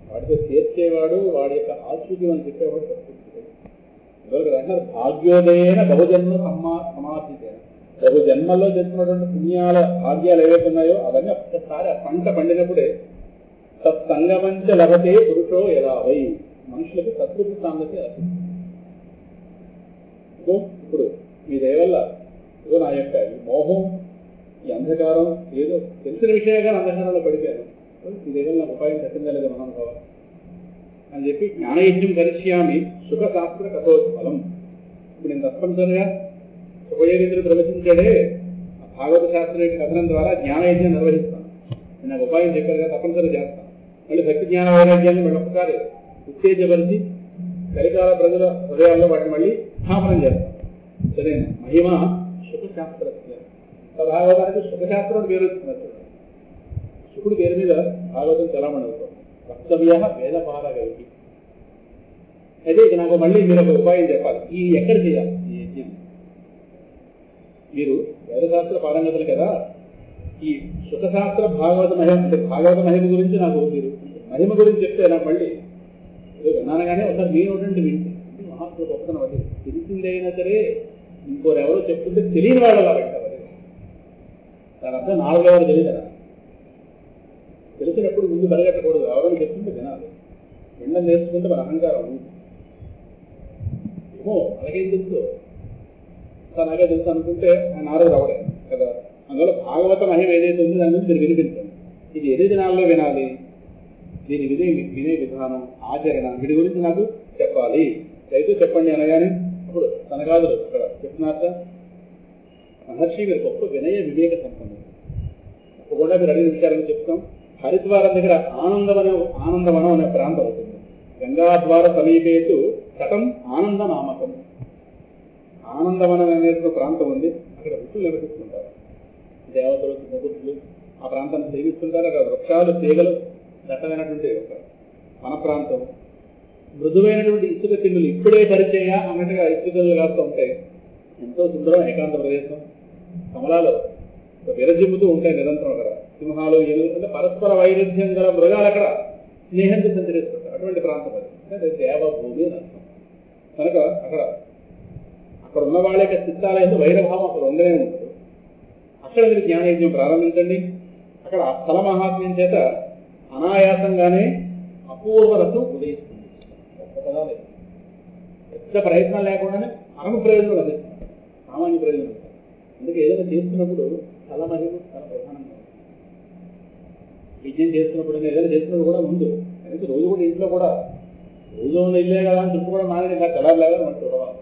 వాడితో చేర్చేవాడు, వాడి యొక్క ఆశుతి మనం చెప్పేవాడు ప్రకృతి. ఎవరికి అంటారు భాగ్యోదయైన బహుజన్మ సమాధితేన. బహుజన్మల్లో చేస్తున్నటువంటి పుణ్యాల భాగ్యాలు ఏవైతే ఉన్నాయో అవన్నీ ఒక్కసారి ఆ పంట పండినప్పుడే సత్సంగమంచ లభతే పురుషో యదా వై. మనుషులకు సత్కృతి సాంగతి లభిస్తుంది. ఇప్పుడు మీ దయవల్ల నా యొక్క మోహం ఈ అంధకారం ఏదో తెలిసిన విషయంగా అంధకారంలో పడిపోయాను, ఇదేదో నాకు ఉపాయం తట్టిందా లేదా మహానుభావం అని చెప్పి జ్ఞానయజ్ఞం కరిష్యామి సుఖశాస్త్ర కథోత్ఫలం. ఇప్పుడు నేను తప్పనిసరిగా సుఖయోగేంద్రుడు ప్రవచించాడే భాగవత శాస్త్రం యొక్క కథనం ద్వారా జ్ఞానయజ్ఞం నిర్వహిస్తాను. నేను నాకు ఉపాయం చెప్పారుగా తప్పనిసరిగా చేస్తాను. మళ్ళీ భక్తి జ్ఞాన వైరాగ్యాన్ని మళ్ళీ ఒకసారి ఉత్తేజపరిచి కలికాల ప్రజల హృదయాల్లో వాటిని మళ్ళీ స్థాపనం చేస్తాను. సరేనా? మహిమ సుఖశాస్త్ర భాగవతానికి సుఖశాస్త్రం పేరు వచ్చింది. శుకుడు పేరు మీద భాగవతం చలామణి అవుతుంది. వక్తవ్య వేదపారగలిగి. అయితే ఇక నాకు మళ్ళీ మీరు ఒక ఉపాయం చెప్పాలి. ఈ ఎక్కడ చేయాలి ఈ యజ్ఞం? మీరు వేదశాస్త్ర పారంగతులు కదా, ఈ సుఖశాస్త్ర భాగవత మహిమ అంటే భాగవత మహిమ గురించి నాకు మీరు మహిమ గురించి చెప్తే నాకు మళ్ళీ విన్నాను కానీ ఒకసారి మీ నోటంటే వింటే మహాత్ములు గొప్పతనం అది. తెలిసిందైనా సరే ఇంకోరెవరో చెప్తుంటే తెలియని వాళ్ళు అలా పెట్టారు. దాని అర్థం నాలుగు ఎవరు తెలియదా? తెలిసినప్పుడు ముందు పరిగెట్టకూడదు, ఎవరైనా చెప్తుంటే వినాలి. వినడం నేర్చుకుంటే మన అహంకారం ఏమో అలాగేం తెలుసు తనగా తెలుసు అనుకుంటే ఆయన నాలుగు రావడే కదా. అందువల్ల భాగవత మహిమ ఏదైతే ఉందో దాని గురించి మీరు వినిపించండి. ఇది ఎన్ని దినాల్లో వినాలి, దీని వినే విధానం, ఆచరణ, వీటి గురించి నాకు చెప్పాలి. అయితే చెప్పండి అనగానే అప్పుడు తనగాదులు అక్కడ చెప్తున్నారట, మహర్షి మీరు గొప్ప వినయ వివేక సంపన్నులు. తప్పకుండా మీరు అడిగిన విషయాలను చెప్తాం. హరిద్వారం దగ్గర ఆనందవనం అనే ప్రాంతం అవుతుంది. గంగాద్వార సమీపేతు తటం ఆనందనామకం. ఆనందవనం అనే ప్రాంతం ఉంది. అక్కడ ఋషులు నివసిస్తుంటారు, దేవతలు ముగ్గురు ఆ ప్రాంతాన్ని సేవిస్తుంటారు. అక్కడ వృక్షాలు తీగలు దట్టమైనటువంటి ఒక మన ప్రాంతం. మృదువైనటువంటి ఇసుక తిన్నులు ఇప్పుడే పరిచయ అన్నట్టుగా ఇసుకలు కాస్తూ ఉంటాయి. ఎంతో సుందరం ఏకాంత ప్రదేశం. కమలాలు విరజిమ్ముతూ ఉంటాయి నిరంతరం. అక్కడ సింహాలు, ఏనుగులు, పరస్పర వైరుధ్యం గల మృగాలు అక్కడ స్నేహంతో సంచరిస్తుంటారు. అటువంటి ప్రాంతం అది దేవభూమి అని అర్థం. కనుక అక్కడ ఉన్న వాళ్ళ యొక్క చిత్తాలయంలో వైరభావం అక్కడ ఉందనే ఉంటుంది. అక్కడ మీరు జ్ఞానయజ్ఞం ప్రారంభించండి. అక్కడ ఆ స్థల మహాత్మ్యం చేత అనాయాసంగానే అపూర్వ రసం ఉదయిస్తుంది. పదాలే పెద్ద ప్రయత్నం లేకుండానే పరమ ప్రయోజనం లభిస్తుంది, సామాన్య ప్రయోజనం. అందుకే ఏదైనా చేస్తున్నప్పుడు స్థల మహిమ చాలా ప్రధానంగా యజ్ఞం చేస్తున్నప్పుడు ఏదైనా చేస్తున్నప్పుడు కూడా ముందు అయితే రోజు కూడా ఇంట్లో కూడా రోజు ఉన్న ఇల్లే కదా అని చుట్టూ కూడా మానే తెల్లారిలాగా మనకు చూడవాలి.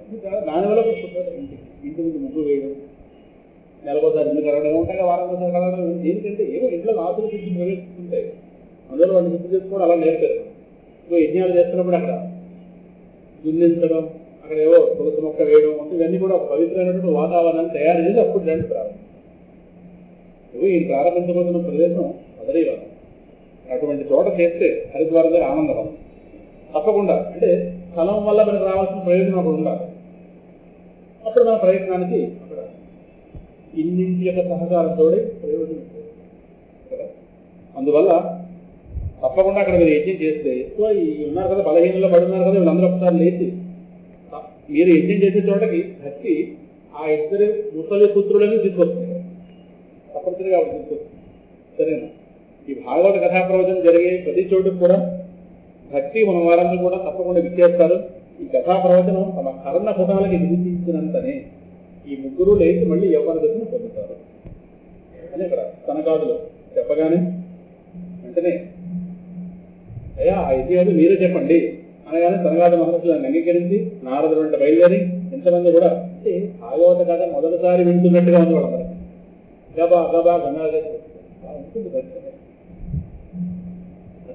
దానివల్ల ఇంటి ముందు ముగ్గు వేయడం, నెలకోసారి ఇల్లు కలవడం ఉంటాయి, వారం కోసారి కలవడం. దేనికంటే ఏమో ఇంట్లో ఆతులు తిరిగి ప్రవేశిస్తుంటాయి. అందులో వాటిని గుర్తు చేసుకోవడం అలా నేర్పారు. యజ్ఞాలు చేస్తున్నప్పుడు అక్కడ దున్నించడం, అక్కడ ఏవో తులసి మొక్క వేయడం, ఇవన్నీ కూడా ఒక పవిత్రమైనటువంటి వాతావరణాన్ని తయారు చేసి అప్పుడు రండి ప్రారంభం. ఈ ప్రారంభించబోతున్న ప్రదేశం అదరీవనం. అటువంటి చోట చేస్తే హరిద్వారం దగ్గర ఆనందవనం తప్పకుండా. అంటే స్థలం వల్ల మనకు రావాల్సిన ప్రయోజనం అప్పుడు ఉండాలి. అప్పుడు మన ప్రయత్నానికి అక్కడ ఇన్నింటి యొక్క సహకారంతో ప్రయోజనం కదా. అందువల్ల తప్పకుండా అక్కడ మీరు యజ్ఞం చేస్తే ఎక్కువ ఈ ఉన్నారు కదా, బలహీనంలో పడి ఉన్నారు కదా, వీళ్ళందరూ ఒకసారి లేచి మీరు యజ్ఞం చేసే చోటకి భక్తి ఆ ఇద్దరు ముసలి పుత్రులని తీసుకొస్తుంది. తప్పనిసరిగా ఆవిడ తీసుకొస్తుంది. సరేనా? ఈ భాగవత కథా ప్రవచనం జరిగే ప్రతి చోటుకు కూడా భక్తి మన వారందరూ కూడా తప్పకుండా విచ్చేస్తారు. ఈ కథా ప్రవచనం తమ కర్ణ పుటాలకి విధించినంతనే ఈ ముగ్గురు లేచి మళ్ళీ యవ్వన దశను పొందుతారు అని ఇక్కడ తనకాదులు చెప్పగానే వెంటనే అయ్యా ఆ యజ్ఞాలు మీరే చెప్పండి అనగానే తనగాదు మహర్షులను అంగీకరించి నారదుడు వెంట బయలుదేరి ఎంతమంది కూడా అంటే భాగవత కథ మొదటిసారి వింటున్నట్టుగా ఉంది వాళ్ళందరూ. గబా గబా గంగాగా ఉంటుంది భక్తి.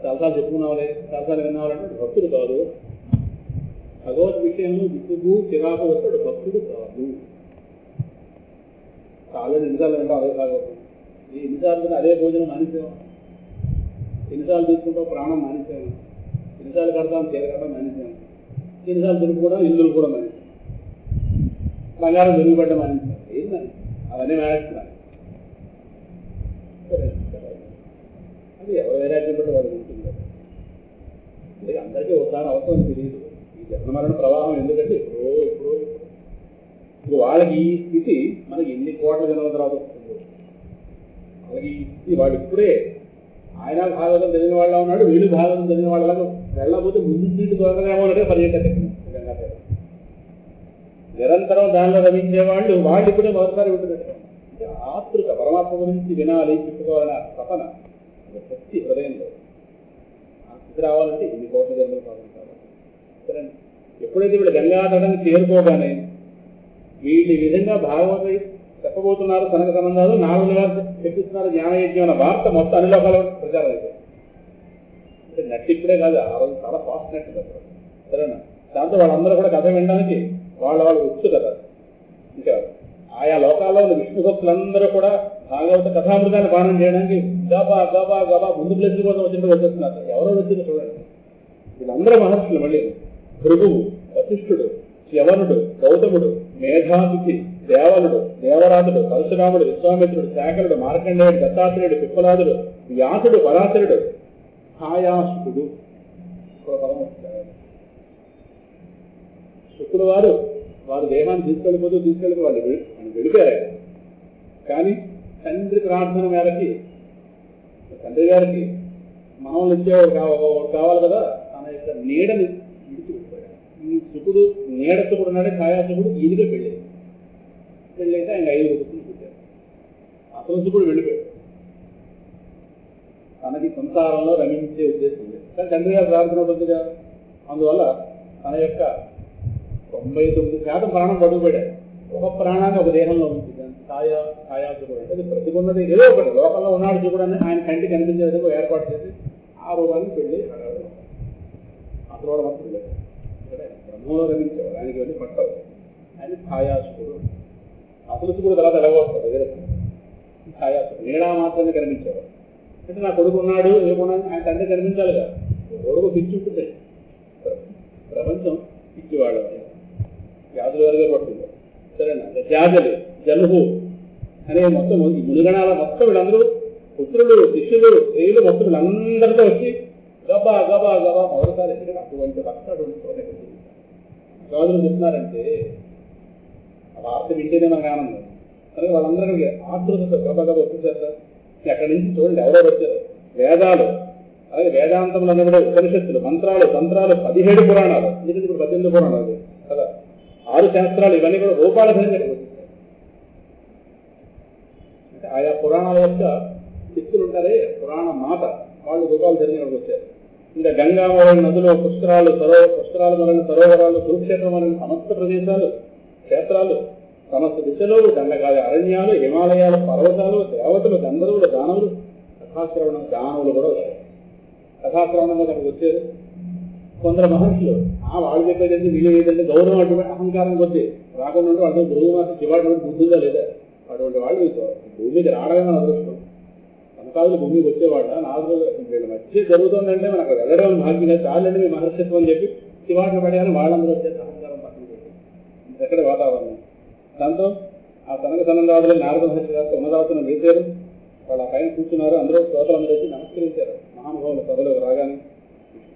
చాలాసార్లు చెప్పుకున్నావాలే, చాలాసార్లు విన్నావాలంటే భక్తుడు కాదు. భగవద్ విషయంలో విసుగు చిరాకు వస్తాడు భక్తుడు కాదు. చాలా ఎన్నిసార్లు వింటాం అదే భాగవతం. ఎన్నిసార్లు అదే భోజనం మానేసాము, ఎన్నిసార్లు తీసుకుంటాం ప్రాణం మానేసాము, ఎన్నిసార్లు కడతాం చీర కడతాం మానేసాము, ఎన్నిసార్లు దులుపుకోవడం ఇల్లు కూడా మానేసాం, బంగారం వెలుగుపడ్డం మానేసాం. ఏంటని అవన్నీ మానేస్తున్నారు. అది ఎవరు వైరాగ్యం బట్టి వాళ్ళు ఉంటుంది. అందుకే అందరికీ ఒకసారి అవసరం తెలియదు ఈ జన్మరణ ప్రవాహం. ఎందుకంటే ఇప్పుడు వాళ్ళకి ఈ స్థితి మనకి ఎన్ని కోట్ల జన్మల తర్వాత వస్తుంది. వాళ్ళకి ఈ స్థితి వాళ్ళు ఇప్పుడే ఆయన భాగవతం తెలియని వాళ్ళ ఉన్నాడు, వీళ్ళు భాగవతం తెలియని వాళ్ళగా వెళ్ళకపోతే ముందు సీటు దొరకదేమో అంటే పర్యటన నిరంతరం దానిలో రమించే వాళ్ళు ఇప్పుడే మొదటిసారి ఉంటున్నట్టు. అంటే ఆతృత పరమాత్మ గురించి వినాలి చెప్పుకోవాలనే తపన శక్తి హృదయంలో ఇది రావాలంటే ఇన్ని కోట్ల జన్మలు కావాలి. సరే, ఎప్పుడైతే వీళ్ళు గంగాధరాన్ని చేరుకోగానే వీళ్ళు ఈ విధంగా భాగవత చెప్పబోతున్నారు, సనక సంబంధాలు 4 గారు చెప్పిస్తున్నారు జ్ఞానయజ్ఞం అన్న వార్త మొత్తం అన్ని లోకాల ప్రచారం అయిపోయింది. అంటే నెట్ ఇప్పుడే కాదు, ఆ రోజు చాలా ఫాస్ట్ నెట్ కదా. సరేనా, దాంతో వాళ్ళందరూ కూడా కథ వినడానికి వాళ్ళు వచ్చు కదా. ఇంకా ఆయా లోకాల్లో ఉన్న విష్ణు భక్తులందరూ కూడా భాగవత కథామృతాన్ని పాలన చేయడానికి గబా గబా గబా ముందు ప్లేసుల కోసం వచ్చేస్తున్నారు. ఎవరో వచ్చిందో చూడండి. వీళ్ళందరూ మహర్షులు, మళ్ళీ భృగువు, వశిష్ఠుడు, శ్యవనుడు, గౌతముడు, మేధాతిథి, దేవలుడు, దేవరాజుడు, పరశురాముడు, విశ్వామిత్రుడు, శాకరుడు, మార్కండేయుడు, దత్తాత్రేయుడు, పిప్పలాదుడు, వ్యాసుడు, పరాశరుడు, ఛాయాసుకుడు. శుకుడు వారు దేహాన్ని తీసుకెళ్ళిపోతూ వాళ్ళు వెళ్ళిపోయారు. కానీ తండ్రి ప్రార్థన మేరకి తండ్రి గారికి మనవలు ఇచ్చేవాడు కావాలి కదా, తన యొక్క నీడని విడిచిపెట్టిపోయాడు. ఈ శుకుడు నీడ శుకుడు ఉన్నాడే, ఛాయాశుకుడు ఈదిగా పెళ్ళైతే ఆయన 5 కొడుకులు పుట్టారు. అసలు శుకుడు వెళ్ళిపోయాడు. తనకి సంసారంలో రమించే ఉద్దేశం లేదు, కానీ తండ్రి గారు ప్రార్థన అవుతుందిగా. అందువల్ల తన యొక్క 99% ప్రాణం పడుకుపోయాడు. ఒక ప్రాణాన్ని ఒక దేహంలో ఉంటుంది. ఛాయాశుకుడు అంటే అది ప్రతికున్నది ఏదో ఒకటి లోకంలో ఉన్నాడు చూడని ఆయన కంటికి కనిపించే విధంగా ఏర్పాటు చేసి ఆ రూపాన్ని పెళ్లి అసలు వాడు మాత్రం లేదు. బ్రహ్మంలో రమించేవాడు, ఆయనకి వెళ్ళి పట్టవు. ఆయన ఛాయాశుకుడు. అసలు శుకుడు తర్వాత ఎలాగొస్తాడు వేరే ఛాయాశుకుడు నీడా మాత్రమే కనిపించేవాడు. అంటే నా కొడుకు ఉన్నాడు లేకుండా ఆయన తండ్రి కనిపించాలిగా. కొడుకు పిచ్చి ఉంటుంది, ప్రపంచం పిచ్చివాడు, వ్యాధుల వారిగా పడుతుంది. సరేనా, జాజలు, జలుబు అనే మొత్తం ఈ మునిగణాల మొత్తం వీళ్ళందరూ పుత్రులు, శిష్యులు, స్త్రీలు మొత్తం వీళ్ళందరితో వచ్చి గబా గబా గబా మొదటిసారి ఎందుకంటే అటువంటి భక్త అటువంటి రాజులు చెప్తున్నారంటే ఆ వార్త వింటేనే మనకు ఆనందం. అలాగే వాళ్ళందరికీ ఆతృతతో గబా గబా వచ్చేసారు. అక్కడి నుంచి చూడండి ఎవరో వచ్చారు. వేదాలు, అలాగే వేదాంతములు అన్నప్పుడు ఉపనిషత్తులు, మంత్రాలు, తంత్రాలు, 17 పురాణాలు, ఎందుకంటే ఇప్పుడు 18 పురాణాలు కదా, 6 శాస్త్రాలు, ఇవన్నీ కూడా రూపాల ధరించే అంటే ఆయా పురాణాల యొక్క శక్తులు ఉంటారే, పురాణ మాత వాళ్ళు రూపాలు ధరించడానికి వచ్చారు. ఇంకా గంగా మొదలైన నదులు, పుష్కరాలు మొదలైన సరోవరాలు, కురుక్షేత్రం మొదలైన సమస్త ప్రదేశాలు, క్షేత్రాలు, సమస్త దిశలో దండకాయ అరణ్యాలు, హిమాలయాలు, పర్వతాలు, దేవతలు, గంధర్వులు, దానవులు, కథాశ్రవణం, దానవులు కూడా వచ్చారు. కథాశ్రవణంగా తనకు వచ్చారు. కొందరు మహర్షులు వాళ్ళు చెప్పేది వీళ్ళు ఏదంటే గౌరవం అటువంటి అహంకారం కొద్ది రాకుండా ఉంటే వాళ్ళు గురువు మాత్రం చివాడు బుద్ధిగా లేదా అటువంటి వాళ్ళు భూమి మీద రావడమే మన అదృష్టం. సమకాలు భూమికి వచ్చేవాళ్ళ 4 రోజులు వీళ్ళ మధ్య జరుగుతుందంటే మనకు వెళ్ళడం భాగ్యంగా చాలండి మీ మహర్షత్వం అని చెప్పి చివాటిని పడేయాలని వాళ్ళందరూ వచ్చేసి అహంకారం పక్కన పెట్టి ఎక్కడ వాతావరణం. దాంతో ఆ సనక సనందాదులు నారద మహర్షి గారు ఉన్నదాతను వేశారు. వాళ్ళు ఆ పైన కూర్చున్నారు. అందరూ శ్రోతలందరూ వచ్చి నమస్కరించారు. మహానుభావుల సభలో రాగానే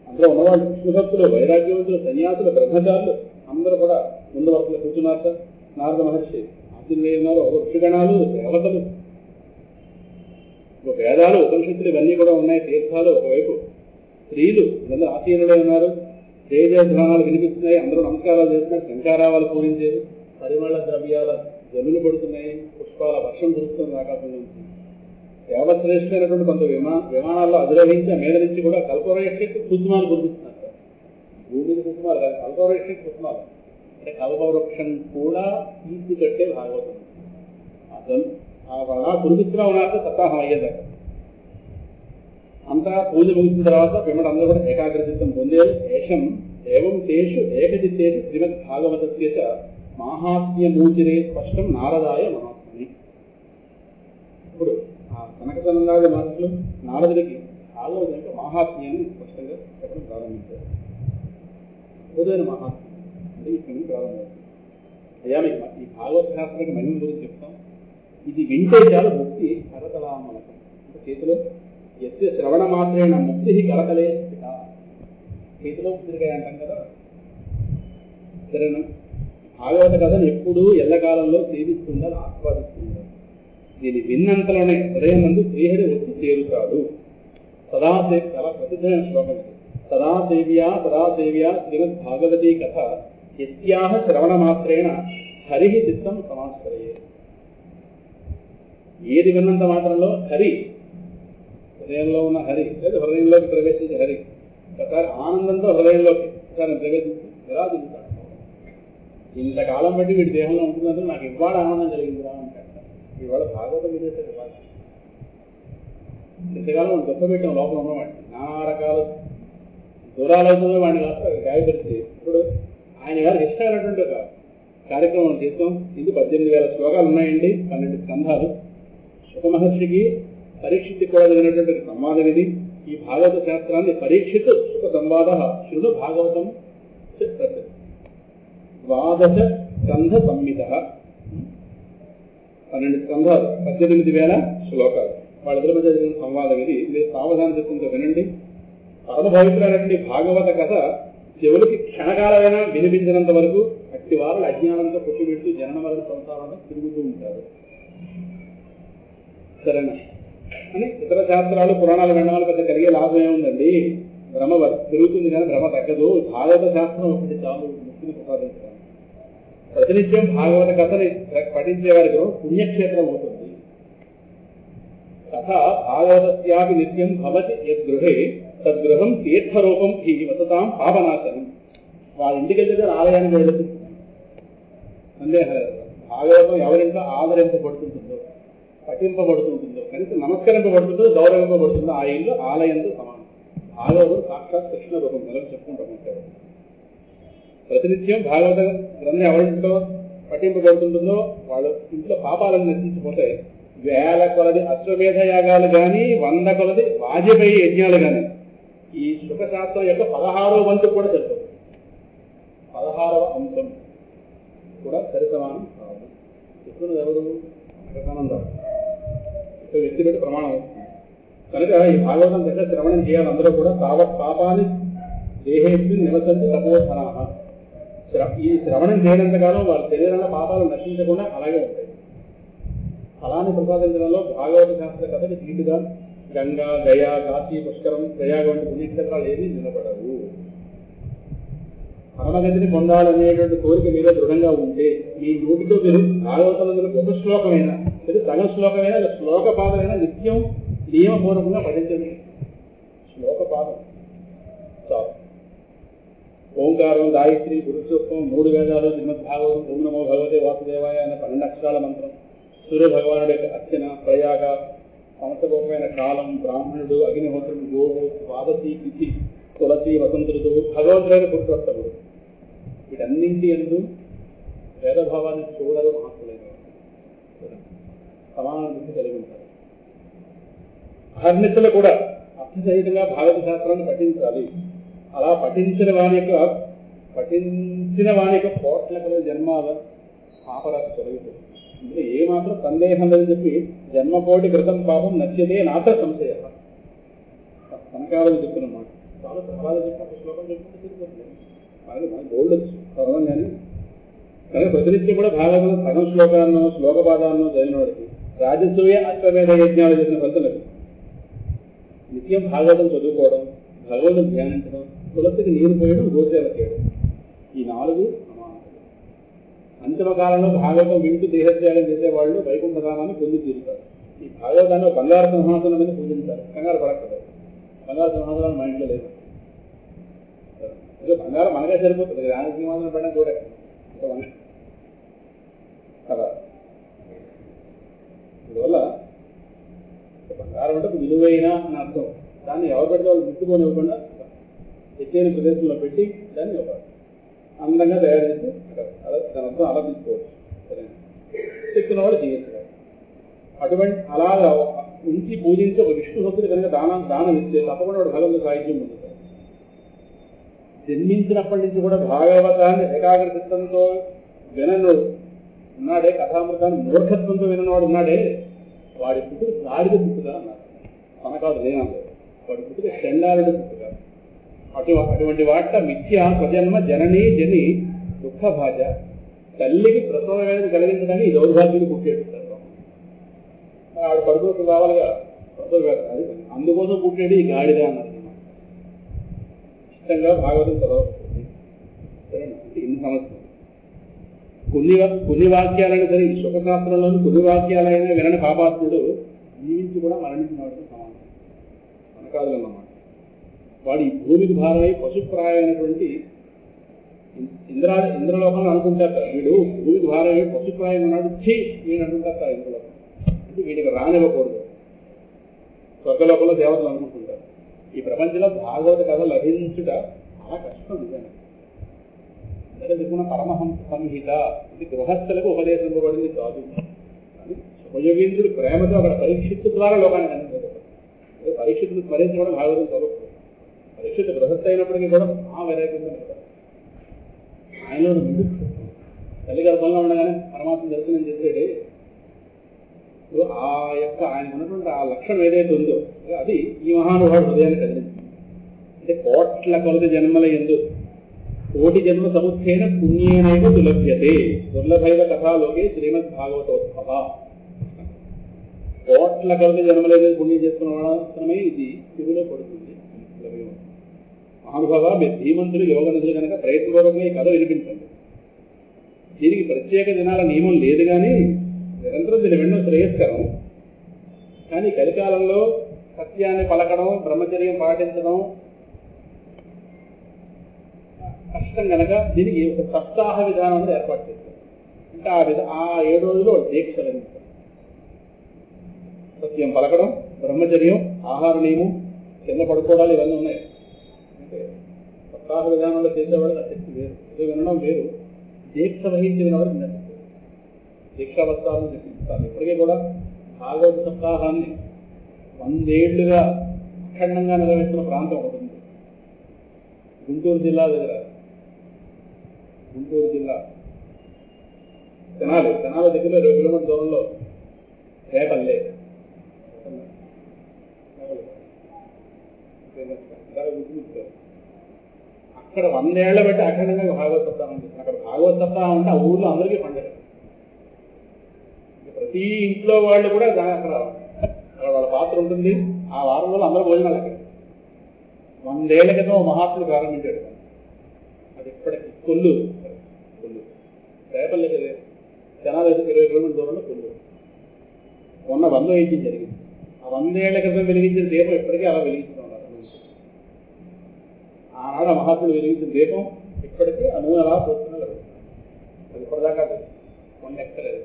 అందులో ఉన్నవాళ్ళు విష్ణుభక్తులు, వైరాగ్యవంతులు, సన్యాసులు, బ్రహ్మచారులు అందరూ కూడా ముందు వరుసలో కూర్చున్నారు. నారద మహర్షి ఆశీర్వే ఉన్నారు. ఋషిగణాలు, దేవతలు, వేదాలు, ఉపనిషత్తులు ఇవన్నీ కూడా ఉన్నాయి. తీర్థాలు ఒకవైపు, స్త్రీలు అందరూ ఆశీనులే ఉన్నారు. జయజయధ్వానాలు వినిపిస్తున్నాయి. అందరూ నమస్కారాలు చేస్తున్నారు. శంకారావాలు పూరించేది. పరిమళ ద్రవ్యాల జల్లులు పడుతున్నాయి. పుష్పాల వర్షం కురుస్తుంది ఆకాశం నుంచి. దేవశ్రేష్ఠమైనటువంటి కొంత విమానాల్లో అధిరోహించి మీద నుంచి కూడా కల్పవృక్ష కుసుమాలు కురిపిస్తున్నారు. భూమికి కుసుమాలు కాదు, కల్పవృక్ష కుసుమాలు అంటే కల్పవృక్షం కూడా తీర్చి కట్టే భాగవతం. అసలు అలా కురిపిస్తున్నా ఉన్నారు సప్తాహం అయ్యేదాకా. అంతా పూజ ముగిసిన తర్వాత పిమ్మట అందరూ కూడా ఏకాగ్రచిత్తం పొందేరు. ఏషం ఏవం తేషు ఏకచిత్తేషు శ్రీమద్ భాగవతస్య మాహాత్మ్యమూచిరే స్పష్టం నారదాయ మహాత్మని. ఇప్పుడు ఆ కనకసనందాది మహర్షులు నారదుడికి భాగవతం యొక్క మహాత్మ్యాన్ని స్పష్టంగా చెప్పడం ప్రారంభించారు. ఉదయన మహాత్మ్యం అంటే ఇక్కడి నుంచి ప్రారంభమవుతుంది. అయ్యా మీకు ఈ భాగవత శాస్త్రానికి మహిమ గురించి చెప్తాం. ఇది వింటే చాలు ముక్తి కరతలామలకం. అంటే చేతిలో ఎత్తే శ్రవణ మాత్రేణ ముక్తి కలకలే చేతిలో ఉసిరికాయ అంటాం కదా. సరేనా, భాగవత కథను ఎప్పుడూ ఎల్లకాలంలో సేవిస్తుండాలి, ఆస్వాదిస్తుండాలి. దీన్ని విన్నంతలోనే హృదయం నందు శ్రీహరి వచ్చి చేరుతాడు. సదాసేవ చాలా ప్రసిద్ధమైన శ్లోకం. సదాసేవ్యా శ్రీమద్ భాగవతీ కథ యస్యాహ శ్రవణ మాత్రేణ హరి చిత్తం సమాశ్రయే. ఏది విన్నంత మాత్రంలో హరి, హృదయంలో ఉన్న హరి లేదా హృదయంలోకి ప్రవేశించే హరి ఒకసారి ఆనందంతో హృదయంలోకి ఒకసారి ప్రవేశించి ఎలా దిగుతాడు. ఇంతకాలం బట్టి వీడి దేహంలో ఉంటున్నందుకు నాకు ఇవాళ ఆనందం కలిగిందిరా అంటాడు. ఇవాళ భాగవతం వినేసాడు. ఇవాళ ఇంతకాలం వాడు గొప్ప పెట్టాం లోపల ఉన్నవాడిని, నానా రకాల దూరాలోచనలో వాడిని కాస్త గాయపరిచి ఇప్పుడు ఆయన గారికి ఇష్టమైనటువంటి ఒక కార్యక్రమం చేస్తాం. ఇది 18,000 శ్లోకాలు ఉన్నాయండి, 12 స్కంధాలు. శుక మహర్షికి పరీక్షిత్కి కూడా జరిగినటువంటి సంవాదం ఇది. ఈ భాగవత శాస్త్రాన్ని పరీక్షిత్ శుక సంవాద శృణు భాగవతం 12 స్కంధ సంహిత, 12 స్కంధాలు, 18,000 శ్లోకాలు. వాళ్ళిద్దరి మధ్య జరిగిన సంవాదం ఇది. మీరు సావధాన చిత్తంతో వినండి. పరమ పవిత్రమైనటువంటి భాగవత కథ చెవులకి క్షణకాలమైనా వినిపించినంత వరకు అట్టి వారు అజ్ఞానంతో కొట్టుబెట్టి జనన మరణ సంసారంలో తిరుగుతూ ఉంటారు. సరేనా అని ఇతర శాస్త్రాలు పురాణాలు వినడం పెద్ద కలిగే లాభం ఏముందండి? భ్రమ పెరుగుతుంది కానీ భ్రమ తగ్గదు. భాగవత శాస్త్రం ఒకటి చాలు ముక్తిని ప్రసాదించడం. ప్రతినిత్యం భాగవత కథని పఠించే వారికి పుణ్యక్షేత్రం అవుతుంది. కథ భాగవతస్యాపి నిత్యం భవతి యద్గృహే తద్గృహం తీర్థరూపం హి వసతాం పాపనాశనం. వాళ్ళ ఇంటికి వెళ్తే ఆలయానికి వెళ్ళదు. సందేహం లేదు. భాగవతం ఎవరింట్లో ఆదరింపబడుతుంటుందో, పఠింపబడుతుంటుందో, కనీసం నమస్కరింపబడుతుందో, గౌరవింపబడుతుందో ఆ ఇల్లు ఆలయంతో సమానం. భాగవతం సాక్షాత్ కృష్ణ రూపం కనుక చెప్పుకుంటాం. ప్రతినిత్యం భాగవత గ్రంథం ఎవరింట్లో పఠింపబడుతుంటుందో వాళ్ళ ఇంట్లో పాపాలను నశించిపోతాయి. 1000 కొలది అశ్వమేధ యాగాలు కానీ, 100 కొలది వాజపేయి యజ్ఞాలు కానీ ఈ శుకశాస్త్రం యొక్క 16వ వంతు కూడా తెలుస్తుంది. 16వ అంశం కూడా సరిసమానం కావాలి. చెప్తున్నది ఎవరు? అనందాం ఇక్కడ వ్యక్తి పెట్టి ప్రమాణం అవుతుంది. కనుక ఈ భాగవతం దగ్గర శ్రవణం చేయాలి. అందరూ కూడా తావత్ పాపాన్ని దేహేసి నివసంతి తపోధనా. ఈ శ్రవణం చేయనంతకాలం వాళ్ళ శరీరంలో పాపాలు నశించకుండా అలాగే ఉంటాయి. ఫలాన్ని ప్రసాదించడంలో భాగవత శాస్త్ర కథకి తీటుగా గంగా, గయా, కాశీ, పుష్కరం, ప్రయాగ వంటి పుణ్యక్షేత్రాలు ఏమీ నిలబడవు. పరమగతిని పొందాలనేటువంటి కోరిక మీలో దృఢంగా ఉంటే మీ నోటితో మీరు భాగవతంలో ఒక శ్లోకమైనా లేదా సగం శ్లోకమైనా లేదా శ్లోక పాదమైనా నిత్యం నియమపూర్వకంగా పఠించండి. శ్లోక పాదం చాలు. ఓంకారం, గాయత్రి, గురుసూక్తం, 3 వేదాలు, శ్రీమద్భాగవతం, ఓం నమో భగవతే వాసుదేవాయ అనే 12 అక్షరాల మంత్రం, సూర్య భగవానుడి యొక్క అర్చన, ప్రయాగ, సంవత్సరమైన కాలం, బ్రాహ్మణుడు, అగ్నిహోత్రుడు, గోవు, ద్వాదశి, తిథి, తులసి, వసంత ఋతువు, భగవంతుడైన పురుషోత్తముడు, వీటన్నింటి యందు భేదభావాన్ని చూడరు మహాత్ములైన సమాన దృష్టి కలిగి ఉంటారు. అహర్నిశలు కూడా అర్థసహితంగా భాగవత శాస్త్రాన్ని పఠించాలి. అలా పఠించిన వాని యొక్క కోట్ల కొలది జన్మాల పాపరాశి తొలగిపోతుంది. ఇందులో ఏమాత్రం సందేహం లేదని చెప్పి జన్మకోటి కృతం పాపం నశ్యతే నాథ సంశయ కనకాలను చెప్తున్నమాట. చాలా సవాలు చెప్పిన శ్లోకం చెప్పుకుంటే తిరిగిపోతుంది. మనకి గోల్డ్ చదవం కానీ కనుక ప్రతినిత్యం కూడా భాగవతం సగం శ్లోకాలను, శ్లోకపాదాలను చదివిన వాడికి రాజసూయ అశ్వమేధ యజ్ఞాలు చేసిన ఫలితలకు నిత్యం భాగవతం చదువుకోవడం, భగవంతుని ధ్యానించడం, తులసికి నీరు పోయడం, గోసేవ చేయడం, ఈ 4 అంతిమ కాలంలో భాగవతం వింటూ దేహత్యాగం చేసేవాళ్ళు వైకుంఠధామాన్ని పొంది తీరుతారు. ఈ భాగవతాన్ని బంగారు సింహాసనం మీద పూజించారు. కంగారు పడక్కలేదు. బంగారు సింహాసనం మా ఇంట్లో లేదు. బంగారం మనకే సరిపోతుంది. రాజ సింహాసనం పడడం కూడా కదా. అందువల్ల బంగారం అంటే విలువైన అని అర్థం. దాన్ని ఎవరు పెడితే వాళ్ళు ముట్టుకోనివ్వకుండా ఎత్తైన ప్రదేశంలో పెట్టి దాన్ని ఒక అందంగా తయారు చేసి దాని అర్థం అలా తీసుకోవచ్చు. సరే, చెప్తున్న వాళ్ళు చేయొచ్చు. అటువంటి అలాగా ఉంచి పూజించి ఒక విష్ణు భక్తుడు కనుక దానం ఇస్తే తప్పకుండా వాడు భగవంతుడు సాహిత్యం పొందుతాడు. జన్మించినప్పటి నుంచి కూడా భాగవతాన్ని ఏకాగ్రచిత్తంతో వినను ఉన్నాడే, కథామృతాన్ని మూర్ఖత్వంతో వినవాడు ఉన్నాడే, వాడి పుట్టుకు గాడిద పుట్టుగా అన్నారు. మనకాదు లేనన్నారు. వాడి పుట్టుక చెండాలుడు పుట్టుగా. అటువంటి వాట మిథ్య స్వజన్మ జననీ జని దుఃఖ భాజ. తల్లికి ప్రసవ వేదన కలిగించడానికి ఈ దౌర్భాగ్యులు పుట్టేస్తారు. ఆవిడ పడుకోకు కావాలిగా ప్రసవ వేదన, అది అందుకోసం పుట్టేది ఈ గాడిద అన్నారు. ఇష్టంగా భాగవతం చదవకపోతే సరేనా, అంటే ఇన్ని సమస్యలు. కొన్ని వాక్యాలైనా సరే సుఖశాస్త్రంలోని కొన్ని వాక్యాలైనా వినని పాపాత్ముడు జీవించి కూడా మరణించిన వాడికి సమానం అనకాదులన్నమాట. వాడు ఈ భూమికి భారమై పశుప్రాయమైనటువంటి ఇంద్రలోకంలో అనుకుంటారు వీడు భూమికి భారమై పశుప్రాయం ఉన్నాడు వీడు అనుకుంటారు ఇంద్రలోకం అంటే వీడికి రానివ్వకూడదు. స్వర్గలోకంలో దేవతలు అనుకుంటుంటారు. ఈ ప్రపంచంలో భాగవత కథ లభించుట చాలా కష్టం నిజంగా. అందుకే పరమహంస సంహిత ఇది గృహస్థులకు ఉపదేశింపబడింది కాదు. కానీ శుభయోగేంద్రుడు ప్రేమతో అక్కడ పరీక్షిత్తు ద్వారా లోకానికి అందించగలరు. పరీక్షితులు స్మరించడం భాగవతం చదువుతుంది. పరీక్షిత గృహస్థ అయినప్పటికీ కూడా వైరాగ్యంగా ఆయనలో ముందు తల్లి గర్భంలో ఉండగానే పరమాత్మ దర్శనం చేసేది ఆ యొక్క ఆయన ఉన్నటువంటి ఆ లక్షణం ఏదైతే ఉందో అది ఈ మహానుభావుడు హృదయాన్ని కదిలించింది. అంటే కోట్ల కొలది జన్మల ఎందు కోటి జన్మ సముచ్చైన పుణ్యేనైవ దులభ్యతే దుర్లభైవ కథాలోకే శ్రీమద్ భాగవతోత్సవ. కోట్ల కొలది జన్మలేదు పుణ్యం చేసుకున్న మాత్రమే ఇది శివులో పడుతుంది. మహానుభావ మీరు ధీమంతులు యోగనిధులు కనుక ప్రయత్నపూర్వకంగా ఈ కథ వినిపించండి. దీనికి ప్రత్యేక దినాల నియమం లేదు కానీ నిరంతరం దీన్ని వినడం శ్రేయస్కరం. కానీ కలికాలంలో సత్యాన్ని పలకడం బ్రహ్మచర్యం పాటించడం కష్టం కనుక దీనికి ఒక సప్తాహ విధానం అనేది ఏర్పాటు చేస్తారు. అంటే ఆ 7 రోజులు దీక్ష లభిస్తారు. సత్యం పలకడం, బ్రహ్మచర్యం, ఆహార నియమం, కింద పడుకోవడాలు ఇవన్నీ ఉన్నాయి. అంటే సప్తాహ విధానంలో చేసేవాడు శక్తి వేరు, ఇది వినడం వేరు. దీక్ష వహించి వినవాడు వినడం దీక్షావస్థాలను చెప్తారు. ఇప్పటికీ కూడా భాగవత సప్తాహాన్ని 100 ఏళ్లుగా అఖండంగా నెరవేర్చిన ప్రాంతం ఒకటి ఉంది. గుంటూరు జిల్లా దగ్గర, గుంటూరు జిల్లా తెనాలి దగ్గర 20 కిలోమీటర్ దూరంలో రేపల్లె అక్కడ 100 ఏళ్ల బట్టి అఖండంగా భాగవత సప్తాహం చేస్తారు. అక్కడ భాగవత సప్తాహం అంటే ఆ ఊర్లో అందరికీ పండుగ. ప్రతి ఇంట్లో వాళ్ళు కూడా అక్కడ వాళ్ళ పాత్ర ఉంటుంది. ఆ వారం రోజులు అందరూ భోజనాలు అక్కడ. 100 ఏళ్ల క్రితం మహాత్ములు ప్రారంభించాడు. అది ఇప్పటికి కొల్లూరు రేపల్లె తెనాలి 20 కిలోమీటర్ దూరంలో కొల్లూరు. మొన్న 100 జరిగింది. ఆ 100 ఏళ్ల క్రితం వెలిగించిన దీపం ఇప్పటికీ అలా వెలిగిస్తూ ఉన్నారు. ఆనాడు మహాత్ములు వెలిగించిన దీపం ఇప్పటికీ ఆ నూనె అలా పోతున్నా జరుగుతుంది. అది ఇప్పటిదాకా మొన్న ఎక్కలేదు.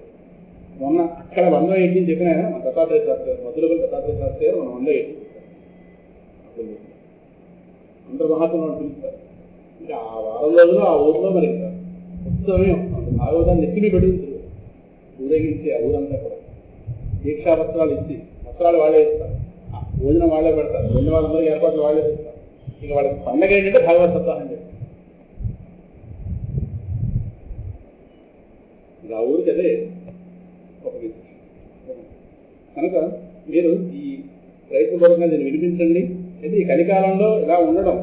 మొన్న అక్కడ 100 చెప్పిన మన దత్తాత్రేయ శాస్త్రి మధురగా దత్తాత్రేయ శాస్త్రి గారు మనం 100 అందరు మహాత్ములు పిలుస్తారు. ఇంకా ఆ వారం రోజులు ఆ ఊరిలో మరి ఉత్సవమే వస్తుంది. భాగవతాన్ని ఎత్తిని పెడుతుంది ఊరేగించి ఆ ఊరంతా కూడా దీక్షా వస్త్రాలు ఇచ్చి వస్త్రాలు వాళ్ళే ఇస్తారు, భోజనం వాళ్ళే పెడతారు, వెళ్ళిన వాళ్ళందరూ ఏర్పాట్లు వాళ్ళే చేస్తారు. ఇక వాళ్ళకి పండగ ఏంటంటే భాగవత సప్తాహం చేస్తారు. ఆ ఊరికి అదే ఒక కనుక మీరు ఈ ప్రయత్నపూర్వకంగా దీన్ని వినిపించండి. అయితే ఈ కలికాలంలో ఇలా ఉండడం,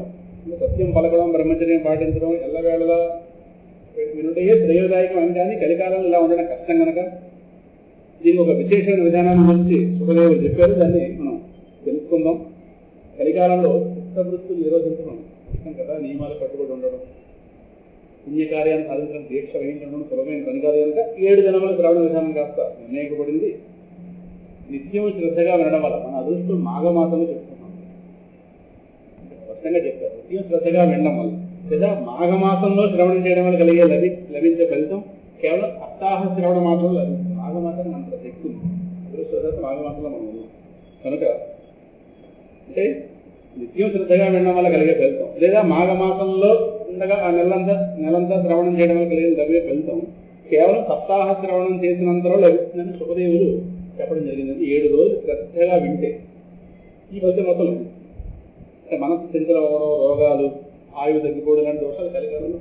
సత్యం పలకడం, బ్రహ్మచర్యం పాటించడం ఎల్లవేళలా వినుటే శ్రేయోదాయకం అని. కానీ కలికాలంలో ఇలా ఉండడం కష్టం కనుక దీనికి ఒక విశేషమైన విధానాన్ని గురించి సుఖదేవులు చెప్పారు. దాన్ని మనం తెలుసుకుందాం. కలికాలంలో చిత్తవృత్తులు నిర్వహించడం కష్టం కదా. నియమాలు కట్టుబడి ఉండడం, పుణ్యకార్యాన్ని సాధించడం, దీక్ష వహించడం సులభమైన పని కాదు కనుక 7 జన్మల శ్రవణ విధానం కాస్త నిర్ణయించబడింది. నిత్యం శ్రద్ధగా వినడం వల్ల మన అదృష్టం మాఘమాసంలో చెప్తున్నాం, స్పష్టంగా చెప్తారు. నిత్యం శ్రద్ధగా వినడం వల్ల లేదా మాఘమాసంలో శ్రవణం చేయడం వల్ల కలిగే లభించే ఫలితం కేవలం సప్తాహ శ్రవణ మాత్రంలో లభిస్తుంది. మాఘమాసానికి అంత శక్తి ఉంది. అదృష్టవశాత్తు మాఘమాసంలో మనం ఉన్నాం కనుక అంటే నిత్యం శ్రద్ధగా వినడం వల్ల కలిగే ఫలితం లేదా మాఘమాసంలో ఉండగా ఆ నెలంతా శ్రవణం చేయడం వల్ల కలిగే ఫలితం కేవలం సప్తాహ శ్రవణం చేసినంతలో లభిస్తుందని సుఖదేవులు చెప్పడం జరిగింది. 7 రోజులు శ్రద్ధగా వింటే ఈ ఫలితం మొత్తం అంటే మనసు చంచలవడం, రోగాలు, ఆయువు తగ్గిపోవడం లాంటి దోషాలు కలిగాలను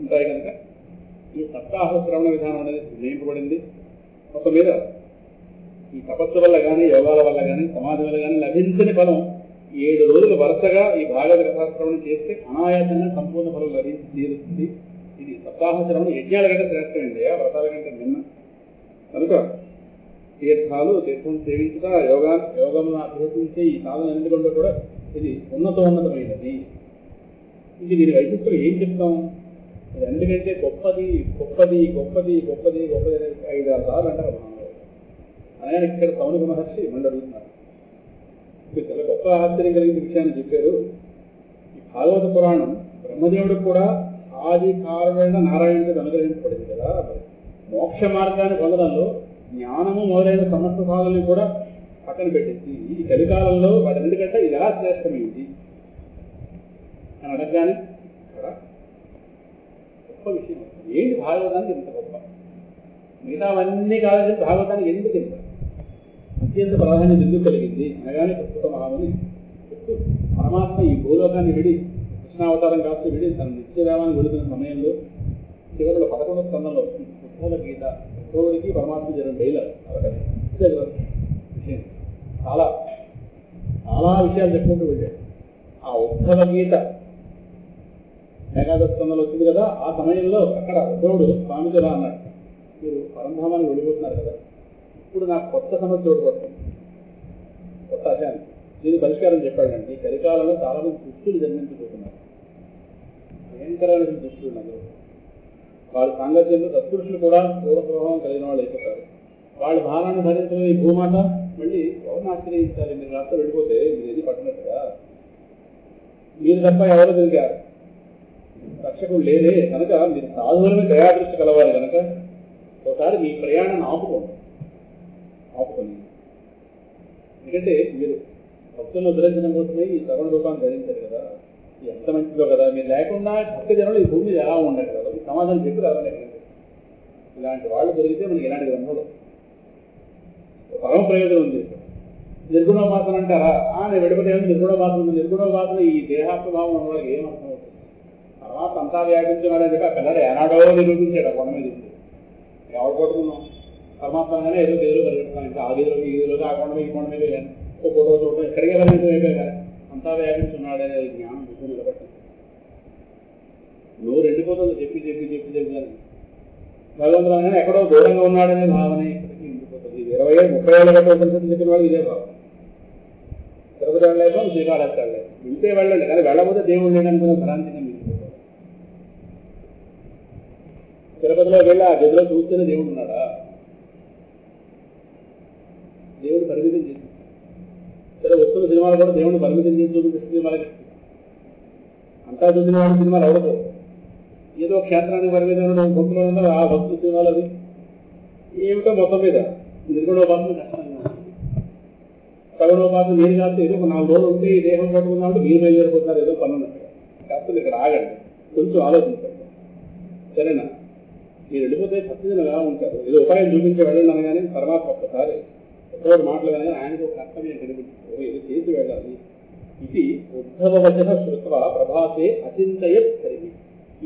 ఉంటాయి కనుక ఈ సప్తాహ శ్రవణ విధానం అనేది నిర్ణయింపబడింది. మొత్తం మీద ఈ తపస్సు వల్ల కానీ, యోగాల వల్ల కానీ, సమాధి వల్ల కానీ లభించని ఫలం 7 రోజులు వరుసగా ఈ భాగవత కథాశ్రవణం చేస్తే అనాయాసంగా సంపూర్ణ ఫలం లభించి తీరుస్తుంది. ఇది సప్తాహ శ్రవణం యజ్ఞాల కంటే శ్రేష్టమైంది, వ్రతాల కంటే నిన్న కనుక తీర్థం సేవించుట, యోగమును అభ్యసించే ఈ సాధన ఎందుకంటే కూడా ఇది ఉన్నతమైనది. ఇది దీని వైశిష్టం ఏం చెప్తాం? ఎందుకంటే గొప్పది గొప్పది గొప్పది గొప్పది గొప్పది అనేది 5-6 సార్లు అంటారు మహానుభావులు. అలాగే ఇక్కడ సౌనక మహర్షి మళ్ళీ అడుగుతున్నారు. మీరు చాలా గొప్ప ఆశ్చర్యం కలిగిన విషయాన్ని చెప్పారు. ఈ భాగవత పురాణం బ్రహ్మదేవుడు కూడా ఆది కారణమైన నారాయణుడికి అనుగ్రహించబడింది కదా. మోక్ష మార్గాన్ని పొందడంలో జ్ఞానము మొదలైన సమస్త సాధనలు కూడా పక్కన పెట్టేసి ఈ కలికాలంలో వాటి ఎందుకంటే ఇది ఎలా శ్రేష్టమైంది అని అడగగానే కదా గొప్ప విషయం. ఏంటి భాగవతానికి ఇంత గొప్ప? మిగతావన్నీ కాదని భాగవతానికి ఎందుకు ఇంత అత్యంత ప్రాధాన్యత ఎందుకు కలిగింది అనగానే ప్రస్తుత మహాముని చెప్తూ, పరమాత్మ ఈ భూలోకాన్ని విడి కృష్ణావతారం కాస్త విడి తన నిత్యదేవాన్ని వెళుతున్న సమయంలో చివరిలో 11వ స్కందంలో ఉద్ధవ గీత, ఉద్ధవుడికి పరమాత్మ జరిగిన డైలాగ్ విషయం చాలా చాలా విషయాలు చెప్పుకుంటూ వెళ్ళాడు. ఆ ఉద్ధవ గీత ఏకాదశ స్కందంలో వచ్చింది కదా. ఆ సమయంలో అక్కడ ఉద్ధవుడు స్వామితో అన్నాడు, మీరు పరంధామాన్ని వెళ్ళిపోతున్నారు కదా, ఇప్పుడు నాకు కొత్త సమస్య ఓడిపోతుంది, కొత్త అశాన్ని దీని పరిష్కారం చెప్పాడండి. కలికాలంలో చాలా మంది దుస్తులు జన్మించబోతున్నారు, భయంకరమైన దుస్తులు ఉన్నారు. వాళ్ళ సాంగత్యంలో సత్పురుషులు కూడా పూర్వ ప్రభావం కలిగిన వాళ్ళు అయిపోతారు. వాళ్ళ భారాన్ని ధరించిన ఈ భూమాత మళ్ళీ ఎవరిని ఆశ్రయించాలి? మీరు రాష్ట్రం వెళ్ళిపోతే మీరు ఏది పట్టినట్టుగా మీరు తప్ప ఎవరు తిరిగారు, రక్షకుడు లేదే కనుక మీరు సాధువులమే దయాదృష్టి కలవాలి కనుక ఒకసారి మీ ప్రయాణాన్ని ఆపుకోండి. ఎందుకంటే మీరు భక్తులను ఉద్ధరించడం కోసమే ఈ శ్రవణ రూపాన్ని ధరించారు కదా, ఎంత మంచిదో కదా. మీరు లేకుండా భక్త జనులు ఈ భూమి ఎలా ఉండదు కదా, ఈ సమాధానం చెప్పి రావాలి. ఇలాంటి వాళ్ళు దొరికితే మనకి ఇలాంటి గ్రంథంలో పరమ ప్రయోజనం ఉంది. నిర్గుణోపాసన అంటారా? నేను విడిపోతే నిర్గుణోపాసన ఉంది. నిర్గుణోపాసన ఈ దేహాత్మభావం ఉన్న వాళ్ళకి ఏం అర్థం అవుతుంది? తర్వాత అంతా వ్యాపించాలని చెప్పి ఆ పిల్లలు ఏనాడో నిరూపించాడు. ఆ కొండ మీద ఎవరు కొట్టుకున్నాం పరమాత్మగానే ఏదో గదిలో పరిగెడతాం. ఇంకా ఆ గదిలోకి ఈ గదిలోకి ఆ కొండ మీద ఈ కొండ మీద ఓ ఫోటో చూడటం ఎక్కడికి వెళ్ళలేదు కదా. అంతా వ్యాపించున్నాడే జ్ఞానం బుద్ధి నిలబట్టింది. నువ్వు రెండిపోతుంది చెప్పి చెప్పి చెప్పి చెప్పి అని భగవంతుడు ఎక్కడో దూరంగా ఉన్నాడనే భావన ఇక్కడికి ఇండిపోతుంది. 20-30 ఏళ్ళ గట్ట చెప్పిన వాళ్ళు ఇదే భావం. తిరుపతి వెళ్ళలేక శ్రీకాళహస్తి వెళ్ళలేదు, ఇంతే వెళ్ళండి కానీ వెళ్ళకపోతే దేవుడు లేదనుకునే భ్రాంతిగా మిగిలిపోతాడు. తిరుపతిలో వెళ్ళి ఆ గదిలో చూస్తేనే దేవుడు ఉన్నాడా? దేవుడు పరిమితం చేసి సరే వస్తున్న సినిమాలు కూడా దేవుడిని పరిమితం చేసి చూపించే సినిమాలకి అంతా చూసిన వాడి సినిమాలు అవడదు. ఏదో క్షేత్రానికి పరిమితమైన భక్తులు ఉన్నారు ఆ భక్తుల సినిమాలు అది ఏమిటో మొత్తం మీద నిర్గుణోపాసన కష్టంగా ఉంటుంది. సగుణోపాసన మీరు కాస్తే ఏదో 4 రోజులు ఉంటే ఈ దేహం పట్టుకున్నామంటే మీరు బయలుదేరిపోతున్నారు ఏదో పనున్నట్టుగా. కాకపోతే ఇక్కడ ఆగండి, కొంచెం ఆలోచించండి సరేనా. మీరు వెళ్ళిపోతే భక్తులుగా ఉంటారు. ఏదో ఉపాయం చూపించి వెళ్ళండి అనగానే పరమాత్మ ఒక్కసారి ఒక్కరోజు మాటలు కానీ ఆయనకు ఒక కర్తవ్యం కనిపించారు, ఏదో చేసి వెళ్ళాలి. ఇది ఉద్ధవ వచన శృత్వ ప్రభాసే అచింతయ కలిగి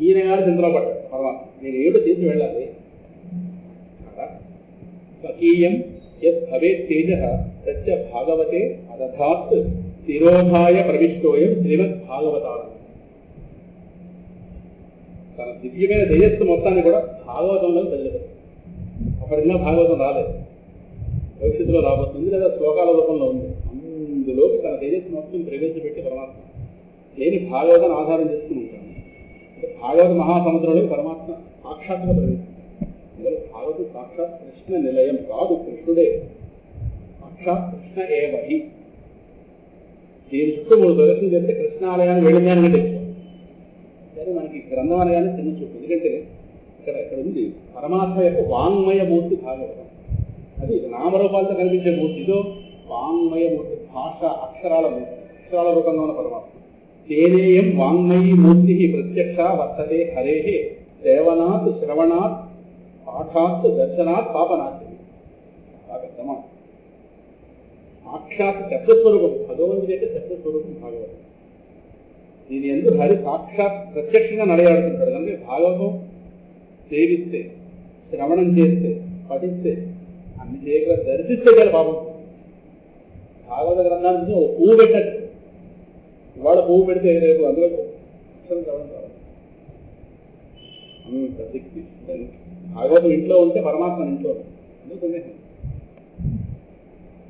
ఈయన గారు చింతలో పడ్డాడు పరమాత్మ, నేను ఏమిటో చేసి వెళ్ళాలి. స్వకీయం యత్ భవేత్ తేజ సత్య భాగవతే అదధాత్ శిరోధాయ ప్రవిష్టోయం శ్రీమద్ భాగవతారం. తన దివ్యమైన తేజస్సు మొత్తాన్ని కూడా భాగవతంలో చదివారు. అప్పటిగా భాగవతం రాలేదు, భవిష్యత్తులో రాబోతుంది లేదా శ్లోకాల రూపంలో ఉంది. అందులోకి తన తేజస్సు మొత్తం ప్రవేశపెట్టి పరమాత్మ లేని భాగవతాన్ని ఆధారం చేసుకుని ఉంటాను. భాగవత మహాసముద్రంలో పరమాత్మ సాక్షాత్తుగా ప్రవేశించారు. భాగవత సాక్షాత్ కృష్ణ నిలయం కాదు, కృష్ణుడే సాక్షాత్ కృష్ణ ఏవహి. దీని చుట్టూ 3 దర్శనం చేస్తే కృష్ణాలయాన్ని వెళ్ళిందని తెలుసు. సరే మనకి గ్రంథం అనగానే చిన్న చూపు, ఎందుకంటే ఇక్కడ ఉంది పరమాత్మ యొక్క వాంగ్మయ మూర్తి భాగవతం. అది నామరూపాలతో కనిపించే మూర్తి, ఇదో వాంగ్మయ మూర్తి, భాష అక్షరాల మూర్తి, అక్షరాల రూపంగా ఉన్న పరమాత్మ. తేనేయం వాంగ్మయీ మూర్తి ప్రత్యక్ష వర్తతే హరే సేవనాత్ శ్రవణాత్ పాఠాత్ దర్శనాత్ పాపనాశిని. సాక్షాత్ శబ్దస్వరూపం భగవంతుడి యొక్క శబ్దస్వరూపం భాగవతం. దీని ఎందుకు హరి సాక్షాత్ ప్రత్యక్షంగా నడయాడుతుంటాడు. అంటే భాగవతం సేవిస్తే, శ్రవణం చేస్తే, పఠిస్తే, అన్ని చేయగల దర్శిస్తే గల పాపం. భాగవత గ్రంథానికి ఒక పువ్వు పెట్టచ్చు, ఇవాళ పువ్వు పెడితే రేపు అందులో అక్షరం కావడం కావాలి. అంత శక్తి భాగవతం ఇంట్లో ఉంటే పరమాత్మ ఇంట్లో ఉంటుంది.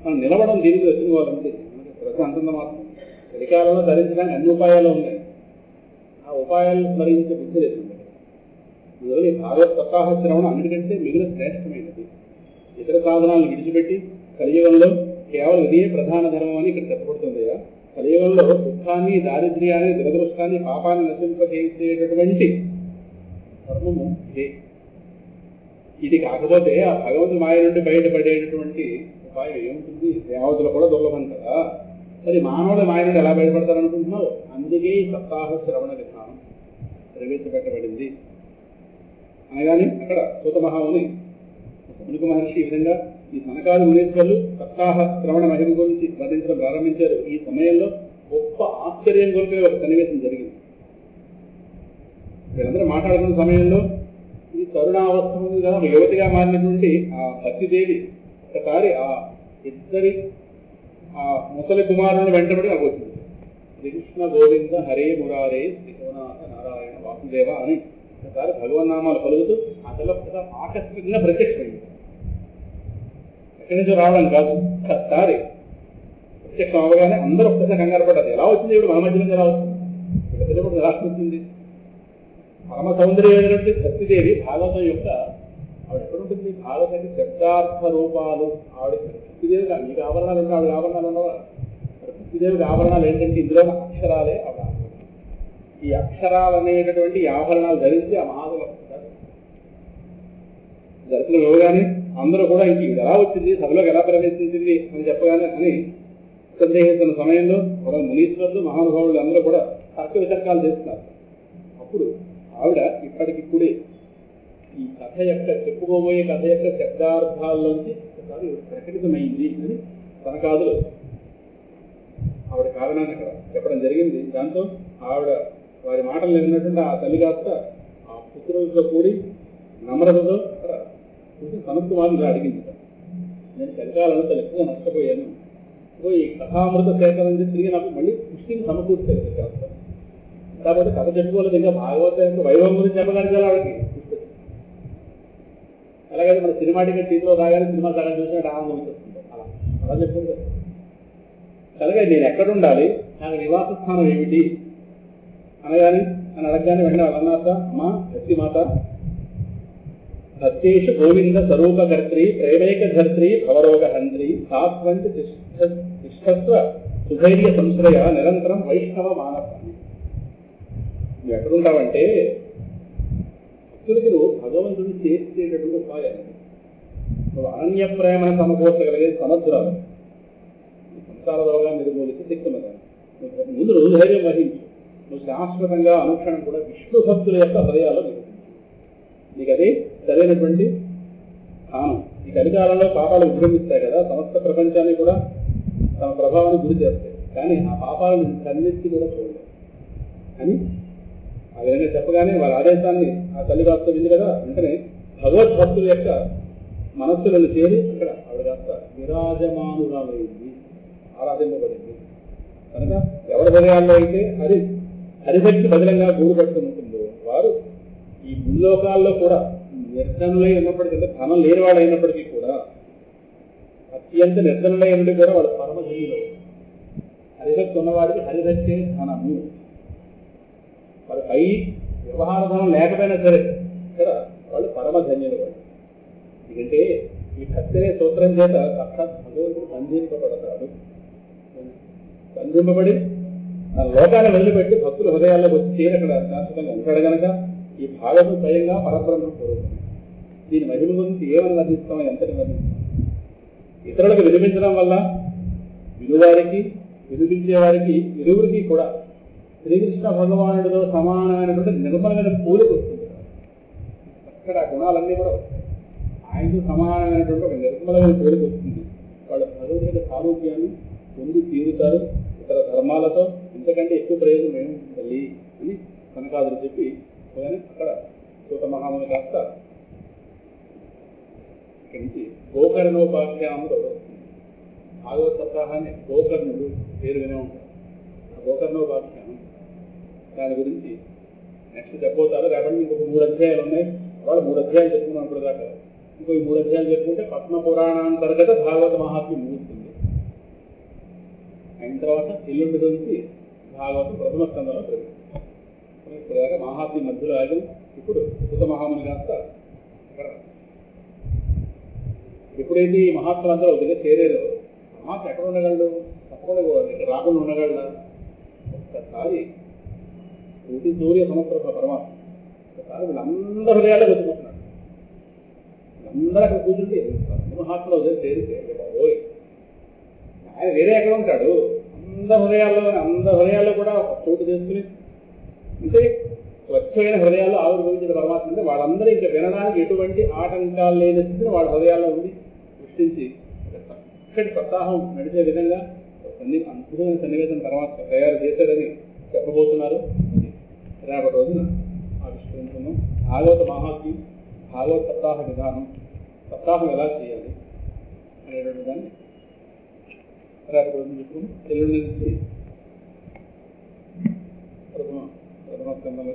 మనం నిలవడం దీనికి వచ్చిన వాళ్ళంటే ప్రతి అంతంత మాత్రం. కలికాలంలో ధరించడానికి అన్ని ఉపాయాలు ఉన్నాయి. ఆ ఉపాయాలను స్మరించే బుద్ధి లేదు. అందువల్ల ఈ భాగవత సప్తాహ శ్రవణం అన్నిటికంటే మిగిలిన శ్రేష్టమైనది. ఇతర సాధనాలను విడిచిపెట్టి కలియుగంలో కేవలం ఇదే ప్రధాన ధర్మం అని ఇక్కడ చెప్పబడుతుందయ్యా. కలియుగంలో దుఃఖాన్ని, దారిద్ర్యాన్ని, దురదృష్టాన్ని, పాపాన్ని నశింపజేసేటటువంటి ధర్మము ఇదే. ఇది కాకపోతే ఆ భగవంతుడి మాయ నుండి బయటపడేటటువంటి ఉపాయం ఏముంటుంది? దేవతలు కూడా దుర్లభం కదా. మరి మానవుల మాయ నుండి ఎలా బయటపడతారనుకుంటున్నావు? అందుకే ఈ సప్తాహ శ్రవణ విధానం ప్రవేశపెట్టబడింది అనగానే అక్కడ సూత మహాముని మునుక మహర్షి ఈ విధంగా ఈ సనకాది మునీశ్వరులు సప్తాహ శ్రవణ మహిమ గురించి వర్ణించడం ప్రారంభించారు. ఈ సమయంలో గొప్ప ఆశ్చర్యం కొలిపే ఒక సన్నివేశం జరిగింది. వీళ్ళందరూ మాట్లాడుతున్న సమయంలో ఈ తరుణావస్థ ఉంది కదా, యువతిగా మారినటువంటి ఆ సతీదేవి ఒకసారి ఆ ఇద్దరి ఆ ముసలి కుమారుని వెంటబడి నాకు వచ్చింది. శ్రీకృష్ణ గోవింద హరే మురారే శ్రీకోనాథ నారాయణ వాసుదేవ అని ఒకసారి భగవన్నామాలు పలుకుతూ ఆ తల ఆకస్మికంగా ప్రత్యక్షమైంది. ఎక్కడి నుంచో రావడం కాదు, ఒక్కసారి ప్రత్యక్షం అవగానే అందరూ ఒక్కసారి కంగారు పడ్డారు. ఎలా వచ్చింది ఇప్పుడు మన మధ్య నుంచి ఎలా వస్తుంది? ఇక్కడ ఎలా వచ్చింది? పరమ సౌందర్యమైనటువంటి సత్యదేవి భాగవతం యొక్క ఆవిడ ఎక్కడుంటుంది? భాగవతానికి శబ్దార్థ రూపాలు ఆవిడ సత్యదేవికి మీకు ఆభరణాలు ఉంటే ఆవిడ ఆభరణాలు ఉండవా? సత్యదేవికి ఆభరణాలు ఏంటంటే ఇందులో అక్షరాలే ఆవిడ. ఈ అక్షరాలు అనేటటువంటి ఆభరణాలు ధరించి ఆ మహాదేవ దర్శనం ఇవ్వగానే అందరూ కూడా ఇంక ఇది ఎలా వచ్చింది, సభలోకి ఎలా ప్రవేశించింది అని చెప్పగానే అని సందేహిస్తున్న సమయంలో ఒక మునీశ్వరులు మహానుభావులు అందరూ కూడా తర్క వితర్కాలు చేస్తున్నారు. అప్పుడు ఆవిడ ఇప్పటికిప్పుడే ఈ కథ యొక్క చెప్పుకోబోయే కథ యొక్క శబ్దార్థాల్లోంచి ఒకసారి ప్రకటితమైంది అని సనకాదులు ఆవిడ కారణాన్ని అక్కడ చెప్పడం జరిగింది. దాంతో ఆవిడ వారి మాటలు విన్నటువంటి ఆ తల్లి కాస్త ఆ పుత్రులతో కూడి నమ్రతతో అక్కడ కొంచెం సనత్కుమారుగా అడిగింది. నేను కలికాలను ఎక్కువగా నష్టపోయాను, ఈ కథామృత సేకరణ తిరిగి నాకు మళ్ళీ పుష్టిని సమకూర్చలేదు కాస్త. కాకపోతే కథ చెప్పుకోలేదు, ఇంకా భాగవత వైభవం గురించి చెప్పడానికి ఆవిడకి అలాగే మన సినిమా టికెట్ టీవీలో రాగానే సినిమా సగం చూసినట్టు ఆనందం వస్తుంది. అలా చెప్పుకుంటారు. అలాగే నేను ఎక్కడ ఉండాలి, నాకు నివాస స్థానం ఏమిటి అనగాని అని అడగగానే వెంటనే అలన్నాథ అమ్మా శక్తిమాత సత్యేషు గోవింద స్వరూపకర్త్రి ప్రేమైక ధర్త్రి భవరోగ హంత్రి సాత్వంతి తిష్టత్వ సుధైర్య సంశ్రయ నిరంతరం వైష్ణవ మానవ. నువ్వు ఎక్కడుంటావంటే భక్తులకు భగవంతుని చేసేటటువంటి ఉపాయాలు. నువ్వు అనన్య ప్రేమను సమకూర్చగలిగే సముద్రాలు సంసార రోగాన్ని నిర్మూలించి శక్తున్నదాన్ని. ముందు రోజు ధైర్యం వహించు. నువ్వు శాశ్వతంగా అనుక్షణం కూడా విష్ణు భక్తుల యొక్క హృదయాల్లో నిలిపించు. నీకు అది సరైనటువంటి స్థానం. ఈ కలికాలంలో పాపాలు విజృంభిస్తాయి కదా, సమస్త ప్రపంచాన్ని కూడా తమ ప్రభావాన్ని గురి చేస్తాయి. కానీ ఆ పాపాలను కన్నెత్తి కూడా చూడలేదు అని ఆ విధంగా చెప్పగానే వారి ఆదేశాన్ని ఆ తల్లి కాస్త వింది కదా, వెంటనే భగవద్భక్తుల యొక్క మనస్సులను చేరి అక్కడ ఆవిడ కాస్త విరాజమానురాలైంది, ఆరాధింపబడింది. కనుక ఎవరి హృదయాల్లో అయితే హరిభక్తి బదిలంగా గూడు పట్టుకుని ఉంటుందో వారు ఈ భూలోకాల్లో కూడా నిర్ధనులై ఉన్నప్పటికీ, ధనం లేనివాడు అయినప్పటికీ కూడా అత్యంత నిర్ధనులై ఉండి కూడా వాళ్ళు పరమధన్యులు. హరిభక్తి ఉన్నవాడికి హరిభక్తే ధనము. వారి పై వ్యవహార ధనం లేకపోయినా సరే కదా వాళ్ళు పరమధన్యులు. వాళ్ళు ఎందుకంటే ఈ భక్తి అనే సూత్రం చేత సాక్షాత్ భగవంతుడు బంధింపబడతాడు. బంధింపబడి ఆ లోకాన్ని వదిలిపెట్టి భక్తుల హృదయాల్లోకి వచ్చి అక్కడ శాశ్వతంగా ఉంటాడు కనుక ఈ భాగవతం స్వయంగా పరబ్రహ్మ స్వరూపం. దీని మహిమ గురించి ఏమని వర్ణిస్తాం, ఎంతని వర్ణిస్తాం? ఇతరులకు వినిపించడం వల్ల వినువారికి వినిపించే వారికి ఇరువురికి కూడా శ్రీకృష్ణ భగవానుడితో సమానమైనటువంటి నిర్మలమైన పోలిక వస్తుంది. అక్కడ గుణాలన్నీ కూడా ఆయనతో సమానమైనటువంటి ఒక నిర్మలమైన పోలిక వస్తుంది. వాళ్ళ భగవంతుడి సారూప్యాన్ని పొంది తీరుతారు. ఇతర ధర్మాలతో ఇంతకంటే ఎక్కువ ప్రయోజనం ఏముంటుంది అని కనకాదులు చెప్పి అక్కడ సూత మహాముని కాస్త ఇక్కడి నుంచి గోకర్ణోపాఖ్యానంలో భాగవత సప్తాహాన్ని గోకర్ణుడు పేరు వినే ఉంటారు. గోకర్ణోపాఖ్యానం దాని గురించి నెక్స్ట్ చెప్పబోతారు. రేపటి ఇంకొక 3 అధ్యాయాలు ఉన్నాయి. వాళ్ళు 3 అధ్యాయాలు చెప్పుకున్నాం ఇప్పుడు దాకా. ఇంకో 3 అధ్యాయాలు చెప్పుకుంటే పద్మ పురాణాంతర్గత భాగవత మహాత్మ్యం ముగుస్తుంది. అయిన తర్వాత ఎల్లుండి గురించి భాగవతం ప్రథమ స్కంధంలో ప్రవేశిస్తుంది. ఇప్పటిదాకా మహాత్మ మధ్యలో ఆగి ఇప్పుడు సుత మహాముని కాస్త ఎప్పుడైతే ఈ మహాత్ములందరూ ఒక దగ్గర చేరారో మహాత్మ ఎక్కడ ఉండగలడు? తప్పకుండా ఇక్కడ రాకుండా ఉండగలడా? ఒక్కసారి పూర్తి సూర్య సంవత్సరం పరమాత్మ ఒకసారి వీళ్ళందరూ హృదయాల్లో వెతుకుంటున్నాడు. వీళ్ళందరూ అక్కడ కూర్చుంటే మహాత్మలో ఉదయం చేరితే బాబోయ్ ఆయన వేరే ఎక్కడ ఉంటాడు? అందరి హృదయాల్లో కూడా ఒక చోటు చేసుకుని అంటే స్వచ్ఛమైన హృదయాల్లో ఆవిర్భవించిన పరమాత్మ అంటే వాళ్ళందరూ ఇంకా వినడానికి ఎటువంటి ఆటంకాలు లేని స్థితిని వాళ్ళ హృదయాల్లో ఉండి సృష్టించి చక్కటి సప్తాహం నడిచే విధంగా అద్భుతమైన సన్నివేశం తర్వాత తయారు చేశారని చెప్పబోతున్నారు. రేపటి రోజున ఆవిష్కరించుకున్నాం. భాగవత మహాత్మ్యం, భాగవత సప్తాహ విధానం, సప్తాహం ఎలా చేయాలి అనేటువంటి దాన్ని రేపటి రోజున చెప్పుకుని ఎల్లుండి నుంచి ప్రథమ స్కంధంలో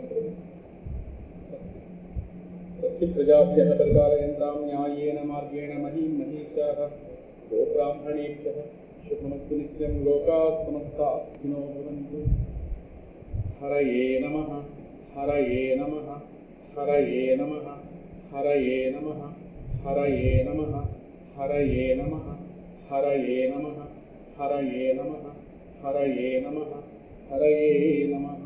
ప్రజాభ్య పరిపాలయంతాం న్యాయేన మార్గేణ మహీం మహీషాః గోబ్రాహ్మణేభ్యః శుభమస్తు నిత్యం లోకాః సమస్తాః సుఖినో భవంతు. హరయే నమః హరయే నమః హరయే నమః హరయే నమః హరయే నమః హరయే నమః హరయే నమః హరయే నమః హరయే నమః హరయే నమః.